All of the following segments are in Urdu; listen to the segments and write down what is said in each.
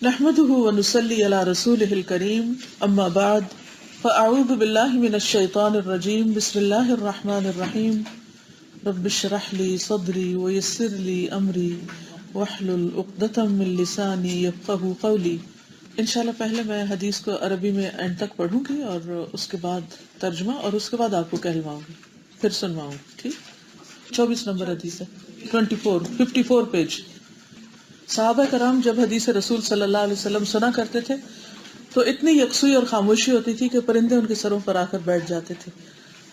نحمده ونصلي على رسوله الكريم اما بعد فاعوذ بالله من الشيطان الرجيم بسم الله الرحمن الرحيم رب اشرح لي صدري ويسر لي امري واحلل عقدة من لساني يفقهوا قولي. انشاءاللہ پہلے میں حدیث کو عربی میں اینڈ تک پڑھوں گی اور اس کے بعد ترجمہ اور اس کے بعد آپ کو کہلواؤں گی، پھر سنواؤں گی. ٹھیک. 24 نمبر حدیث ہے، 54 پیج. صحابہ کرام جب حدیث رسول صلی اللہ علیہ وسلم سنا کرتے تھے تو اتنی یکسوئی اور خاموشی ہوتی تھی کہ پرندے ان کے سروں پر آ کر بیٹھ جاتے تھے.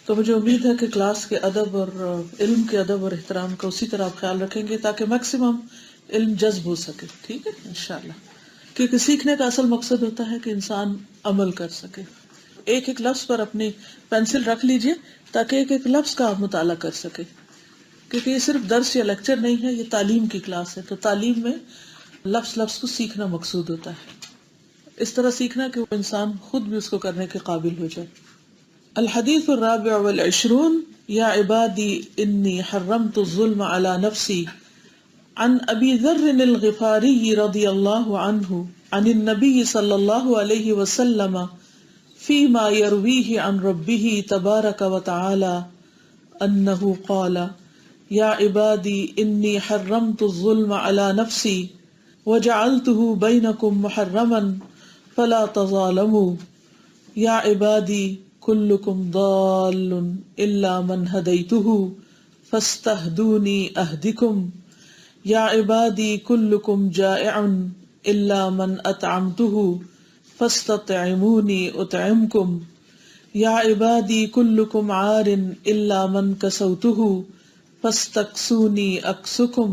تو مجھے امید ہے کہ کلاس کے ادب اور علم کے ادب اور احترام کا اسی طرح آپ خیال رکھیں گے تاکہ میکسیمم علم جذب ہو سکے. ٹھیک ہے انشاءاللہ. کیونکہ سیکھنے کا اصل مقصد ہوتا ہے کہ انسان عمل کر سکے. ایک ایک لفظ پر اپنی پینسل رکھ لیجئے تاکہ ایک ایک لفظ کا آپ مطالعہ کر سکے، کیونکہ یہ صرف درس یا لیکچر نہیں ہے، یہ تعلیم کی کلاس ہے. تو تعلیم میں لفظ کو سیکھنا مقصود ہوتا ہے، اس طرح سیکھنا کہ وہ انسان خود بھی اس کو کرنے کے قابل ہو جائے. الحدیث الرابع والعشرون یا عبادی انی حرمت الظلم علی نفسی عن ابی ذر الغفاری رضی اللہ عنہ عن النبی صلی اللہ علیہ وسلم فیما یرویہ عن ربہ تبارک وتعالی انہ قال یا عبادی انی حرمت الظلم علی نفسی وجعلته بینکم محرما فلا تظالموا یا عبادی کلکم ضال الا من ہدیتہ فاستہدونی اہدکم یا عبادی کلکم جائع الا من اطعمتہ فاستطعمونی اطعمکم یا عبادی کلکم عار الا من کسوتہ فاستکسونی اکسکم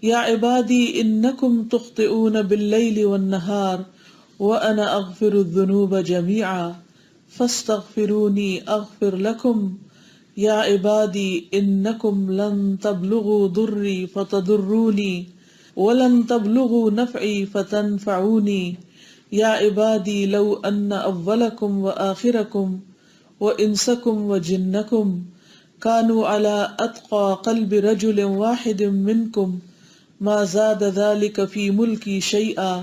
یا عبادی انکم تخطئون باللیل والنہار وانا اغفر الذنوب جميعا فاستغفرونی اغفر لکم یا عبادی انکم لن تبلغوا ضری فتضرونی ولن تبلغوا نفعی فتنفعونی یا عبادی لو ان اولکم وآخرکم وانسکم وجنکم كانوا على اتقى قلب رجل واحد منكم ما زاد ذلك في ملكي شيئا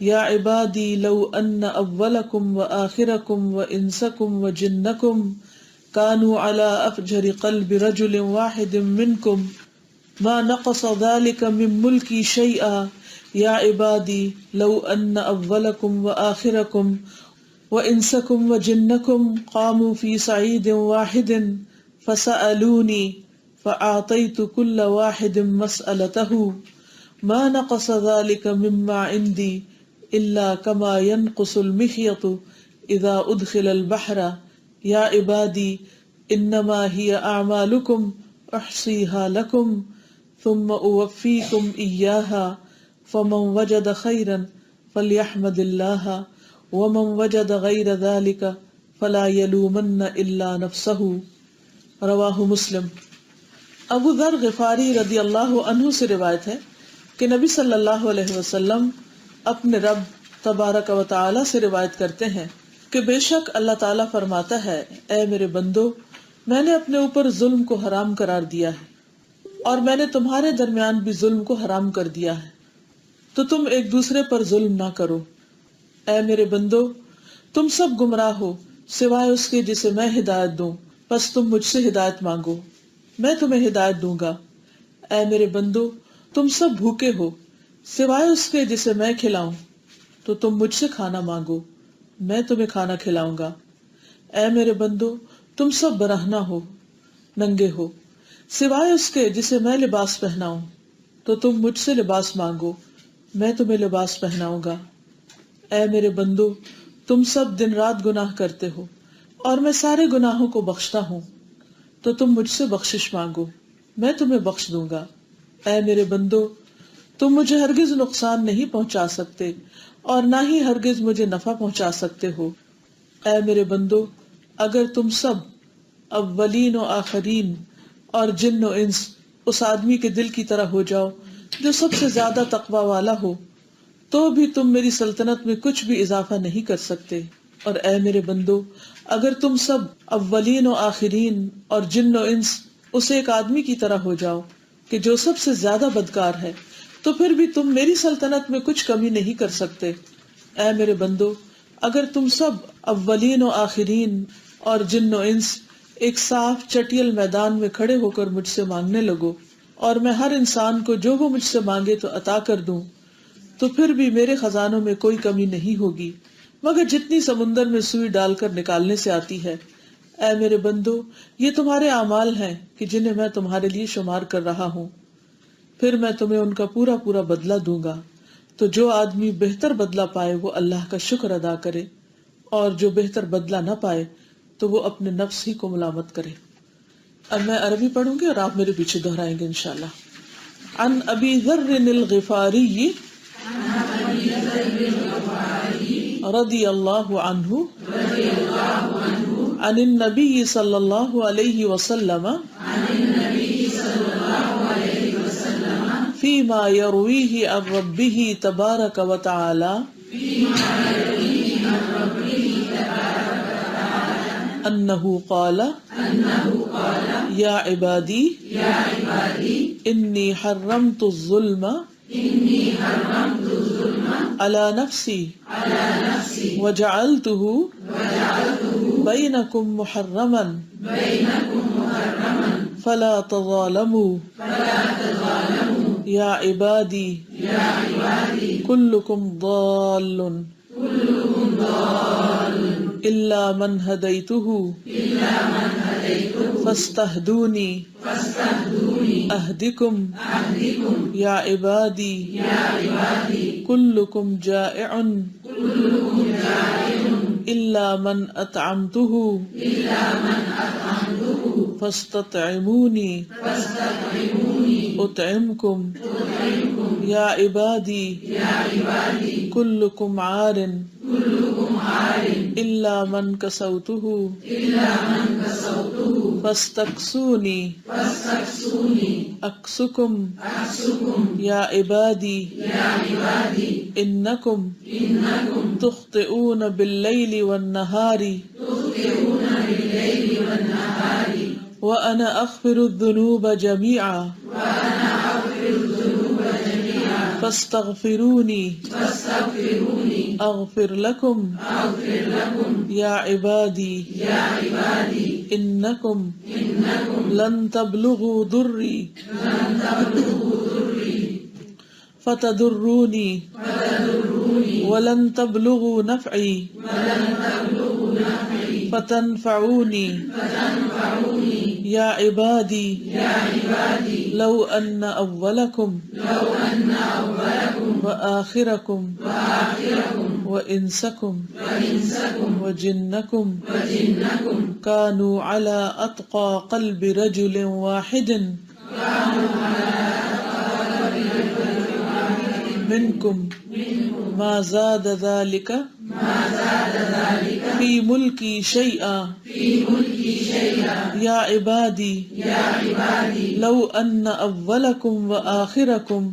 يا عبادي لو ان اولكم واخركم وانسكم وجنكم كانوا على افجر قلب رجل واحد منكم ما نقص ذلك من ملكي شيئا يا عبادي لو ان اولكم واخركم وانسكم وجنكم قاموا في صعيد واحد فسألوني فأعطيت كل واحد مسألته ما نقص ذلك مما عندي إلا كما ينقص المخيط إذا أدخل البحر يا عبادي إنما هي أعمالكم أحصيها لكم ثم أوفيكم إياها فمن وجد خيرا فليحمد الله ومن وجد غير ذلك فلا يلومن إلا نفسه. رواہ مسلم. ابو ذر غفاری رضی اللہ عنہ سے روایت ہے کہ نبی صلی اللہ علیہ وسلم اپنے رب تبارک و تعالی سے روایت کرتے ہیں کہ بے شک اللہ تعالیٰ فرماتا ہے، اے میرے بندو، میں نے اپنے اوپر ظلم کو حرام قرار دیا ہے اور میں نے تمہارے درمیان بھی ظلم کو حرام کر دیا ہے، تو تم ایک دوسرے پر ظلم نہ کرو. اے میرے بندو، تم سب گمراہ ہو سوائے اس کے جسے میں ہدایت دوں، پس تم مجھ سے ہدایت مانگو، میں تمہیں ہدایت دوں گا. اے میرے بندو، تم سب بھوکے ہو سوائے اس کے جسے میں کھلاؤں، تو تم مجھ سے کھانا مانگو، میں تمہیں کھانا کھلاؤں گا. اے میرے بندو، تم سب برہنہ ہو، ننگے ہو سوائے اس کے جسے میں لباس پہناؤں، تو تم مجھ سے لباس مانگو، میں تمہیں لباس پہناؤں گا. اے میرے بندو، تم سب دن رات گناہ کرتے ہو اور میں سارے گناہوں کو بخشتا ہوں، تو تم مجھ سے بخشش مانگو، میں تمہیں بخش دوں گا. اے میرے بندو، تم مجھے ہرگز نقصان نہیں پہنچا سکتے اور نہ ہی ہرگز مجھے نفع پہنچا سکتے ہو. اے میرے بندو، اگر تم سب اولین و آخرین اور جن و انس اس آدمی کے دل کی طرح ہو جاؤ جو سب سے زیادہ تقوی والا ہو، تو بھی تم میری سلطنت میں کچھ بھی اضافہ نہیں کر سکتے. اور اے میرے بندو، اگر تم سب اولین و آخرین اور جن و انس اس ایک آدمی کی طرح ہو جاؤ کہ جو سب سے زیادہ بدکار ہے، تو پھر بھی تم میری سلطنت میں کچھ کمی نہیں کر سکتے۔ اے میرے بندو، اگر تم سب اولین و آخرین اور جن و انس ایک صاف چٹیل میدان میں کھڑے ہو کر مجھ سے مانگنے لگو اور میں ہر انسان کو جو وہ مجھ سے مانگے تو عطا کر دوں، تو پھر بھی میرے خزانوں میں کوئی کمی نہیں ہوگی مگر جتنی سمندر میں سوئی ڈال کر نکالنے سے آتی ہے۔ اے میرے بندو، یہ تمہارے اعمال ہیں کہ جنہیں میں تمہارے لیے شمار کر رہا ہوں، پھر میں تمہیں ان کا پورا پورا بدلہ دوں گا۔ تو جو آدمی بہتر بدلہ پائے وہ اللہ کا شکر ادا کرے، اور جو بہتر بدلہ نہ پائے تو وہ اپنے نفس ہی کو ملامت کرے۔ اب میں عربی پڑھوں گی اور آپ میرے پیچھے دہرائیں گے انشاءاللہ۔ عن ابی ذر الغفاری رضی اللہ عنہ عن النبی صلی اللہ علیہ وسلم فيما يرويه عن ربه تبارك وتعالى أنه قال يا عبادي إني حرمت الظلم على نفسي وجعلته بينكم محرما فلا تظالموا یا عبادی کلکم ضال الا من ہدیتہ فاستہدونی اہدکم یا عبادی کلکم جائع الا من اطعمتہ فاستطعمونی اطعمکم یا عبادی کلکم عار الا من کسوتہ فاستکسونی اکسکم یا عبادی انکم تخطئون باللیل والنہار وَأَنَا أَغْفِرُ الذُّنُوبَ جَمِيعًا فَاسْتَغْفِرُونِي أَغْفِرْ لَكُمْ يَا عِبَادِي إِنَّكُمْ لَن تَبْلُغُوا ضُرِّي فَتَضُرُّونِي وَلَن تَبْلُغُوا نَفْعِي فتنفعونی یا عبادی لو ان اولکم وآخرکم وانسکم وجنکم کانوا علی اتقى قلب رجل واحد منکم ما زاد ذلك فی ملکی شیئا یا عبادی لو ان اولکم وآخرکم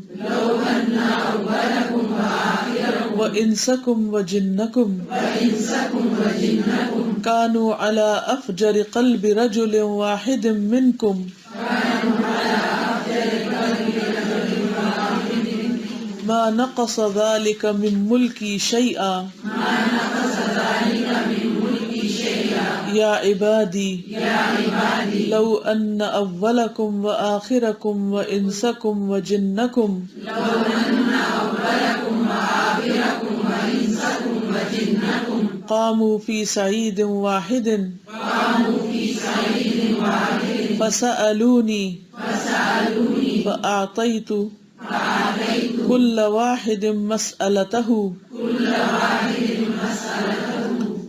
وانسکم وجنکم کانوا علی افجر قلب رجل واحد منکم ما نقص ذلك من ملکی شیئا یا عبادی لو ان اولکم وآخرکم وانسکم وجنکم قاموا فی صعید واحد فسألونی فأعطیت كل واحد مسألته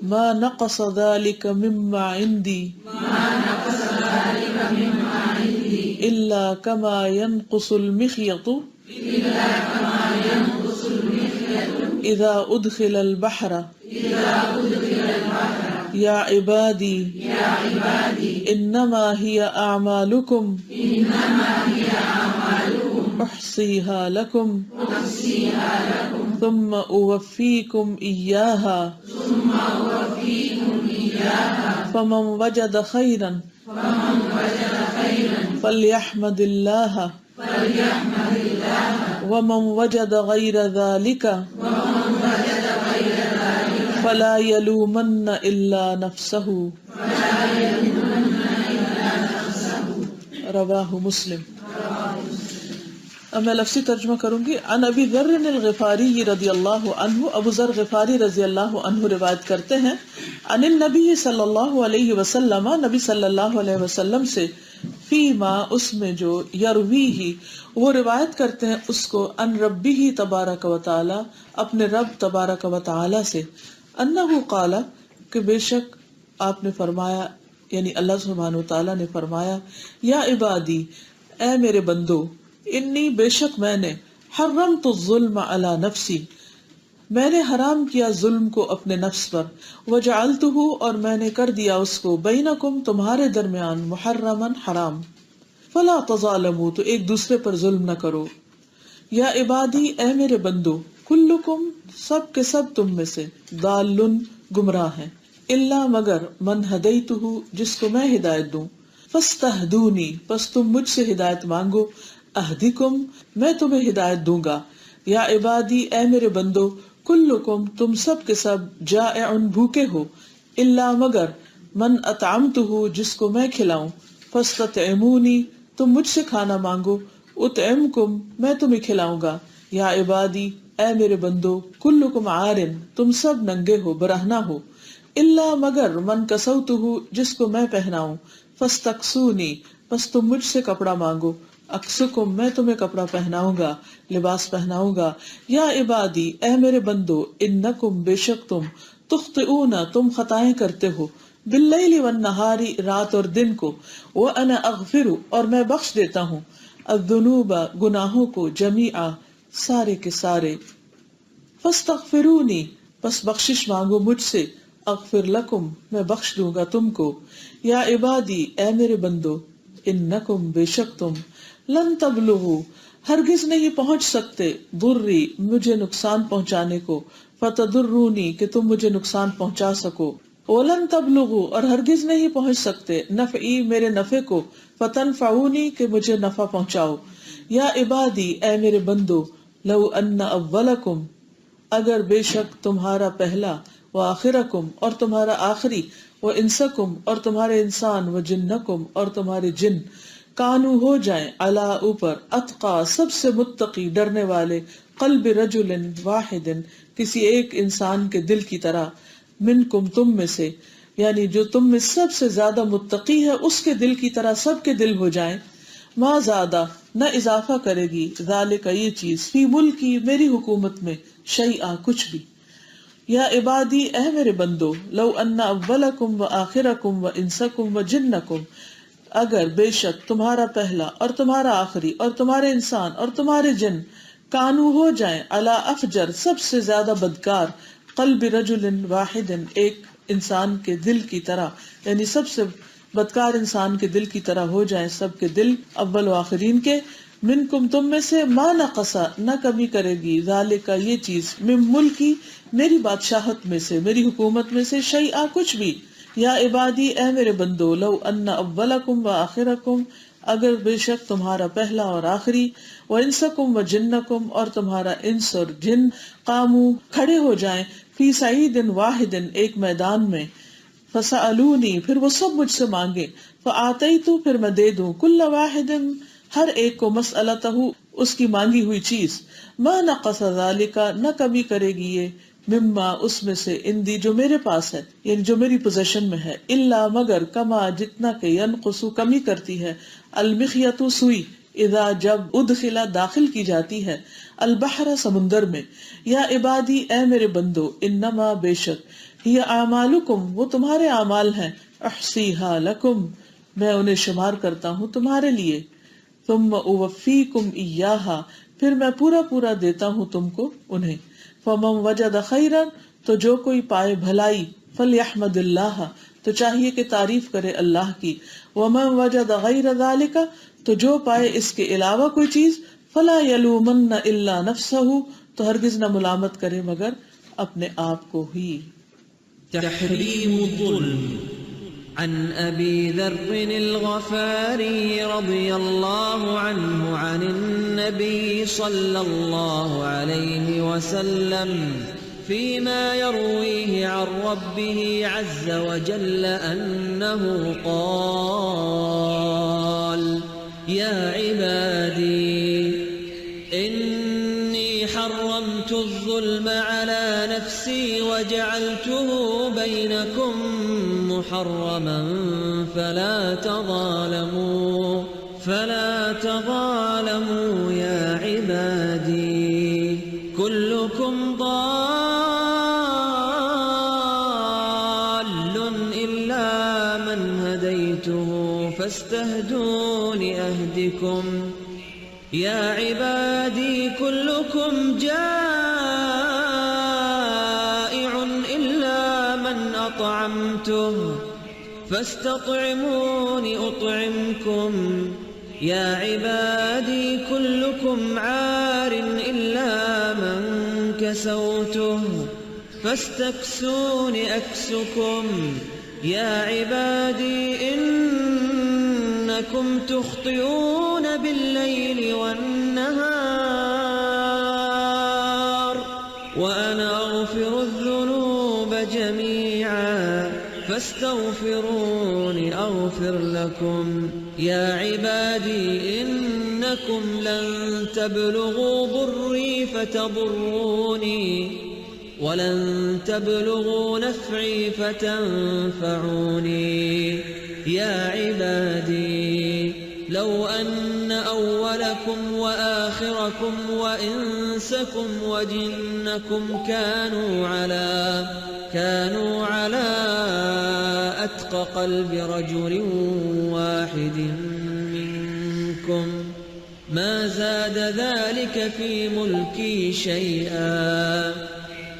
ما نقص ذلك مما عندي إلا كما ينقص المخيط إذا أدخل البحر يا عبادي إنما هي أعمالكم أحصيها لكم ثم أوفيكم إياها فمن وجد خيرا فليحمد الله ومن وجد غیر ذلک فلا یلومن الا نفسہ رواہ مسلم. اب میں لفظی ترجمہ کروں گی. عن ابی ذر الغفاری رضی اللہ عنہ، ابو ذر غفاری رضی اللہ عنہ روایت کرتے ہیں، عن النبی صلی اللہ علیہ وسلم، نبی صلی اللہ علیہ وسلم سے، فیما اس میں جو، یرویہ وہ روایت کرتے ہیں اس کو، ان ربہ تبارک و تعالی اپنے رب تبارک و تعالی سے، انہ قال کہ بے شک آپ نے فرمایا، یعنی اللہ سبحانہ و تعالی نے فرمایا، یا عبادی اے میرے بندو، انی بے شک میں نے، حرمت الظلم علی نفسی میں نے حرام کیا ظلم کو اپنے نفس پر، وجعلتہ اور میں نے کر دیا اس کو، بینکم تمہارے درمیان، محرما حرام، فلا تظالموا تو ایک دوسرے پر ظلم نہ کرو. یا عبادی اے میرے بندو، کلکم سب کے سب تم میں سے، ضال گمراہ ہیں، الا مگر من ہدیتہ جس کو میں ہدایت دوں، فاستہدونی پس تم مجھ سے ہدایت مانگو، اہدکم میں تمہیں ہدایت دوں گا. یا عبادی اے میرے بندو، کلکم تم سب کے سب، جائع بھوکے ہو، الا مگر من اطعمتہ جس کو میں کھلاؤں، فاستطعمونی تم مجھ سے کھانا مانگو، اطعمکم میں تمہیں کھلاؤں گا. یا عبادی اے میرے بندو، کلکم عار تم سب ننگے ہو، برہنہ ہو، الا مگر من کسوتہ جس کو میں پہناؤں، فاستکسونی پس تم مجھ سے کپڑا مانگو، اکسکم میں تمہیں کپڑا پہناؤں گا، لباس پہناؤں گا. یا عبادی اے میرے بندو، انکم بے شک تم، تخطئون تم خطائیں کرتے ہو، باللیل والنہار رات اور دن کو، وانا اغفر اور میں بخش دیتا ہوں، الذنوب گناہوں کو، جمیعا سارے کے سارے، فاستغفرونی پس بخشش مانگو مجھ سے، اغفر لکم میں بخش دوں گا تم کو. یا عبادی اے میرے بندو، انکم بے شک تم، لن تبلغوا ہرگز نہیں پہنچ سکتے، ضری مجھے نقصان پہنچانے کو، فتضرونی کہ تم مجھے نقصان پہنچا سکو، ولن تبلغوا اور ہرگز نہیں پہنچ سکتے، نفعی میرے نفع کو، فتنفعونی کہ مجھے نفع پہنچاؤ. یا عبادی اے میرے بندو، لو ان اولکم اگر بے شک تمہارا پہلا، وآخرکم اور تمہارا آخری، وانسکم اور تمہارے انسان، وجنکم اور تمہارے جن، کانو ہو جائیں، علا اوپر، اتقا سب سے متقی ڈرنے والے، قلب رجل واحد کسی ایک انسان کے دل کی طرح، منکم تم میں سے، یعنی جو تم میں سب سے زیادہ متقی ہے اس کے دل کی طرح سب کے دل ہو جائیں، ما زیادہ نہ اضافہ کرے گی، ذالک یہ چیز، فی ملکی میری حکومت میں، شیئا کچھ بھی. یا عبادی اے میرے بندو، لو ان اولکم وآخرکم وانسکم وجنکم اگر بے شک تمہارا پہلا اور تمہارا آخری اور تمہارے انسان اور تمہارے جن، کانو ہو جائیں، علی افجر سب سے زیادہ بدکار، قلب رجل واحد ایک انسان کے دل کی طرح، یعنی سب سے بدکار انسان کے دل کی طرح ہو جائیں سب کے دل، اول و آخرین کے، منکم تم میں سے، ما نقصا نہ کمی کرے گی، ذالک یہ چیز، من ملکی میری بادشاہت میں سے، میری حکومت میں سے، شیئا کچھ بھی. یا عبادی اے میرے بندو، لو ان اولکم وآخرکم اگر بے شک تمہارا پہلا اور آخری، وانسکم وجنکم اور تمہارا انس اور جن، قامو کھڑے ہو جائیں، فی صعید واحد ایک میدان میں، فسألونی پھر وہ سب مجھ سے مانگے، فآتیت پھر میں دے دوں، کل واحد ہر ایک کو، مسألتہ اس کی مانگی ہوئی چیز، ما نقص ذالک نہ کمی کرے گی یہ، مما اس میں سے، اندی جو میرے پاس ہے، یعنی جو میری پوزیشن میں ہے، الا مگر، کما جتنا کہ، ینقص کمی کرتی ہے، المخیط سوئی، اذا جب ادخلا داخل کی جاتی ہے، البحر سمندر میں. یا عبادی اے میرے بندو، انما بے شک، یہ اعمالکم وہ تمہارے اعمال ہیں، احصیھا لکم میں انہیں شمار کرتا ہوں تمہارے لیے، ثم اوفیکم ایاھا پھر میں پورا پورا دیتا ہوں تم کو انہیں. فمن وجد خیرا تو جو کوئی پائے بھلائی، فلیحمد اللہ تو چاہیے کہ تعریف کرے اللہ کی، ومن وجد غیر ذالک تو جو پائے اس کے علاوہ کوئی چیز، فلا یلومن الا نفسہ تو ہرگز نہ ملامت کرے مگر اپنے آپ کو ہی. تحریم الظلم عن أبي ذر الغفاري رضي الله عنه عن النبي صلى الله عليه وسلم فيما يرويه عن ربه عز وجل أنه قال: يا عبادي إني حرمت الظلم على نفسي وجعلته بينكم محرما فلا تظالموا يا عبادي كلكم ضال إلا من هديته فاستهدون أهدكم يا عبادي كلكم جائع إلا من أطعمته فاستطعمون أطعمكم يا عبادي كلكم عار إلا من كسوته فاستكسون أكسكم يا عبادي إنكم تخطئون بالليل والنهار وأنا أغفر الذنوب جميعا فاستغفروني أغفر لكم يا عبادي إنكم لن تبلغوا ضري فتضروني ولن تبلغوا نفعي فتنفعوني يا عبادي لو أن أولكم وآخركم وإنسكم وجنكم كانوا على أتقى قلب رجل واحد منكم ما زاد ذلك في ملكي شيئا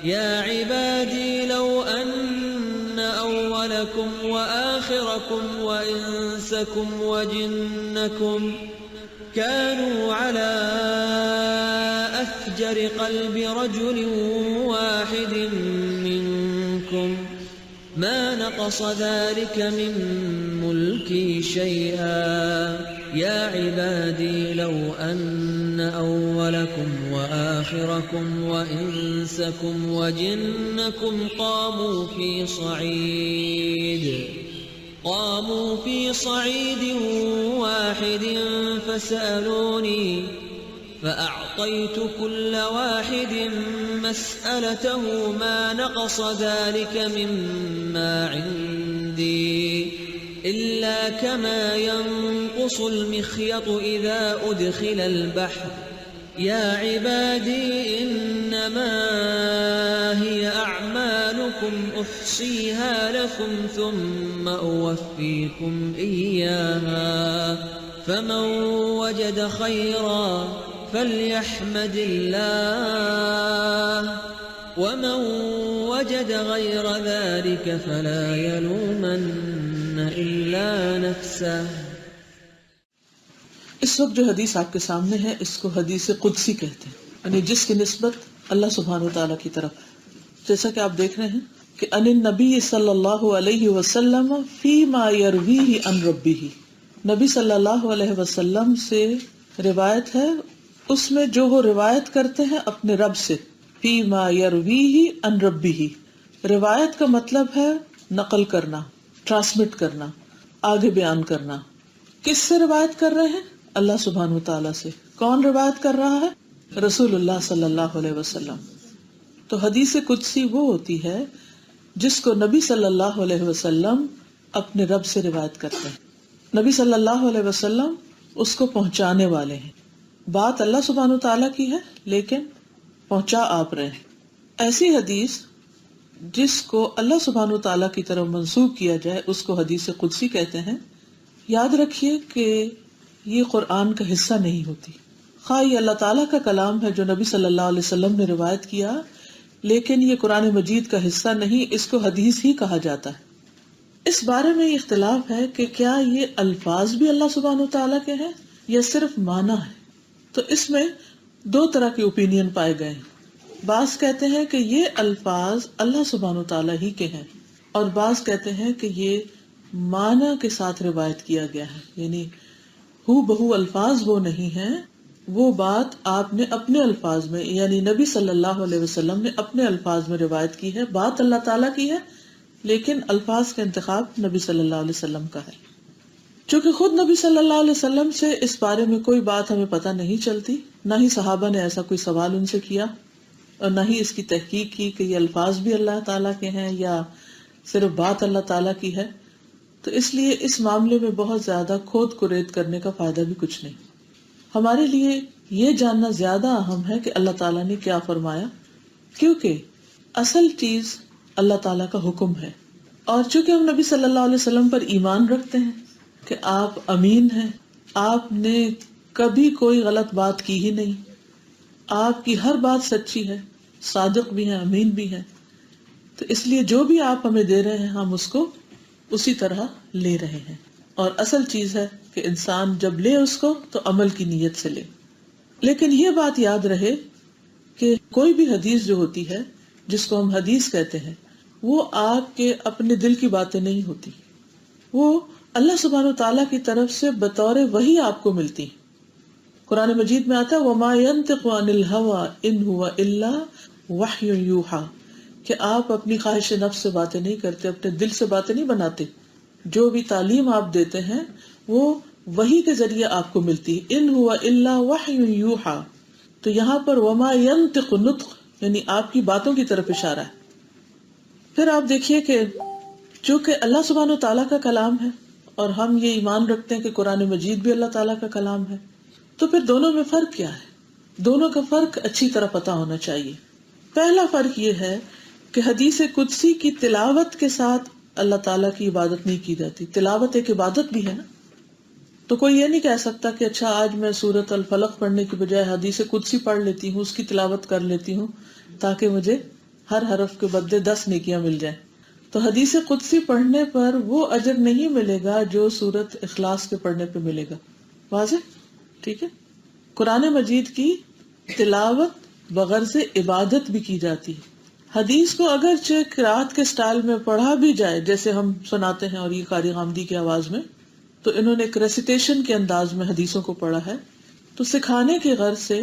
يا عبادي لو أن أولكم وآخركم وإنسكم وجنكم كانوا على أفجر قلب رجل واحد منكم ما نقص ذلك من ملكي شيئا يا عبادي لو أن أولكم وآخركم وإنسكم وجنكم قاموا في صعيد واحد فسألوني فأعطيت كل واحد مسألته ما نقص ذلك مما عندي إلا كما ينقص المخيط إذا أدخل البحر يا عبادي إنما هي أعمالكم أحصيها لكم ثم أوفيكم إياها فمن وجد خيرا فليحمد الله ومن وجد غير ذلك فلا يلومن إلا نفسه. اس وقت جو حدیث آپ کے سامنے ہے اس کو حدیث قدسی کہتے ہیں، یعنی جس کی نسبت اللہ سبحانہ وتعالیٰ کی طرف ہے. جیسا کہ آپ دیکھ رہے ہیں کہ ان النبی صلی اللہ علیہ وسلم فیما یرویہ عن ربہ، نبی صلی اللہ علیہ وسلم سے روایت ہے اس میں جو وہ روایت کرتے ہیں اپنے رب سے. فیما یرویہ عن ربہ، روایت کا مطلب ہے نقل کرنا، ٹرانسمٹ کرنا، آگے بیان کرنا. کس سے روایت کر رہے ہیں؟ اللہ سبحانہ وتعالیٰ سے. کون روایت کر رہا ہے؟ رسول اللہ صلی اللہ علیہ وسلم. تو حدیث قدسی وہ ہوتی ہے جس کو نبی صلی اللہ علیہ وسلم اپنے رب سے روایت کرتے ہیں. نبی صلی اللہ علیہ وسلم اس کو پہنچانے والے ہیں. بات اللہ سبحانہ وتعالیٰ کی ہے لیکن پہنچا آپ رہے ہیں. ایسی حدیث جس کو اللہ سبحانہ وتعالیٰ کی طرف منسوب کیا جائے اس کو حدیث قدسی کہتے ہیں. یاد رکھیے کہ یہ قرآن کا حصہ نہیں ہوتی. خواہ یہ اللہ تعالیٰ کا کلام ہے جو نبی صلی اللہ علیہ وسلم نے روایت کیا، لیکن یہ قرآن مجید کا حصہ نہیں، اس کو حدیث ہی کہا جاتا ہے. اس بارے میں اختلاف ہے کہ کیا یہ الفاظ بھی اللہ سبحانہ وتعالیٰ کے ہیں یا صرف معنی ہے. تو اس میں دو طرح کے اوپینین پائے گئے ہیں. بعض کہتے ہیں کہ یہ الفاظ اللہ سبحانہ وتعالیٰ ہی کے ہیں اور بعض کہتے ہیں کہ یہ معنی کے ساتھ روایت کیا گیا ہے، یعنی ہو بہو الفاظ وہ نہیں ہیں، وہ بات آپ نے اپنے الفاظ میں، یعنی نبی صلی اللہ علیہ وسلم نے اپنے الفاظ میں روایت کی ہے. بات اللہ تعالیٰ کی ہے لیکن الفاظ کا انتخاب نبی صلی اللہ علیہ وسلم کا ہے. چونکہ خود نبی صلی اللہ علیہ وسلم سے اس بارے میں کوئی بات ہمیں پتہ نہیں چلتی، نہ ہی صحابہ نے ایسا کوئی سوال ان سے کیا اور نہ ہی اس کی تحقیق کی کہ یہ الفاظ بھی اللہ تعالیٰ کے ہیں یا صرف بات اللہ تعالیٰ کی ہے. تو اس لیے اس معاملے میں بہت زیادہ کھود کرید کرنے کا فائدہ بھی کچھ نہیں. ہمارے لیے یہ جاننا زیادہ اہم ہے کہ اللہ تعالیٰ نے کیا فرمایا، کیونکہ اصل چیز اللہ تعالیٰ کا حکم ہے. اور چونکہ ہم نبی صلی اللہ علیہ وسلم پر ایمان رکھتے ہیں کہ آپ امین ہیں، آپ نے کبھی کوئی غلط بات کی ہی نہیں، آپ کی ہر بات سچی ہے، صادق بھی ہیں، امین بھی ہیں، تو اس لیے جو بھی آپ ہمیں دے رہے ہیں ہم اس کو اسی طرح لے رہے ہیں. اور اصل چیز ہے کہ انسان جب لے اس کو تو عمل کی نیت سے لے. لیکن یہ بات یاد رہے کہ کوئی بھی حدیث جو ہوتی ہے جس کو ہم حدیث کہتے ہیں وہ آپ کے اپنے دل کی باتیں نہیں ہوتی، وہ اللہ سبحانہ وتعالیٰ کی طرف سے بطور وحی آپ کو ملتی. قرآن مجید میں آتا ہے وَمَا يَنْطِقُ عَنِ الْهَوَىٰ إِنْ هُوَ إِلَّا وَحْيٌ يُوحَىٰ، کہ آپ اپنی خواہش نفس سے باتیں نہیں کرتے، اپنے دل سے باتیں نہیں بناتے. جو بھی تعلیم آپ دیتے ہیں وہ وحی کے ذریعے آپ کو ملتی ہے. إِنْ هُوَ إِلَّا وَحْيٌ يُوحَىٰ، تو یہاں پر وَمَا يَنْطِقُ نطق یعنی آپ کی باتوں کی طرف اشارہ ہے. پھر آپ دیکھیے کہ چونکہ اللہ سبحانہ وتعالیٰ کا کلام ہے اور ہم یہ ایمان رکھتے ہیں کہ قرآن مجید بھی اللہ تعالیٰ کا کلام ہے، تو پھر دونوں میں فرق کیا ہے؟ دونوں کا فرق اچھی طرح پتہ ہونا چاہیے. پہلا فرق یہ ہے کہ حدیث قدسی کی تلاوت کے ساتھ اللہ تعالیٰ کی عبادت نہیں کی جاتی. تلاوت ایک عبادت بھی ہے نا، تو کوئی یہ نہیں کہہ سکتا کہ اچھا آج میں سورۃ الفلق پڑھنے کی بجائے حدیث قدسی پڑھ لیتی ہوں، اس کی تلاوت کر لیتی ہوں تاکہ مجھے ہر حرف کے بدلے 10 نیکیاں مل جائیں. تو حدیث قدسی پڑھنے پر وہ اجر نہیں ملے گا جو سورۃ اخلاص کے پڑھنے پہ ملے گا. واضح؟ ٹھیک ہے. قرآن مجید کی تلاوت بغرض عبادت بھی کی جاتی ہے. حدیث کو اگرچہ قرات کے سٹائل میں پڑھا بھی جائے جیسے ہم سناتے ہیں اور یہ قاری غامدی کی آواز میں، تو انہوں نے ایک ریسیٹیشن کے انداز میں حدیثوں کو پڑھا ہے، تو سکھانے کی غرض سے،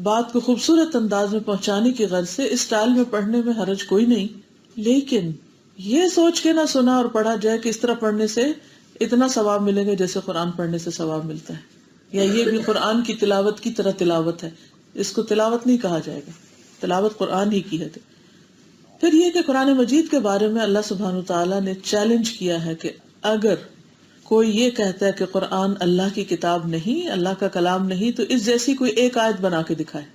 بات کو خوبصورت انداز میں پہنچانے کی غرض سے اس سٹائل میں پڑھنے میں حرج کوئی نہیں. لیکن یہ سوچ کے نہ سنا اور پڑھا جائے کہ اس طرح پڑھنے سے اتنا ثواب ملے گا جیسے قرآن پڑھنے سے ثواب ملتا ہے، یا یہ بھی قرآن کی تلاوت کی طرح تلاوت ہے، اس کو تلاوت نہیں کہا جائے گا، تلاوت قرآن ہی کی ہے. پھر یہ کہ قرآن مجید کے بارے میں اللہ سبحانہ وتعالیٰ نے چیلنج کیا ہے کہ اگر کوئی یہ کہتا ہے کہ قرآن اللہ کی کتاب نہیں، اللہ کا کلام نہیں، تو اس جیسی کوئی ایک آیت بنا کے دکھائے.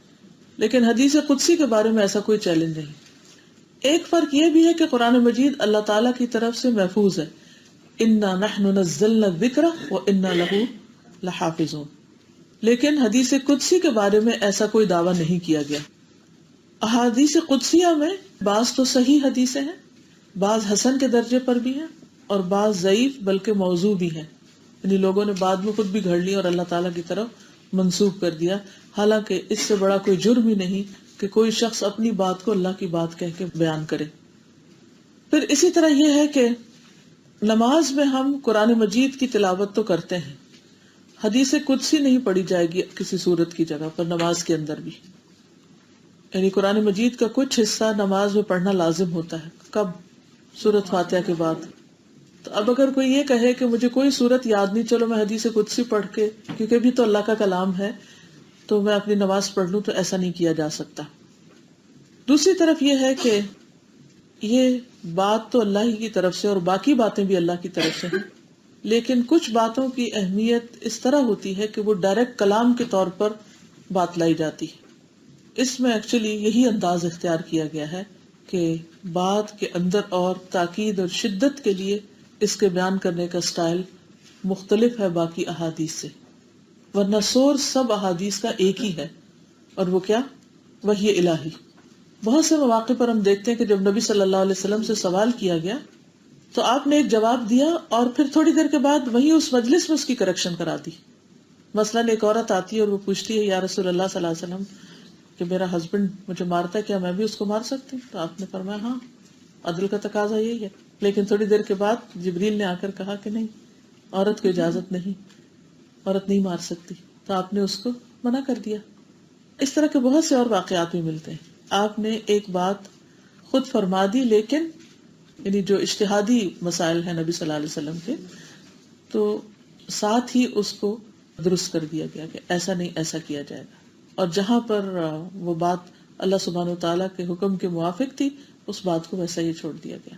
لیکن حدیث قدسی کے بارے میں ایسا کوئی چیلنج نہیں. ایک فرق یہ بھی ہے کہ قرآن مجید اللہ تعالیٰ کی طرف سے محفوظ ہے، اِنَّا نَحْنُ نَزَّلْنَا الذِّكْرَ وَإِنَّا لَهُ لَحَافِظُونَ. لیکن حدیث قدسی کے بارے میں ایسا کوئی دعویٰ نہیں کیا گیا. احادیث قدسیہ میں بعض تو صحیح حدیثیں ہیں، بعض حسن کے درجے پر بھی ہیں اور بعض ضعیف بلکہ موضوع بھی ہیں، یعنی لوگوں نے بعد میں خود بھی گھڑ لی اور اللہ تعالیٰ کی طرف منسوب کر دیا، حالانکہ اس سے بڑا کوئی جرم ہی نہیں کہ کوئی شخص اپنی بات کو اللہ کی بات کہہ کے بیان کرے. پھر اسی طرح یہ ہے کہ نماز میں ہم قرآن مجید کی تلاوت تو کرتے ہیں، حدیث قدسی نہیں پڑھی جائے گی کسی صورت کی جگہ پر نماز کے اندر بھی. یعنی قرآن مجید کا کچھ حصہ نماز میں پڑھنا لازم ہوتا ہے. کب؟ سورۃ فاتحہ کے بعد. تو اب اگر کوئی یہ کہے کہ مجھے کوئی سورت یاد نہیں، چلو میں حدیث قدسی پڑھ کے، کیونکہ بھی تو اللہ کا کلام ہے، تو میں اپنی نماز پڑھ لوں، تو ایسا نہیں کیا جا سکتا. دوسری طرف یہ ہے کہ یہ بات تو اللہ ہی کی طرف سے اور باقی باتیں بھی اللہ کی طرف سے ہیں، لیکن کچھ باتوں کی اہمیت اس طرح ہوتی ہے کہ وہ ڈائریکٹ کلام کے طور پر بات لائی جاتی ہے. اس میں ایکچولی یہی انداز اختیار کیا گیا ہے کہ بات کے اندر اور تاکید اور شدت کے لیے اس کے بیان کرنے کا سٹائل مختلف ہے باقی احادیث سے، ورنہ سورس سب احادیث کا ایک ہی ہے، اور وہ کیا؟ وحی الہی. بہت سے مواقع پر ہم دیکھتے ہیں کہ جب نبی صلی اللہ علیہ وسلم سے سوال کیا گیا تو آپ نے ایک جواب دیا اور پھر تھوڑی دیر کے بعد وہی اس مجلس میں اس کی کریکشن کرا دی. مثلاً ایک عورت آتی ہے اور وہ پوچھتی ہے یا رسول اللہ صلی اللہ علیہ وسلم کہ میرا ہسبینڈ مجھے مارتا ہے، کیا میں بھی اس کو مار سکتی ہوں؟ تو آپ نے فرمایا ہاں، عدل کا تقاضا یہی ہے. لیکن تھوڑی دیر کے بعد جبریل نے آ کر کہا کہ نہیں، عورت کو اجازت نہیں، عورت نہیں مار سکتی، تو آپ نے اس کو منع کر دیا. اس طرح کے بہت سے اور واقعات بھی ملتے ہیں. آپ نے ایک بات خود فرما دی، لیکن یعنی جو اجتہادی مسائل ہیں نبی صلی اللہ علیہ وسلم کے، تو ساتھ ہی اس کو درست کر دیا گیا کہ ایسا نہیں، ایسا کیا جائے گا. اور جہاں پر وہ بات اللہ سبحانہ وتعالیٰ کے حکم کے موافق تھی، اس بات کو ویسا ہی چھوڑ دیا گیا.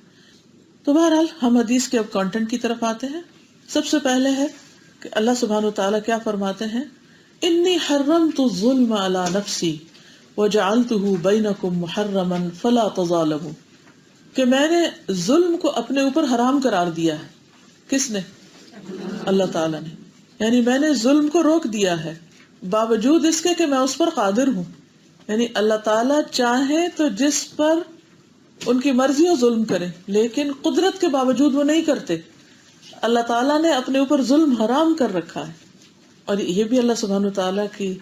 تو بہرحال ہم حدیث کے اب کانٹینٹ کی طرف آتے ہیں. سب سے پہلے ہے کہ اللہ سبحانہ وتعالیٰ کیا فرماتے ہیں، انی حرمت الظلم علی نفسی وجعلتہ بینکم محرما فلا تظالموا، کہ میں نے ظلم کو اپنے اوپر حرام قرار دیا ہے. کس نے؟ اللہ تعالیٰ نے. یعنی میں نے ظلم کو روک دیا ہے باوجود اس کے کہ میں اس پر قادر ہوں. یعنی اللہ تعالیٰ چاہے تو جس پر ان کی مرضی ہو ظلم کرے، لیکن قدرت کے باوجود وہ نہیں کرتے. اللہ تعالیٰ نے اپنے اوپر ظلم حرام کر رکھا ہے. اور یہ بھی اللہ سبحانہ وتعالیٰ کی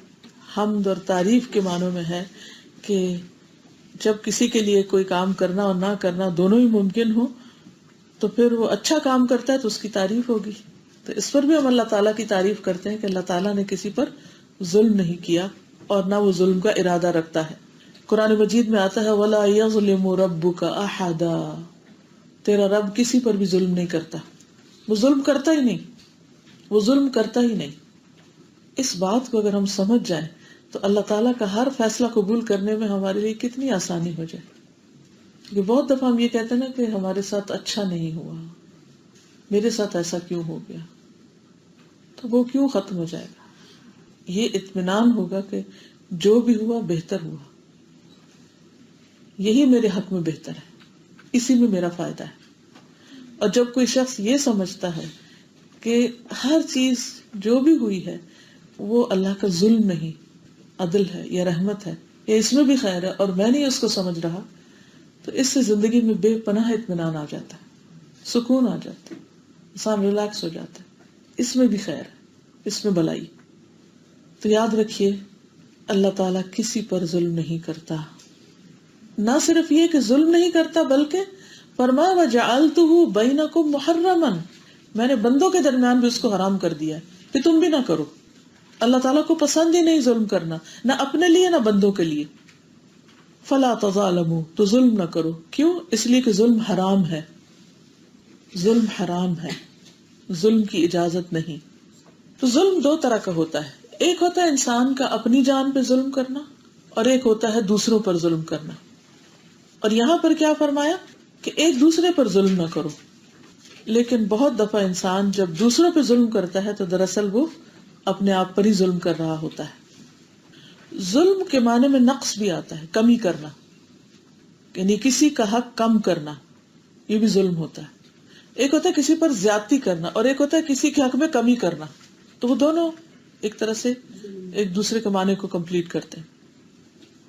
حمد اور تعریف کے معنوں میں ہے کہ جب کسی کے لیے کوئی کام کرنا اور نہ کرنا دونوں ہی ممکن ہو، تو پھر وہ اچھا کام کرتا ہے تو اس کی تعریف ہوگی. تو اس پر بھی ہم اللہ تعالیٰ کی تعریف کرتے ہیں کہ اللہ تعالیٰ نے کسی پر ظلم نہیں کیا اور نہ وہ ظلم کا ارادہ رکھتا ہے. قرآن مجید میں آتا ہے وَلَا يَظْلِمُ رَبُّكَ أَحَدًا، تیرا رب کسی پر بھی ظلم نہیں کرتا. وہ ظلم کرتا ہی نہیں، وہ ظلم کرتا ہی نہیں. اس بات کو اگر ہم سمجھ جائیں تو اللہ تعالیٰ کا ہر فیصلہ قبول کرنے میں ہمارے لیے کتنی آسانی ہو جائے. کیونکہ بہت دفعہ ہم یہ کہتے ہیں نا کہ ہمارے ساتھ اچھا نہیں ہوا، میرے ساتھ ایسا کیوں ہو گیا، تو وہ کیوں ختم ہو جائے گا. یہ اطمینان ہوگا کہ جو بھی ہوا بہتر ہوا، یہی میرے حق میں بہتر ہے، اسی میں میرا فائدہ ہے. اور جب کوئی شخص یہ سمجھتا ہے کہ ہر چیز جو بھی ہوئی ہے وہ اللہ کا ظلم نہیں، عدل ہے یا رحمت ہے یا اس میں بھی خیر ہے اور میں نہیں اس کو سمجھ رہا، تو اس سے زندگی میں بے پناہ اطمینان آ جاتا ہے، سکون آ جاتا ہے، انسان ریلیکس ہو جاتا ہے. اس میں بھی خیر ہے، اس میں بھلائی. تو یاد رکھیے اللہ تعالیٰ کسی پر ظلم نہیں کرتا. نہ صرف یہ کہ ظلم نہیں کرتا بلکہ فرمایا وَجَعَلْتُهُ بَيْنَكُمْ مُحَرَّمًا، میں نے بندوں کے درمیان بھی اس کو حرام کر دیا ہے کہ تم بھی نہ کرو. اللہ تعالیٰ کو پسند ہی نہیں ظلم کرنا، نہ اپنے لیے نہ بندوں کے لیے. فَلَا تَظَالَمُوا، تو ظلم نہ کرو. کیوں؟ اس لیے کہ ظلم حرام ہے. ظلم حرام ہے، ظلم کی اجازت نہیں. تو ظلم دو طرح کا ہوتا ہے. ایک ہوتا ہے انسان کا اپنی جان پہ ظلم کرنا، اور ایک ہوتا ہے دوسروں پر ظلم کرنا. اور یہاں پر کیا فرمایا کہ ایک دوسرے پر ظلم نہ کرو. لیکن بہت دفعہ انسان جب دوسروں پہ ظلم کرتا ہے تو دراصل وہ اپنے آپ پر ہی ظلم کر رہا ہوتا ہے. ظلم کے معنی میں نقص بھی آتا ہے، کمی کرنا، یعنی کسی کا حق کم کرنا، یہ بھی ظلم ہوتا ہے. ایک ہوتا ہے کسی پر زیادتی کرنا اور ایک ہوتا ہے کسی کے حق میں کمی کرنا. تو وہ دونوں ایک طرح سے ایک دوسرے کے معنی کو کمپلیٹ کرتے ہیں.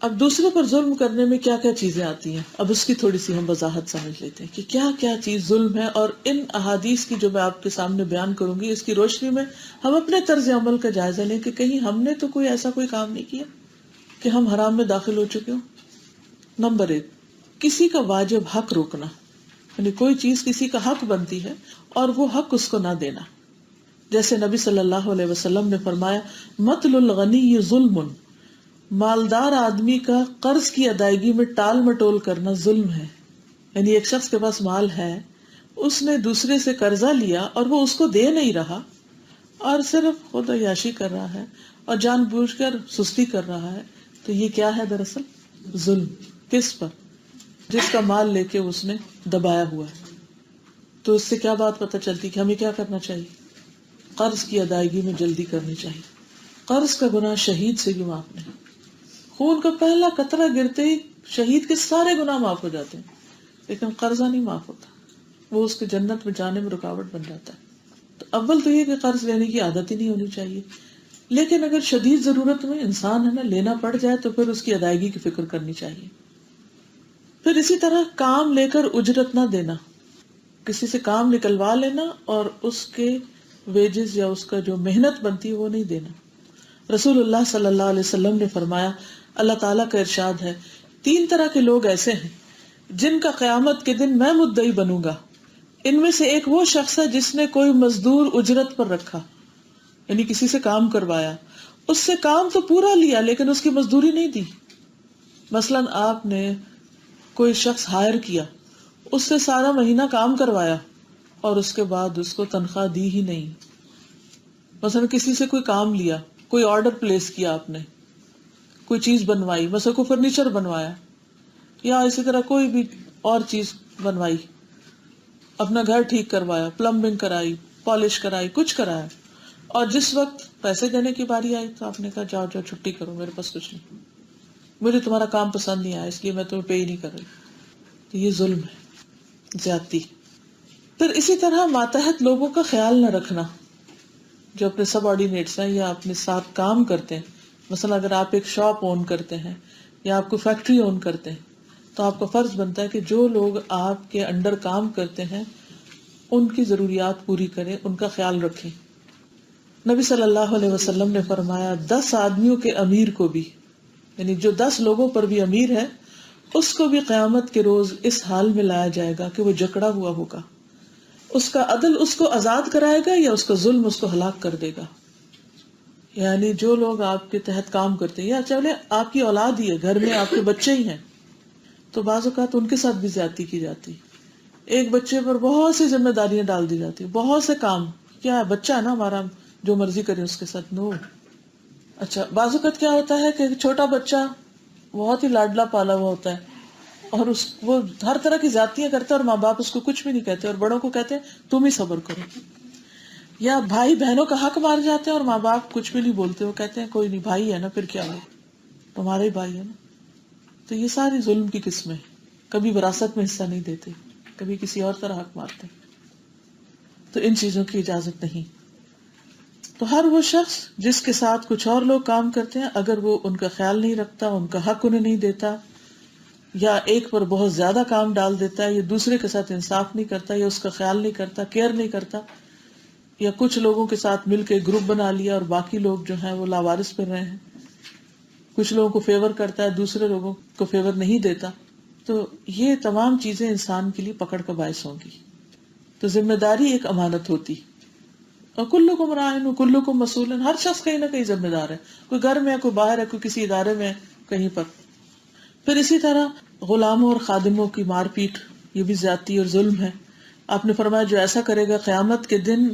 اب دوسرے پر ظلم کرنے میں کیا کیا چیزیں آتی ہیں، اب اس کی تھوڑی سی ہم وضاحت سمجھ لیتے ہیں کہ کیا کیا چیز ظلم ہے. اور ان احادیث کی جو میں آپ کے سامنے بیان کروں گی، اس کی روشنی میں ہم اپنے طرز عمل کا جائزہ لیں کہ کہیں ہم نے تو کوئی ایسا کوئی کام نہیں کیا کہ ہم حرام میں داخل ہو چکے ہوں. نمبر 1، کسی کا واجب حق روکنا، یعنی کوئی چیز کسی کا حق بنتی ہے اور وہ حق اس کو نہ دینا. جیسے نبی صلی اللہ علیہ وسلم نے فرمایا مطل الغنی ظلم، مالدار آدمی کا قرض کی ادائیگی میں ٹال مٹول کرنا ظلم ہے. یعنی ایک شخص کے پاس مال ہے، اس نے دوسرے سے قرضہ لیا اور وہ اس کو دے نہیں رہا اور صرف خود عیاشی کر رہا ہے اور جان بوجھ کر سستی کر رہا ہے، تو یہ کیا ہے دراصل؟ ظلم. کس پر؟ جس کا مال لے کے اس نے دبایا ہوا ہے. تو اس سے کیا بات پتہ چلتی کہ ہمیں کیا کرنا چاہیے؟ قرض کی ادائیگی میں جلدی کرنی چاہیے. قرض کا گناہ شہید سے بھی معاف نہیں. خون کا پہلا قطرہ گرتے ہی شہید کے سارے گناہ معاف ہو جاتے ہیں، لیکن قرضہ نہیں معاف ہوتا، وہ اس کے جنت میں جانے میں رکاوٹ بن جاتا ہے. تو اول تو یہ کہ قرض لینے کی عادت ہی نہیں ہونی چاہیے. لیکن اگر شدید ضرورت میں انسان ہے نا لینا پڑ جائے تو پھر اس کی ادائیگی کی فکر کرنی چاہیے. پھر اسی طرح کام لے کر اجرت نہ دینا، کسی سے کام نکلوا لینا اور اس کے ویجز یا اس کا جو محنت بنتی ہے وہ نہیں دینا. رسول اللہ صلی اللہ علیہ وسلم نے فرمایا، اللہ تعالیٰ کا ارشاد ہے 3 طرح کے لوگ ایسے ہیں جن کا قیامت کے دن میں مدعی بنوں گا. ان میں سے ایک وہ شخص ہے جس نے کوئی مزدور اجرت پر رکھا، یعنی کسی سے کام کروایا، اس سے کام تو پورا لیا لیکن اس کی مزدوری نہیں دی. مثلاً آپ نے کوئی شخص ہائر کیا، اس سے سارا مہینہ کام کروایا اور اس کے بعد اس کو تنخواہ دی ہی نہیں. مثلاً کسی سے کوئی کام لیا، کوئی آرڈر پلیس کیا، آپ نے کوئی چیز بنوائی، مثلا کوئی فرنیچر بنوایا یا اسی طرح کوئی بھی اور چیز بنوائی، اپنا گھر ٹھیک کروایا، پلمبنگ کرائی، پالش کرائی، کچھ کرایا، اور جس وقت پیسے دینے کی باری آئی تو آپ نے کہا جاؤ جاؤ چھٹی کرو، میرے پاس کچھ نہیں، مجھے تمہارا کام پسند نہیں آیا اس لیے میں تمہیں پے ہی نہیں کر رہی. تو یہ ظلم ہے، زیادتی. پھر اسی طرح ماتحت لوگوں کا خیال نہ رکھنا، جو اپنے سب آرڈینیٹس ہیں یا اپنے ساتھ کام کرتے ہیں. مثلا اگر آپ ایک شاپ اون کرتے ہیں یا آپ کو فیکٹری اون کرتے ہیں تو آپ کا فرض بنتا ہے کہ جو لوگ آپ کے انڈر کام کرتے ہیں ان کی ضروریات پوری کریں، ان کا خیال رکھیں. نبی صلی اللہ علیہ وسلم نے فرمایا 10 آدمیوں کے امیر کو بھی، یعنی جو 10 لوگوں پر بھی امیر ہے، اس کو بھی قیامت کے روز اس حال میں لایا جائے گا کہ وہ جکڑا ہوا ہوگا. اس کا عدل اس کو آزاد کرائے گا یا اس کا ظلم اس کو ہلاک کر دے گا. یعنی جو لوگ آپ کے تحت کام کرتے ہیں یا چلے آپ کی اولاد ہی ہے، گھر میں آپ کے بچے ہی ہیں، تو بعض اوقات ان کے ساتھ بھی زیادتی کی جاتی. ایک بچے پر بہت سی ذمہ داریاں ڈال دی جاتی، بہت سے کام. کیا ہے، بچہ ہے نا ہمارا، جو مرضی کرے اس کے ساتھ. نو. اچھا، بعض اوقات کیا ہوتا ہے کہ چھوٹا بچہ بہت ہی لاڈلا پالا ہوا ہوتا ہے اور وہ ہر طرح کی زیادتیاں کرتا ہے اور ماں باپ اس کو کچھ بھی نہیں کہتے اور بڑوں کو کہتے ہیں تم ہی صبر کرو. یا بھائی بہنوں کا حق مار جاتے ہیں اور ماں باپ کچھ بھی نہیں بولتے، وہ کہتے ہیں کوئی نہیں، بھائی ہے نا، پھر کیا ہو، تمہارے ہی بھائی ہے نا. تو یہ ساری ظلم کی قسمیں. کبھی وراثت میں حصہ نہیں دیتے، کبھی کسی اور طرح حق مارتے. تو ان چیزوں کی اجازت نہیں. تو ہر وہ شخص جس کے ساتھ کچھ اور لوگ کام کرتے ہیں، اگر وہ ان کا خیال نہیں رکھتا، ان کا حق انہیں نہیں دیتا، یا ایک پر بہت زیادہ کام ڈال دیتا ہے، یا دوسرے کے ساتھ انصاف نہیں کرتا، یا اس کا خیال نہیں کرتا، کیئر نہیں کرتا، یا کچھ لوگوں کے ساتھ مل کے گروپ بنا لیا اور باقی لوگ جو ہیں وہ لاوارث پھر رہے ہیں، کچھ لوگوں کو فیور کرتا ہے، دوسرے لوگوں کو فیور نہیں دیتا، تو یہ تمام چیزیں انسان کے لیے پکڑ کا باعث ہوں گی. تو ذمہ داری ایک امانت ہوتی، اور کلکم راعٍ وکلکم مسئول، ہر شخص کہیں نہ کہیں ذمہ دار ہے، کوئی گھر میں ہے، کوئی باہر ہے، کوئی کسی ادارے میں ہے، کہیں پر. پھر اسی طرح غلاموں اور خادموں کی مار پیٹ، یہ بھی زیادتی اور ظلم ہے. آپ نے فرمایا جو ایسا کرے گا قیامت کے دن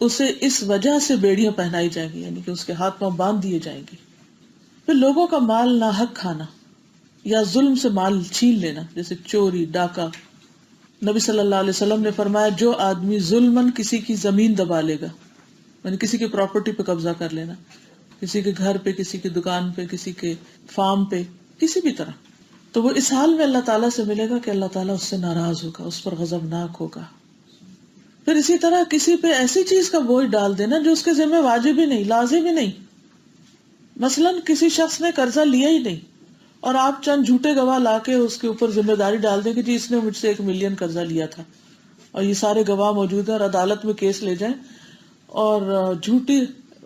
اسے اس وجہ سے بیڑیاں پہنائی جائیں گی، یعنی کہ اس کے ہاتھ پاؤں باندھ دیے جائیں گے. پھر لوگوں کا مال ناحق کھانا یا ظلم سے مال چھین لینا، جیسے چوری، ڈاکہ. نبی صلی اللہ علیہ وسلم نے فرمایا جو آدمی ظلماً کسی کی زمین دبا لے گا، یعنی کسی کی پراپرٹی پہ قبضہ کر لینا، کسی کے گھر پہ، کسی کی دکان پہ، کسی کے فارم پہ، کسی بھی طرح، تو وہ اس حال میں اللہ تعالیٰ سے ملے گا کہ اللہ تعالیٰ اس سے ناراض ہوگا، اس پر غضبناک ہوگا. پھر اسی طرح کسی پہ ایسی چیز کا بوجھ ڈال دینا جو اس کے ذمہ واجب ہی نہیں، لازم ہی نہیں. مثلاً کسی شخص نے قرضہ لیا ہی نہیں اور آپ چند جھوٹے گواہ لا کے اس کے اوپر ذمہ داری ڈال دیں کہ جی اس نے مجھ سے 1 ملین قرضہ لیا تھا، اور یہ سارے گواہ موجود ہیں اور عدالت میں کیس لے جائیں اور جھوٹی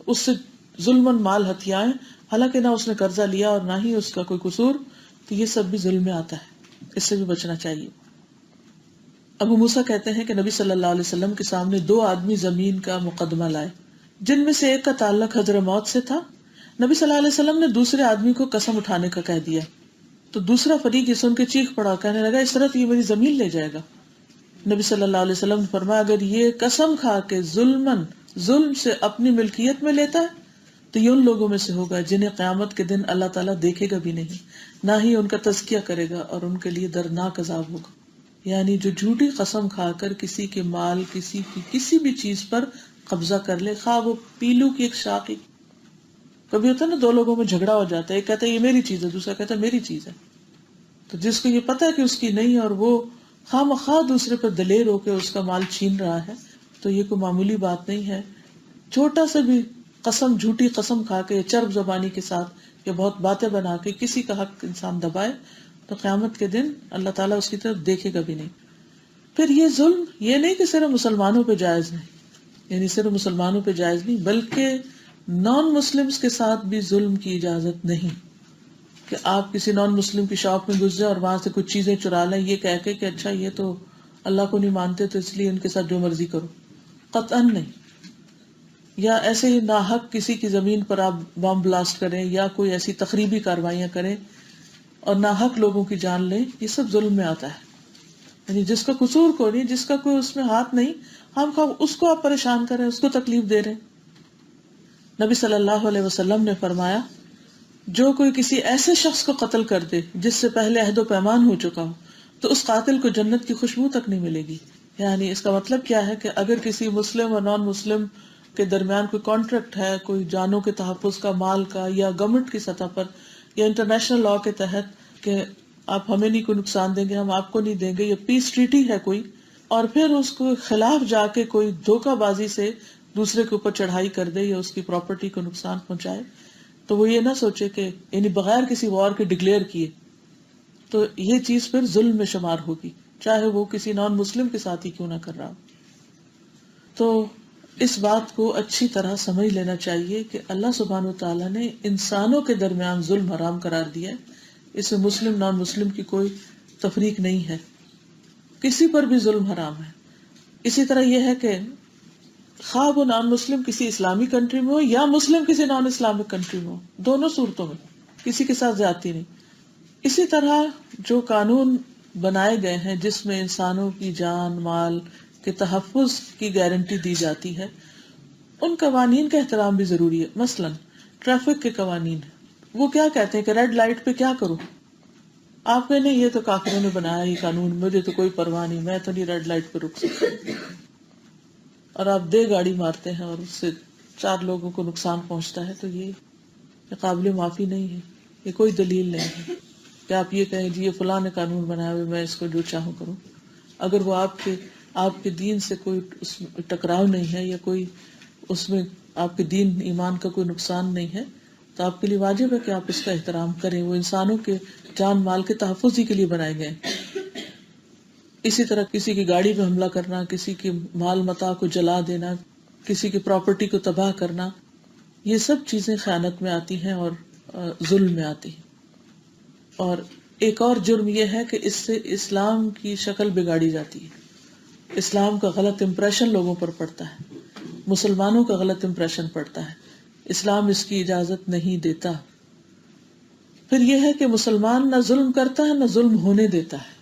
اس سے ظلماً مال ہتھیائیں، حالانکہ نہ اس نے قرضہ لیا اور نہ ہی اس کا کوئی قصور. تو یہ سب بھی ظلم میں آتا ہے، اس سے بھی بچنا چاہیے. ابو موسیٰ کہتے ہیں کہ نبی صلی اللہ علیہ وسلم کے سامنے 2 آدمی زمین کا مقدمہ لائے، جن میں سے ایک کا تعلق حضر موت سے تھا. نبی صلی اللہ علیہ وسلم نے دوسرے آدمی کو قسم اٹھانے کا کہہ دیا تو دوسرا فریق یہ سن کے چیخ پڑا، کہنے لگا اس طرح تو یہ میری زمین لے جائے گا. نبی صلی اللہ علیہ وسلم نے فرمایا اگر یہ قسم کھا کے ظلم سے اپنی ملکیت میں لیتا ہے تو یہ ان لوگوں میں سے ہوگا جنہیں قیامت کے دن اللہ تعالیٰ دیکھے گا بھی نہیں، نہ ہی ان کا تزکیہ کرے گا اور ان کے لیے دردناک عذاب ہوگا. یعنی جو جھوٹی قسم کھا کر کسی کے مال، کسی کی کسی بھی چیز پر قبضہ کر لے، خواہ وہ پیلو کی ایک شاخ. کبھی ہوتا ہے نا 2 لوگوں میں جھگڑا ہو جاتا ہے، ایک کہتا ہے یہ میری چیز ہے، دوسرا کہتا ہے میری چیز ہے. تو جس کو یہ پتا ہے کہ اس کی نہیں اور وہ خواہ دوسرے پر دلیر ہو کے اس کا مال چھین رہا ہے، تو یہ کوئی معمولی بات نہیں ہے. چھوٹا سا بھی قسم، جھوٹی قسم کھا کے، چرب زبانی کے ساتھ یا بہت باتیں بنا کے کسی کا حق انسان دبائے تو قیامت کے دن اللہ تعالیٰ اس کی طرف دیکھے گا بھی نہیں. پھر یہ ظلم یہ نہیں کہ صرف مسلمانوں پہ جائز نہیں، یعنی صرف مسلمانوں پہ جائز نہیں بلکہ نان مسلمز کے ساتھ بھی ظلم کی اجازت نہیں کہ آپ کسی نان مسلم کی شاپ میں گھس جائیں اور وہاں سے کچھ چیزیں چرا لیں، یہ کہہ کے کہ اچھا یہ تو اللہ کو نہیں مانتے تو اس لیے ان کے ساتھ جو مرضی کرو، قطعاً نہیں. یا ایسے ہی ناحق کسی کی زمین پر آپ بم بلاسٹ کریں یا کوئی ایسی تخریبی کاروائیاں کریں اور ناحق لوگوں کی جان لیں، یہ سب ظلم میں آتا ہے. یعنی جس کا قصور کو نہیں، جس کا کوئی اس میں ہاتھ نہیں، ہم اس کو آپ پریشان کریں، اس کو تکلیف دے رہے ہیں. نبی صلی اللہ علیہ وسلم نے فرمایا جو کوئی کسی ایسے شخص کو قتل کر دے جس سے پہلے عہد و پیمان ہو چکا ہو تو اس قاتل کو جنت کی خوشبو تک نہیں ملے گی. یعنی اس کا مطلب کیا ہے کہ اگر کسی مسلم اور نان مسلم کے درمیان کوئی کانٹریکٹ ہے، کوئی جانوں کے تحفظ کا، مال کا، یا گورنمنٹ کی سطح پر یا انٹرنیشنل لا کے تحت کہ آپ ہمیں نہیں کوئی نقصان دیں گے، ہم آپ کو نہیں دیں گے، یا پیس ٹریٹی ہے کوئی، اور پھر اس کو خلاف جا کے کوئی دھوکہ بازی سے دوسرے کے اوپر چڑھائی کر دے یا اس کی پراپرٹی کو نقصان پہنچائے، تو وہ یہ نہ سوچے کہ یعنی بغیر کسی وار کے ڈکلیئر کیے، تو یہ چیز پھر ظلم میں شمار ہوگی، چاہے وہ کسی نان مسلم کے ساتھ ہی کیوں نہ کر رہا ہو. تو اس بات کو اچھی طرح سمجھ لینا چاہیے کہ اللہ سبحانہ وتعالیٰ نے انسانوں کے درمیان ظلم حرام قرار دیا ہے. اس میں مسلم نان مسلم کی کوئی تفریق نہیں ہے، کسی پر بھی ظلم حرام ہے. اسی طرح یہ ہے کہ خواہ وہ نان مسلم کسی اسلامی کنٹری میں ہو یا مسلم کسی نان اسلامک کنٹری میں ہو، دونوں صورتوں میں کسی کے ساتھ زیادتی نہیں. اسی طرح جو قانون بنائے گئے ہیں جس میں انسانوں کی جان مال کے تحفظ کی گارنٹی دی جاتی ہے، ان قوانین کا احترام بھی ضروری ہے. مثلا ٹریفک کے قوانین، وہ کیا کہتے ہیں کہ ریڈ لائٹ پہ کیا کرو؟ آپ نے نہیں، یہ تو کافروں نے بنایا یہ قانون، مجھے تو کوئی پرواہ نہیں، میں تو نہیں ریڈ لائٹ پہ رک سکتا. اور آپ دے گاڑی مارتے ہیں اور اس سے 4 لوگوں کو نقصان پہنچتا ہے، تو یہ قابل معافی نہیں ہے، یہ کوئی دلیل نہیں ہے کہ آپ یہ کہیں جی یہ فلاں نے قانون بنایا ہوئے میں اس کو جو چاہوں کروں. اگر وہ آپ کے دین سے کوئی اس میں ٹکراؤ نہیں ہے یا کوئی اس میں آپ کے دین ایمان کا کوئی نقصان نہیں ہے تو آپ کے لیے واجب ہے کہ آپ اس کا احترام کریں. وہ انسانوں کے جان مال کے تحفظ ہی کے لیے بنائے گئے. اسی طرح کسی کی گاڑی پہ حملہ کرنا، کسی کے مال متاع کو جلا دینا، کسی کی پراپرٹی کو تباہ کرنا، یہ سب چیزیں خیانت میں آتی ہیں اور ظلم میں آتی ہیں. اور ایک اور جرم یہ ہے کہ اس سے اسلام کی شکل بگاڑی جاتی ہے، اسلام کا غلط امپریشن لوگوں پر پڑتا ہے، مسلمانوں کا غلط امپریشن پڑتا ہے. اسلام اس کی اجازت نہیں دیتا. پھر یہ ہے کہ مسلمان نہ ظلم کرتا ہے نہ ظلم ہونے دیتا ہے.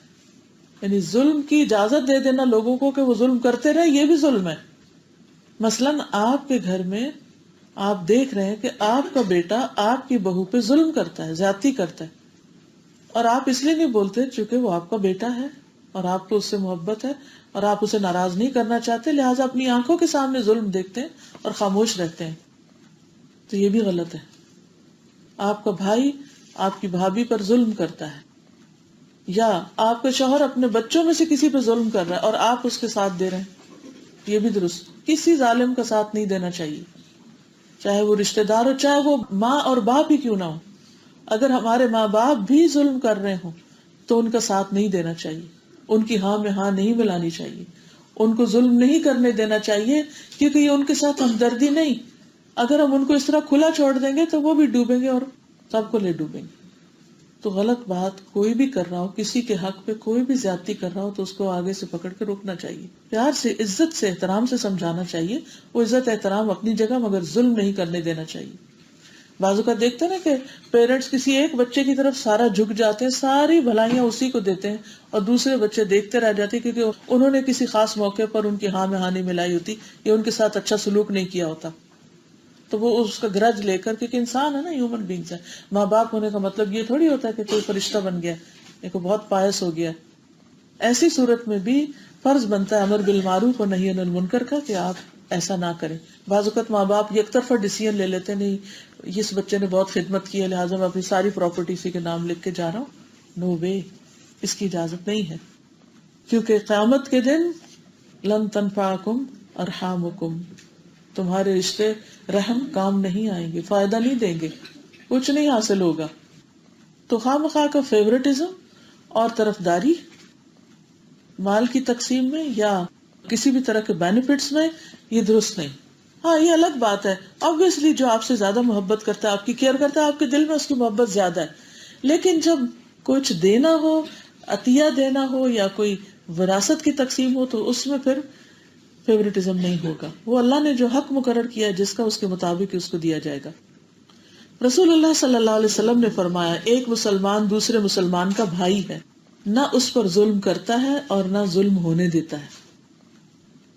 یعنی ظلم کی اجازت دے دینا لوگوں کو کہ وہ ظلم کرتے رہے، یہ بھی ظلم ہے. مثلاً آپ کے گھر میں آپ دیکھ رہے ہیں کہ آپ کا بیٹا آپ کی بہو پہ ظلم کرتا ہے، زیادتی کرتا ہے، اور آپ اس لیے نہیں بولتے چونکہ وہ آپ کا بیٹا ہے اور آپ کو اس سے محبت ہے اور آپ اسے ناراض نہیں کرنا چاہتے، لہٰذا اپنی آنکھوں کے سامنے ظلم دیکھتے ہیں اور خاموش رہتے ہیں. تو یہ بھی غلط ہے. آپ کا بھائی آپ کی بھابھی پر ظلم کرتا ہے، یا آپ کا شوہر اپنے بچوں میں سے کسی پہ ظلم کر رہا ہے اور آپ اس کے ساتھ دے رہے ہیں، یہ بھی درست. کسی ظالم کا ساتھ نہیں دینا چاہیے، چاہے وہ رشتہ دار ہو، چاہے وہ ماں اور باپ ہی کیوں نہ ہو. اگر ہمارے ماں باپ بھی ظلم کر رہے ہوں تو ان کا ساتھ نہیں دینا چاہیے، ان کی ہاں میں ہاں نہیں ملانی چاہیے، ان کو ظلم نہیں کرنے دینا چاہیے، کیونکہ یہ ان کے ساتھ ہمدردی نہیں. اگر ہم ان کو اس طرح کھلا چھوڑ دیں گے تو وہ بھی ڈوبیں گے اور سب کو لے ڈوبیں گے. تو غلط بات کوئی بھی کر رہا ہو، کسی کے حق پہ کوئی بھی زیادتی کر رہا ہو تو اس کو آگے سے پکڑ کے روکنا چاہیے، پیار سے عزت سے احترام سے سمجھانا چاہیے. وہ عزت احترام اپنی جگہ، مگر ظلم نہیں کرنے دینا چاہیے. بعض اوقات دیکھتے ہیں نا کہ پیرنٹس کسی ایک بچے کی طرف سارا جھک جاتے ہیں، ساری بھلائیاں اسی کو دیتے ہیں اور دوسرے بچے دیکھتے رہ جاتے ہیں کیونکہ انہوں نے کسی خاص موقع پر ان کی ہاں میں ہاں نہیں ملائی ہوتی یا ان کے ساتھ اچھا سلوک نہیں کیا ہوتا، تو وہ اس کا گرج لے کر، کیونکہ انسان ہے نا، ہیومن بینگز ہے. ماں باپ ہونے کا مطلب یہ تھوڑی ہوتا ہے کہ کوئی فرشتہ بن گیا، ایک بہت پائس ہو گیا. ایسی صورت میں بھی فرض بنتا ہے امر بالمعروف اور نہی عن المنکر کا کہ آپ ایسا نہ کریں. بعض اوقات ماں باپ یک طرفہ ڈیسیژن لے لیتے، نہیں اس بچے نے بہت خدمت کی ہے لہٰذا میں اپنی ساری پراپرٹی اسی کے نام لکھ کے جا رہا ہوں. نو وے، اس کی اجازت نہیں ہے، کیونکہ قیامت کے دن لن تنفعکم ارحامکم، تمہارے رشتے رحم کام نہیں آئیں گے، فائدہ نہیں دیں گے، کچھ نہیں حاصل ہوگا. تو خواہ مخواہ کا فیورٹزم اور طرفداری مال کی تقسیم میں یا کسی بھی طرح کے بینیفٹس میں، یہ درست نہیں. ہاں یہ الگ بات ہے، obviously جو آپ سے زیادہ محبت کرتا ہے، آپ کی کیئر کرتا ہے، آپ کے دل میں اس کی محبت زیادہ ہے. لیکن جب کچھ دینا ہو، عطیہ دینا ہو یا کوئی وراثت کی تقسیم ہو تو اس میں پھر فیورٹزم نہیں ہوگا. وہ اللہ نے جو حق مقرر کیا جس کا اس کے مطابق اس کو دیا جائے گا. رسول اللہ صلی اللہ علیہ وسلم نے فرمایا ایک مسلمان دوسرے مسلمان کا بھائی ہے، نہ اس پر ظلم کرتا ہے اور نہ ظلم ہونے دیتا ہے.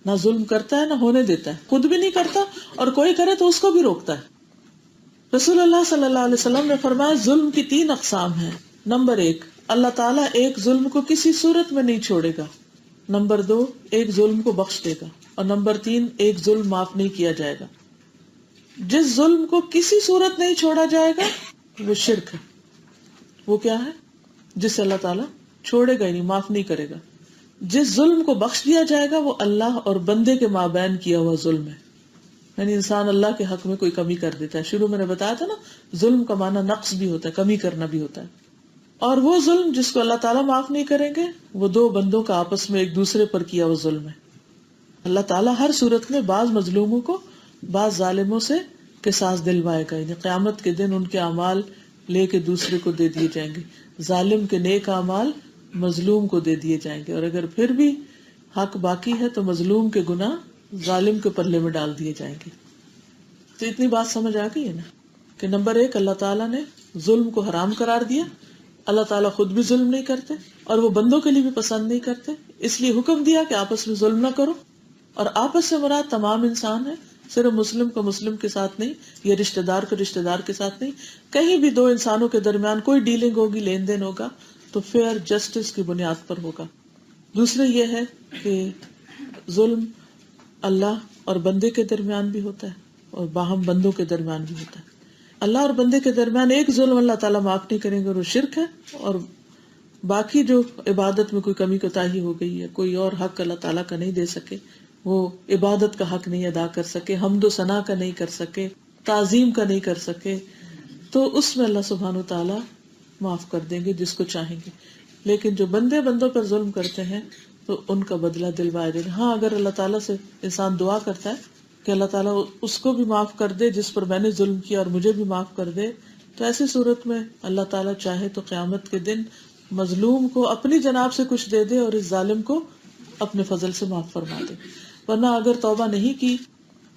نہ ظلم کرتا ہے نہ ہونے دیتا ہے، خود بھی نہیں کرتا اور کوئی کرے تو اس کو بھی روکتا ہے. رسول اللہ صلی اللہ علیہ وسلم نے فرمایا ظلم کی 3 اقسام ہیں. نمبر 1، اللہ تعالیٰ ایک ظلم کو کسی صورت میں نہیں چھوڑے گا. نمبر 2، ایک ظلم کو بخش دے گا. اور نمبر 3، ایک ظلم معاف نہیں کیا جائے گا. جس ظلم کو کسی صورت نہیں چھوڑا جائے گا وہ شرک ہے. وہ کیا ہے؟ جسے اللہ تعالیٰ چھوڑے گا ہی نہیں، معاف نہیں کرے گا. جس ظلم کو بخش دیا جائے گا وہ اللہ اور بندے کے مابین کیا ہوا ظلم ہے. یعنی انسان اللہ کے حق میں کوئی کمی کر دیتا ہے. شروع میں نے بتایا تھا نا، ظلم کا معنی نقص بھی ہوتا ہے، کمی کرنا بھی ہوتا ہے. اور وہ ظلم جس کو اللہ تعالیٰ معاف نہیں کریں گے وہ 2 بندوں کا آپس میں ایک دوسرے پر کیا ہوا ظلم ہے. اللہ تعالیٰ ہر صورت میں بعض مظلوموں کو بعض ظالموں سے قصاص دلوائے گا. یعنی قیامت کے دن ان کے اعمال لے کے دوسرے کو دے دیے جائیں گے. ظالم کے نیک اعمال مظلوم کو دے دیے جائیں گے، اور اگر پھر بھی حق باقی ہے تو مظلوم کے گناہ ظالم کے پلے میں ڈال دیے جائیں گے. تو اتنی بات سمجھ آ گئی ہے نا کہ نمبر 1 اللہ تعالیٰ نے ظلم کو حرام قرار دیا. اللہ تعالیٰ خود بھی ظلم نہیں کرتے اور وہ بندوں کے لیے بھی پسند نہیں کرتے، اس لیے حکم دیا کہ آپس میں ظلم نہ کرو. اور آپس سے مراد تمام انسان ہے، صرف مسلم کو مسلم کے ساتھ نہیں یا رشتہ دار کو رشتہ دار کے ساتھ نہیں. کہیں بھی 2 انسانوں کے درمیان کوئی ڈیلنگ ہوگی، لین دین ہوگا تو فیئر جسٹس کی بنیاد پر ہوگا. دوسرے یہ ہے کہ ظلم اللہ اور بندے کے درمیان بھی ہوتا ہے اور باہم بندوں کے درمیان بھی ہوتا ہے. اللہ اور بندے کے درمیان ایک ظلم اللہ تعالیٰ معاف نہیں کریں گے اور وہ شرک ہے. اور باقی جو عبادت میں کوئی کمی کوتاہی ہو گئی ہے، کوئی اور حق اللہ تعالیٰ کا نہیں دے سکے، وہ عبادت کا حق نہیں ادا کر سکے، حمد و ثنا کا نہیں کر سکے، تعظیم کا نہیں کر سکے، تو اس میں اللہ سبحانہ تعالیٰ معاف کر دیں گے جس کو چاہیں گے. لیکن جو بندے بندوں پر ظلم کرتے ہیں تو ان کا بدلہ دلوایا جائے گا. ہاں اگر اللہ تعالیٰ سے انسان دعا کرتا ہے کہ اللہ تعالیٰ اس کو بھی معاف کر دے جس پر میں نے ظلم کیا اور مجھے بھی معاف کر دے، تو ایسی صورت میں اللہ تعالیٰ چاہے تو قیامت کے دن مظلوم کو اپنی جناب سے کچھ دے دے اور اس ظالم کو اپنے فضل سے معاف فرما دے. ورنہ اگر توبہ نہیں کی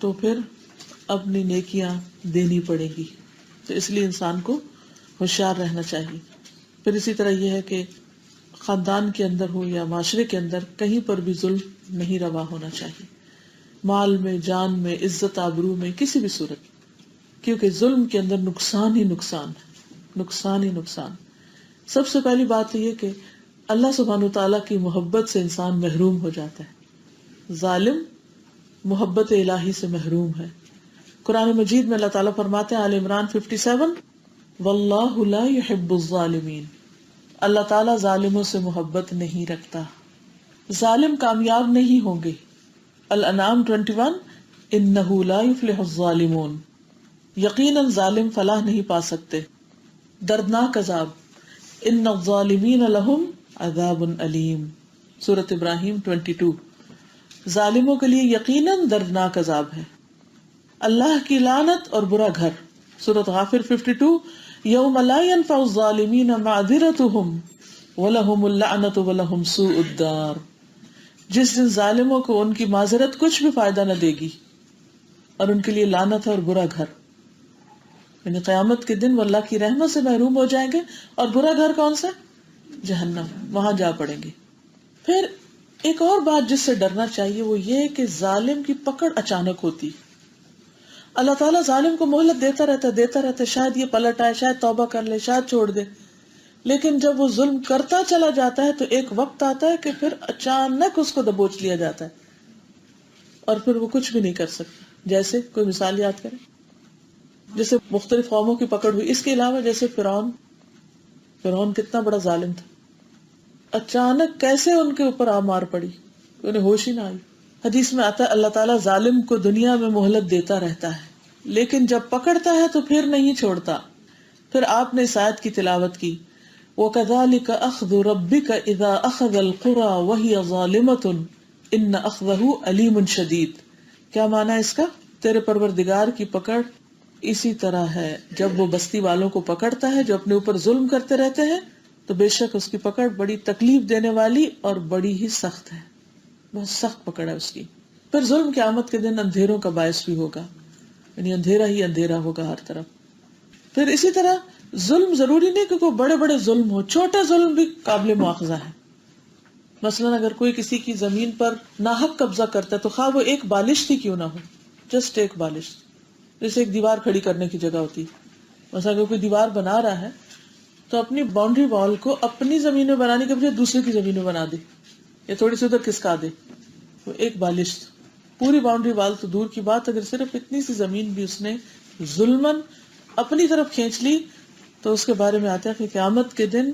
تو پھر اپنی نیکیاں دینی پڑے گی. تو اس لیے انسان کو ہوشیار رہنا چاہیے. پھر اسی طرح یہ ہے کہ خاندان کے اندر ہو یا معاشرے کے اندر کہیں پر بھی ظلم نہیں روا ہونا چاہیے، مال میں، جان میں، عزت آبرو میں، کسی بھی صورت. کیونکہ ظلم کے اندر نقصان ہی نقصان ہے، نقصان ہی نقصان. سب سے پہلی بات یہ کہ اللہ سبحانہ تعالیٰ کی محبت سے انسان محروم ہو جاتا ہے. ظالم محبت الہی سے محروم ہے. قرآن مجید میں اللہ تعالیٰ فرماتے ہیں، آل عمران 57، واللہ لا يحب الظالمین. اللہ تعالیٰ ظالموں سے محبت نہیں رکھتا، ظالم کامیاب نہیں ہوں گے. الانعام 21، انہ لا یفلح الظالمون. یقیناً ظالم فلاح نہیں پا سکتے. دردناک عذاب، ان الظالمین لہم عذاب علیم. سورۃ ابراہیم 22. ظالموں کے لیے یقیناً دردناک عذاب ہے. اللہ کی لعنت اور برا گھر. سورۃ غافر 52، یوم لا ينفع الظالمین معذرتهم ولہم اللعنت ولہم سوء الدار. جس دن ظالموں کو ان کی معذرت کچھ بھی فائدہ نہ دے گی اور ان کے لیے لعنت ہے اور برا گھر. یعنی قیامت کے دن وہ اللہ کی رحمت سے محروم ہو جائیں گے. اور برا گھر کون سا؟ جہنم، وہاں جا پڑیں گے. پھر ایک اور بات جس سے ڈرنا چاہیے وہ یہ کہ ظالم کی پکڑ اچانک ہوتی. اللہ تعالیٰ ظالم کو مہلت دیتا رہتا، شاید یہ پلٹ آئے، شاید توبہ کر لے، شاید چھوڑ دے. لیکن جب وہ ظلم کرتا چلا جاتا ہے تو ایک وقت آتا ہے کہ پھر اچانک اس کو دبوچ لیا جاتا ہے اور پھر وہ کچھ بھی نہیں کر سکتا. جیسے کوئی مثال یاد کریں، جیسے مختلف قوموں کی پکڑ ہوئی. اس کے علاوہ جیسے فرعون کتنا بڑا ظالم تھا، اچانک کیسے ان کے اوپر مار پڑی، انہیں ہوش ہی نہ آئی. حدیث میں آتا ہے اللہ تعالیٰ ظالم کو دنیا میں مہلت دیتا رہتا ہے لیکن جب پکڑتا ہے تو پھر نہیں چھوڑتا. پھر آپ نے اس آیت کی تلاوت کی، وَكَذَلِكَ أَخْذُ رَبِّكَ إِذَا أَخَذَ الْقُرَى وَهِيَ ظَالِمَةٌ إِنَّ أَخْذَهُ أَلِيمٌ شَدِيدٌ. کیا معنی اس کا؟ تیرے پروردگار کی پکڑ اسی طرح ہے جب وہ بستی والوں کو پکڑتا ہے جو اپنے اوپر ظلم کرتے رہتے ہیں تو بے شک اس کی پکڑ بڑی تکلیف دینے والی اور بڑی ہی سخت ہے، بہت سخت پکڑ ہے اس کی. پھر ظلم قیامت کے دن اندھیروں کا باعث بھی ہوگا، یعنی اندھیرا ہی اندھیرا ہوگا ہر طرف. پھر اسی طرح ظلم ضروری نہیں کہ کوئی بڑے بڑے ظلم ہو، چھوٹے ظلم بھی قابل مواخذہ ہے. مثلا اگر کوئی کسی کی زمین پر ناحق قبضہ کرتا ہے تو خواہ وہ ایک بالش ہی کیوں نہ ہو، جسٹ ایک بالش، جیسے ایک دیوار کھڑی کرنے کی جگہ ہوتی. مثلا اگر کوئی دیوار بنا رہا ہے تو اپنی باؤنڈری وال کو اپنی زمین میں بنانے کے بجائے دوسرے کی زمین میں بنا دے یا تھوڑی سی ادھر کھسکا دے، وہ ایک بالش. پوری باؤنڈری وال تو دور کی بات، اگر صرف اتنی سی زمین بھی اس نے ظلمن اپنی طرف کھینچ لی تو اس کے بارے میں آتا ہے کہ قیامت کے دن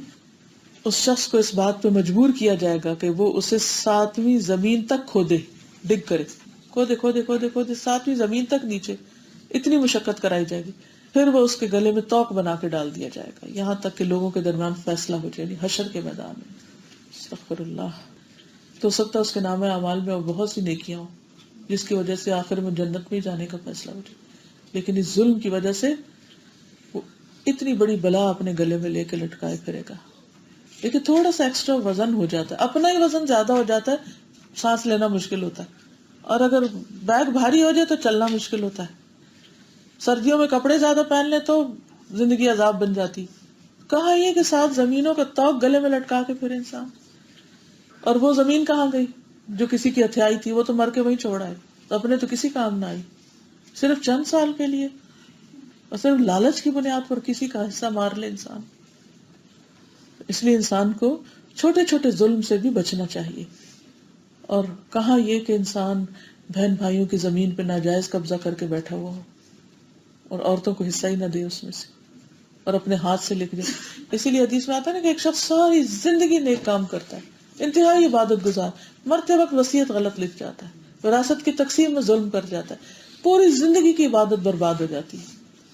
اس شخص کو اس بات پہ مجبور کیا جائے گا کہ وہ اسے 7ویں زمین تک کھودے، ڈگ کرے، کھودے کھودے کھودے کھودے 7ویں زمین تک نیچے، اتنی مشقت کرائی جائے گی. پھر وہ اس کے گلے میں توق بنا کے ڈال دیا جائے گا یہاں تک کہ لوگوں کے درمیان فیصلہ ہو جائے گی حشر کے میدان میں. استغفر اللہ. تو ہو سکتا ہے اس کے نام اعمال میں بہت سی نیکیاں ہوں جس کی وجہ سے آخر میں جنت میں جانے کا فیصلہ ہو جائے، لیکن اس ظلم کی وجہ سے وہ اتنی بڑی بلا اپنے گلے میں لے کے لٹکائے پھرے گا. لیکن تھوڑا سا ایکسٹرا وزن ہو جاتا ہے، اپنا ہی وزن زیادہ ہو جاتا ہے، سانس لینا مشکل ہوتا ہے، اور اگر بیگ بھاری ہو جائے تو چلنا مشکل ہوتا ہے. سردیوں میں کپڑے زیادہ پہن لیں تو زندگی عذاب بن جاتی. کہاں یہ کہ 7 زمینوں کا توق گلے میں لٹکا کے پھر انسان، اور وہ زمین کہاں گئی جو کسی کی ہتھیائی تھی، وہ تو مر کے وہیں چھوڑا ہے، تو اپنے تو کسی کام نہ آئی، صرف چند سال کے لیے، اور صرف لالچ کی بنیاد پر کسی کا حصہ مار لے انسان. اس لیے انسان کو چھوٹے چھوٹے ظلم سے بھی بچنا چاہیے. اور کہاں یہ کہ انسان بہن بھائیوں کی زمین پہ ناجائز قبضہ کر کے بیٹھا ہوا ہو اور عورتوں کو حصہ ہی نہ دے اس میں سے، اور اپنے ہاتھ سے لکھ دے. اسی لیے حدیث میں آتا ہے نا کہ ایک شخص ساری زندگی نیک کام کرتا ہے، انتہائی عبادت گزار، مرتے وقت وصیت غلط لکھ جاتا ہے، وراثت کی تقسیم میں ظلم کر جاتا ہے، پوری زندگی کی عبادت برباد ہو جاتی ہے،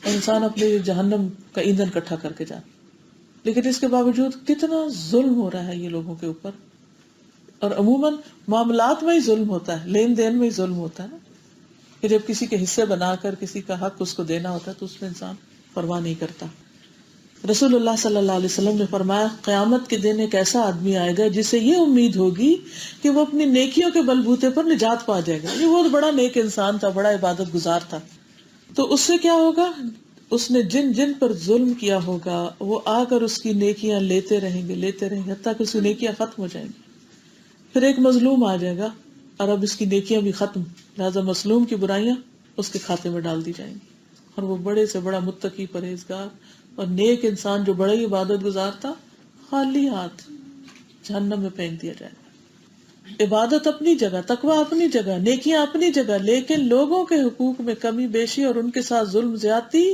اور انسان اپنے جہنم کا ایندھن اکٹھا کر کے جاتا ہے. لیکن اس کے باوجود کتنا ظلم ہو رہا ہے یہ لوگوں کے اوپر. اور عموماً معاملات میں ہی ظلم ہوتا ہے، لین دین میں ہی ظلم ہوتا ہے نا، کہ جب کسی کے حصے بنا کر کسی کا حق اس کو دینا ہوتا ہے تو اس میں انسان پرواہ نہیں کرتا. رسول اللہ صلی اللہ علیہ وسلم نے فرمایا قیامت کے دن ایک ایسا آدمی آئے گا جسے یہ امید ہوگی کہ وہ اپنی نیکیوں کے بلبوتے پر نجات پا جائے گا، یہ بہت بڑا نیک انسان تھا، بڑا عبادت گزار تھا. تو اس سے کیا ہوگا، اس نے جن جن پر ظلم کیا ہوگا وہ آ کر اس کی نیکیاں لیتے رہیں گے حتیٰ کہ اس کی نیکیاں ختم ہو جائیں گی. پھر ایک مظلوم آ جائے گا اور اب اس کی نیکیاں بھی ختم، لہذا مظلوم کی برائیاں اس کے کھاتے میں ڈال دی جائیں گی، اور وہ بڑے سے بڑا متقی پرہیزگار اور نیک انسان جو بڑا ہی عبادت گزار تھا، خالی ہاتھ جہنم میں پھینک دیا جائے گا. عبادت اپنی جگہ، تقویٰ اپنی جگہ، نیکیاں اپنی جگہ، لیکن لوگوں کے حقوق میں کمی بیشی اور ان کے ساتھ ظلم زیادتی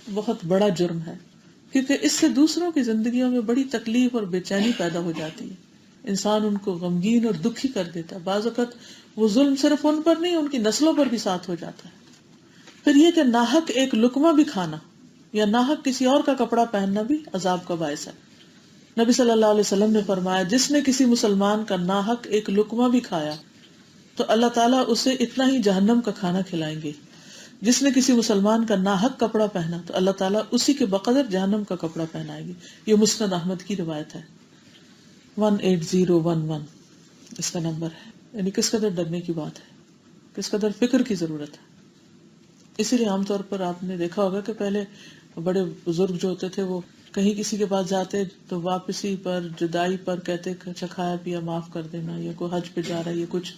بہت بڑا جرم ہے، کیونکہ اس سے دوسروں کی زندگیوں میں بڑی تکلیف اور بے چینی پیدا ہو جاتی ہے. انسان ان کو غمگین اور دکھی کر دیتا ہے. بعض اوقات وہ ظلم صرف ان پر نہیں، ان کی نسلوں پر بھی ساتھ ہو جاتا ہے. پھر یہ کہ ناحق ایک لقمہ بھی کھانا یا ناحق کسی اور کا کپڑا پہننا بھی عذاب کا باعث ہے. نبی صلی اللہ علیہ وسلم نے فرمایا جس نے کسی مسلمان کا ناحق ایک لقمہ بھی کھایا تو اللہ تعالیٰ اسے اتنا ہی جہنم کا کھانا کھلائیں گے. جس نے کسی مسلمان کا ناحق کپڑا پہنا تو اللہ تعالیٰ اسی کے بقدر جہنم کا کپڑا پہنائے گی. یہ مسند احمد کی روایت ہے. 18011 اس کا نمبر ہے. یعنی کس قدر ڈرنے کی بات ہے، کس قدر فکر کی ضرورت ہے. اسی لیے عام طور پر آپ نے دیکھا ہوگا کہ پہلے بڑے بزرگ جو ہوتے تھے وہ کہیں کسی کے پاس جاتے تو واپسی پر، جدائی پر کہتے اچھا کھایا پیا معاف کر دینا، یا کوئی حج پہ جا رہا ہے یا کچھ،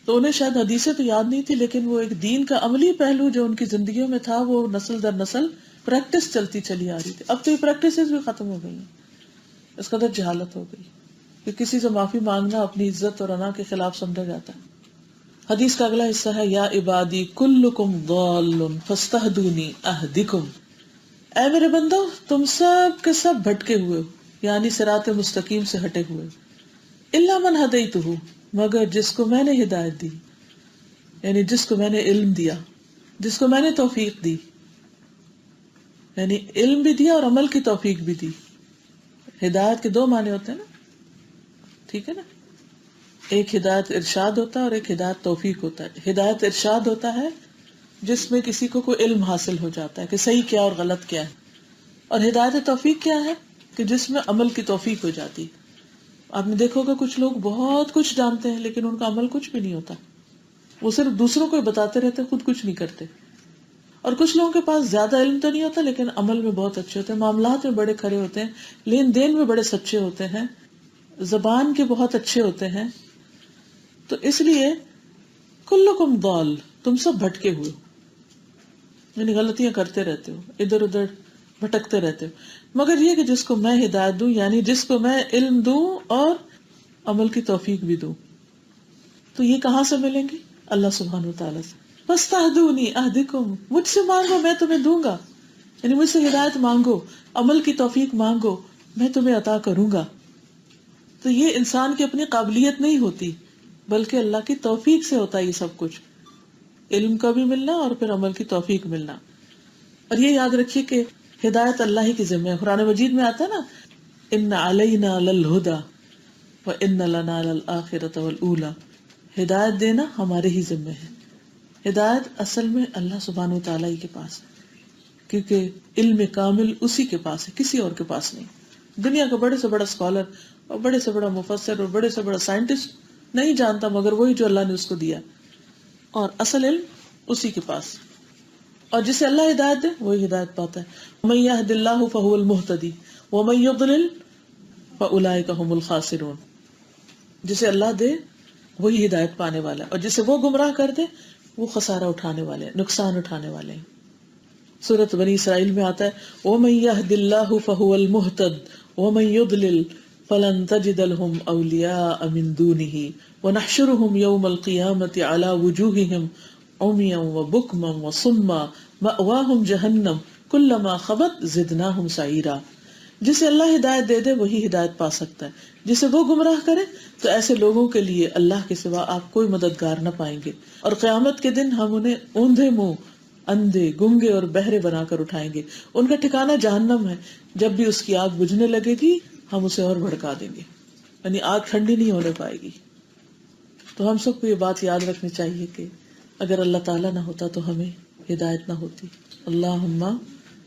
تو انہیں شاید حدیثیں تو یاد نہیں تھی، لیکن وہ ایک دین کا عملی پہلو جو ان کی زندگیوں میں تھا وہ نسل در نسل پریکٹس چلتی چلی آ رہی تھی. اب تو یہ پریکٹسز بھی ختم ہو گئی ہیں، اس قدر جہالت ہو گئی کہ کسی سے معافی مانگنا اپنی عزت اور انا کے خلاف سمجھا جاتا ہے. حدیث کا اگلا حصہ ہے یا عبادی کلکم ضال فاستہدونی اہدکم. اے میرے بندو تم سب کے سب بھٹکے ہوئے ہو، یعنی صراط مستقیم سے ہٹے ہوئے، الا من ہدیتہ، مگر جس کو میں نے ہدایت دی، یعنی جس کو میں نے علم دیا، جس کو میں نے توفیق دی، یعنی علم بھی دیا اور عمل کی توفیق بھی دی. ہدایت کے 2 معنی ہوتے ہیں نا، ٹھیک ہے نا، ایک ہدایت ارشاد ہوتا ہے اور ایک ہدایت توفیق ہوتا ہے. ہدایت ارشاد ہوتا ہے جس میں کسی کو کوئی علم حاصل ہو جاتا ہے کہ صحیح کیا اور غلط کیا ہے، اور ہدایت توفیق کیا ہے کہ جس میں عمل کی توفیق ہو جاتی. آپ نے دیکھا ہوگا کچھ لوگ بہت کچھ جانتے ہیں لیکن ان کا عمل کچھ بھی نہیں ہوتا. وہ صرف دوسروں کو بتاتے رہتے، خود کچھ نہیں کرتے. اور کچھ لوگوں کے پاس زیادہ علم تو نہیں ہوتا لیکن عمل میں بہت اچھے ہوتے ہیں، معاملات میں بڑے کھڑے ہوتے ہیں، لین دین میں بڑے سچے ہوتے ہیں، زبان کے بہت اچھے ہوتے ہیں. تو اس لیے کلکم ضال، تم سب بھٹکے ہوئے ہو، یعنی غلطیاں کرتے رہتے ہو، ادھر ادھر بھٹکتے رہتے ہو. مگر یہ کہ جس کو میں ہدایت دوں، یعنی جس کو میں علم دوں اور عمل کی توفیق بھی دوں. تو یہ کہاں سے ملیں گے؟ اللہ سبحانہ وتعالیٰ سے. فاستہدونی اہدکم، مجھ سے مانگو میں تمہیں دوں گا. یعنی مجھ سے ہدایت مانگو، عمل کی توفیق مانگو، میں تمہیں عطا کروں گا. تو یہ انسان کی اپنی قابلیت نہیں ہوتی بلکہ اللہ کی توفیق سے ہوتا ہے یہ سب کچھ، علم کا بھی ملنا اور پھر عمل کی توفیق ملنا. اور یہ یاد رکھیے کہ ہدایت اللہ ہی کی ذمہ ہے. قرآن مجید میں آتا ہے نا، ان علینا للہدی وان لنا للآخرۃ والأولی، ہدایت دینا ہمارے ہی ذمہ ہے. ہدایت اصل میں اللہ سبحانہ وتعالیٰ کے پاس ہے، کیونکہ علم کامل اسی کے پاس ہے، کسی اور کے پاس نہیں. دنیا کا بڑے سے بڑا اسکالر اور بڑے سے بڑا مفسر اور بڑے سے بڑا سائنٹسٹ نہیں جانتا مگر وہی جو اللہ نے اس کو دیا، اور اصل علم اسی کے پاس. اور جسے اللہ ہدایت دے وہی ہدایت پاتا ہے. وَمَن يَهْدِ اللَّهُ فَهُوَ الْمُهْتَدِي وَمَن يُضْلِلْ فَأُولَٰئِكَ هُمُ الْخَاسِرُونَ. جسے اللہ دے وہی ہدایت پانے والا ہے، اور جسے وہ گمراہ کر دے وہ خسارہ اٹھانے والے ہیں، نقصان اٹھانے والے ہیں. سورۃ بنی اسرائیل میں آتا ہے وَمَن يَهْدِ اللَّهُ فَهُوَ الْمُهْتَدِ وَمَن يُضْلِلْ فَلَن تَجِدَ لَهُمْ أَوْلِيَاءَ مِن دُونِهِ وَنَحْشُرُهُمْ يَوْمَ الْقِيَامَةِ عَلَى وُجُوهِهِمْ عُمْيًا وَبُكْمًا وَصُمًّا مَأْوَاهُمْ جَهَنَّمُ كُلَّمَا خَبَتْ زِدْنَاهُمْ سَعِيرًا. جسے اللہ ہدایت دے دے وہی ہدایت پا سکتا ہے، جسے وہ گمراہ کرے تو ایسے لوگوں کے لیے اللہ کے سوا آپ کوئی مددگار نہ پائیں گے. اور قیامت کے دن ہم انہیں اوندھے منہ، اندھے، گنگے اور بہرے بنا کر اٹھائیں گے. ان کا ٹھکانہ جہنم ہے، جب بھی اس کی آگ بجھنے لگے گی ہم اسے اور بھڑکا دیں گے، یعنی آگ ٹھنڈی نہیں ہونے پائے گی. تو ہم سب کو یہ بات یاد رکھنی چاہیے کہ اگر اللہ تعالیٰ نہ ہوتا تو ہمیں ہدایت نہ ہوتی. اللہم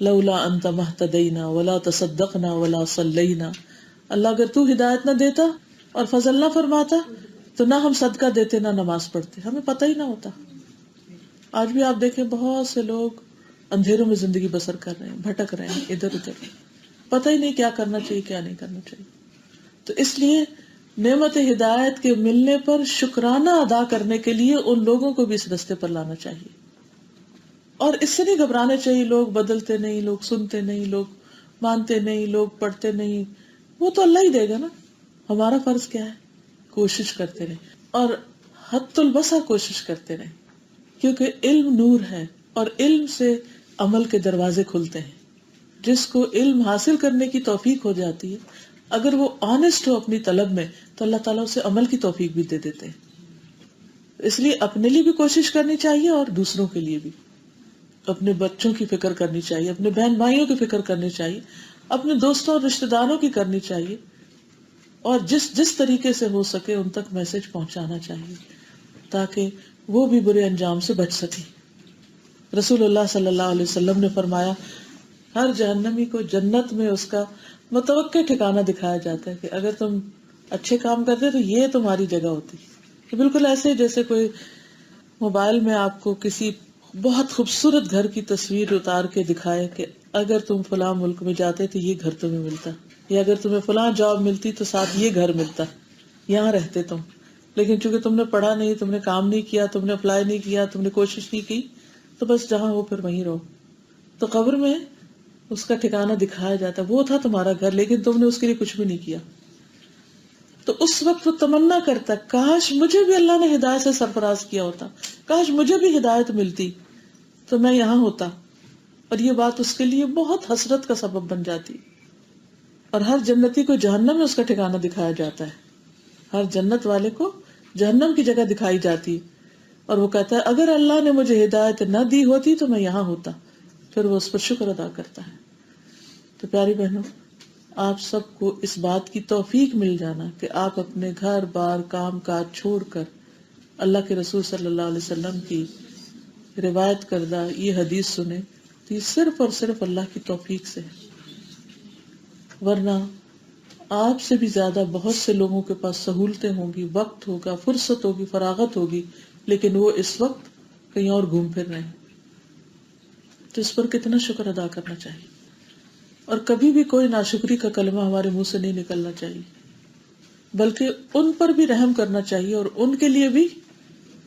لولا انت مہتدینا ولا تصدقنا ولا صلینا. اللہ اگر تو ہدایت نہ دیتا اور فضل نہ فرماتا تو نہ ہم صدقہ دیتے نہ نماز پڑھتے، ہمیں پتہ ہی نہ ہوتا. آج بھی آپ دیکھیں بہت سے لوگ اندھیروں میں زندگی بسر کر رہے ہیں، بھٹک رہے ہیں ادھر ادھر، پتہ ہی نہیں کیا کرنا چاہیے کیا نہیں کرنا چاہیے. تو اس لیے نعمت ہدایت کے ملنے پر شکرانہ ادا کرنے کے لیے ان لوگوں کو بھی اس رستے پر لانا چاہیے. اور اس سے نہیں گھبرانا چاہیے لوگ بدلتے نہیں، لوگ سنتے نہیں، لوگ مانتے نہیں، لوگ پڑھتے نہیں. وہ تو اللہ ہی دے گا نا. ہمارا فرض کیا ہے؟ کوشش کرتے رہیں اور حد البسع کوشش کرتے رہیں، کیونکہ علم نور ہے اور علم سے عمل کے دروازے کھلتے ہیں. جس کو علم حاصل کرنے کی توفیق ہو جاتی ہے، اگر وہ آنےسٹ ہو اپنی طلب میں تو اللہ تعالیٰ اسے عمل کی توفیق بھی دے دیتے ہیں. اس لیے اپنے لیے بھی کوشش کرنی چاہیے اور دوسروں کے لیے بھی. اپنے بچوں کی فکر کرنی چاہیے، اپنے بہن بھائیوں کی فکر کرنی چاہیے، اپنے دوستوں اور رشتہ داروں کی کرنی چاہیے، اور جس طریقے سے ہو سکے ان تک میسج پہنچانا چاہیے تاکہ وہ بھی برے انجام سے بچ سکے. رسول اللہ صلی اللہ علیہ وسلم نے فرمایا ہر جہنمی کو جنت میں اس کا متوقع ٹھکانہ دکھایا جاتا ہے کہ اگر تم اچھے کام کرتے تو یہ تمہاری جگہ ہوتی. بالکل ایسے جیسے کوئی موبائل میں آپ کو کسی بہت خوبصورت گھر کی تصویر اتار کے دکھائے کہ اگر تم فلاں ملک میں جاتے تو یہ گھر تمہیں ملتا، یا اگر تمہیں فلاں جاب ملتی تو ساتھ یہ گھر ملتا، یہاں رہتے تم. لیکن چونکہ تم نے پڑھا نہیں، تم نے کام نہیں کیا، تم نے اپلائی نہیں کیا، تم نے کوشش نہیں کی، تو بس جہاں ہو پھر وہیں رہو. تو قبر میں اس کا ٹھکانہ دکھایا جاتا ہے، وہ تھا تمہارا گھر لیکن تم نے اس کے لیے کچھ بھی نہیں کیا. تو اس وقت وہ تمنا کرتا کاش مجھے بھی اللہ نے ہدایت سے سرفراز کیا ہوتا، کاش مجھے بھی ہدایت ملتی تو میں یہاں ہوتا. اور یہ بات اس کے لیے بہت حسرت کا سبب بن جاتی. اور ہر جنتی کو جہنم میں اس کا ٹھکانہ دکھایا جاتا ہے، ہر جنت والے کو جہنم کی جگہ دکھائی جاتی، اور وہ کہتا ہے اگر اللہ نے مجھے ہدایت نہ دی ہوتی تو میں یہاں ہوتا. پھر وہ اس پر شکر ادا کرتا ہے. تو پیاری بہنوں، آپ سب کو اس بات کی توفیق مل جانا کہ آپ اپنے گھر بار کام کاج چھوڑ کر اللہ کے رسول صلی اللہ علیہ وسلم کی روایت کردہ یہ حدیث سنیں، تو یہ صرف اور صرف اللہ کی توفیق سے ہے. ورنہ آپ سے بھی زیادہ بہت سے لوگوں کے پاس سہولتیں ہوں گی، وقت ہوگا، فرصت ہوگی، فراغت ہوگی، لیکن وہ اس وقت کہیں اور گھوم پھر رہے ہیں. تو اس پر کتنا شکر ادا کرنا چاہیے. اور کبھی بھی کوئی ناشکری کا کلمہ ہمارے منہ سے نہیں نکلنا چاہیے، بلکہ ان پر بھی رحم کرنا چاہیے اور ان کے لیے بھی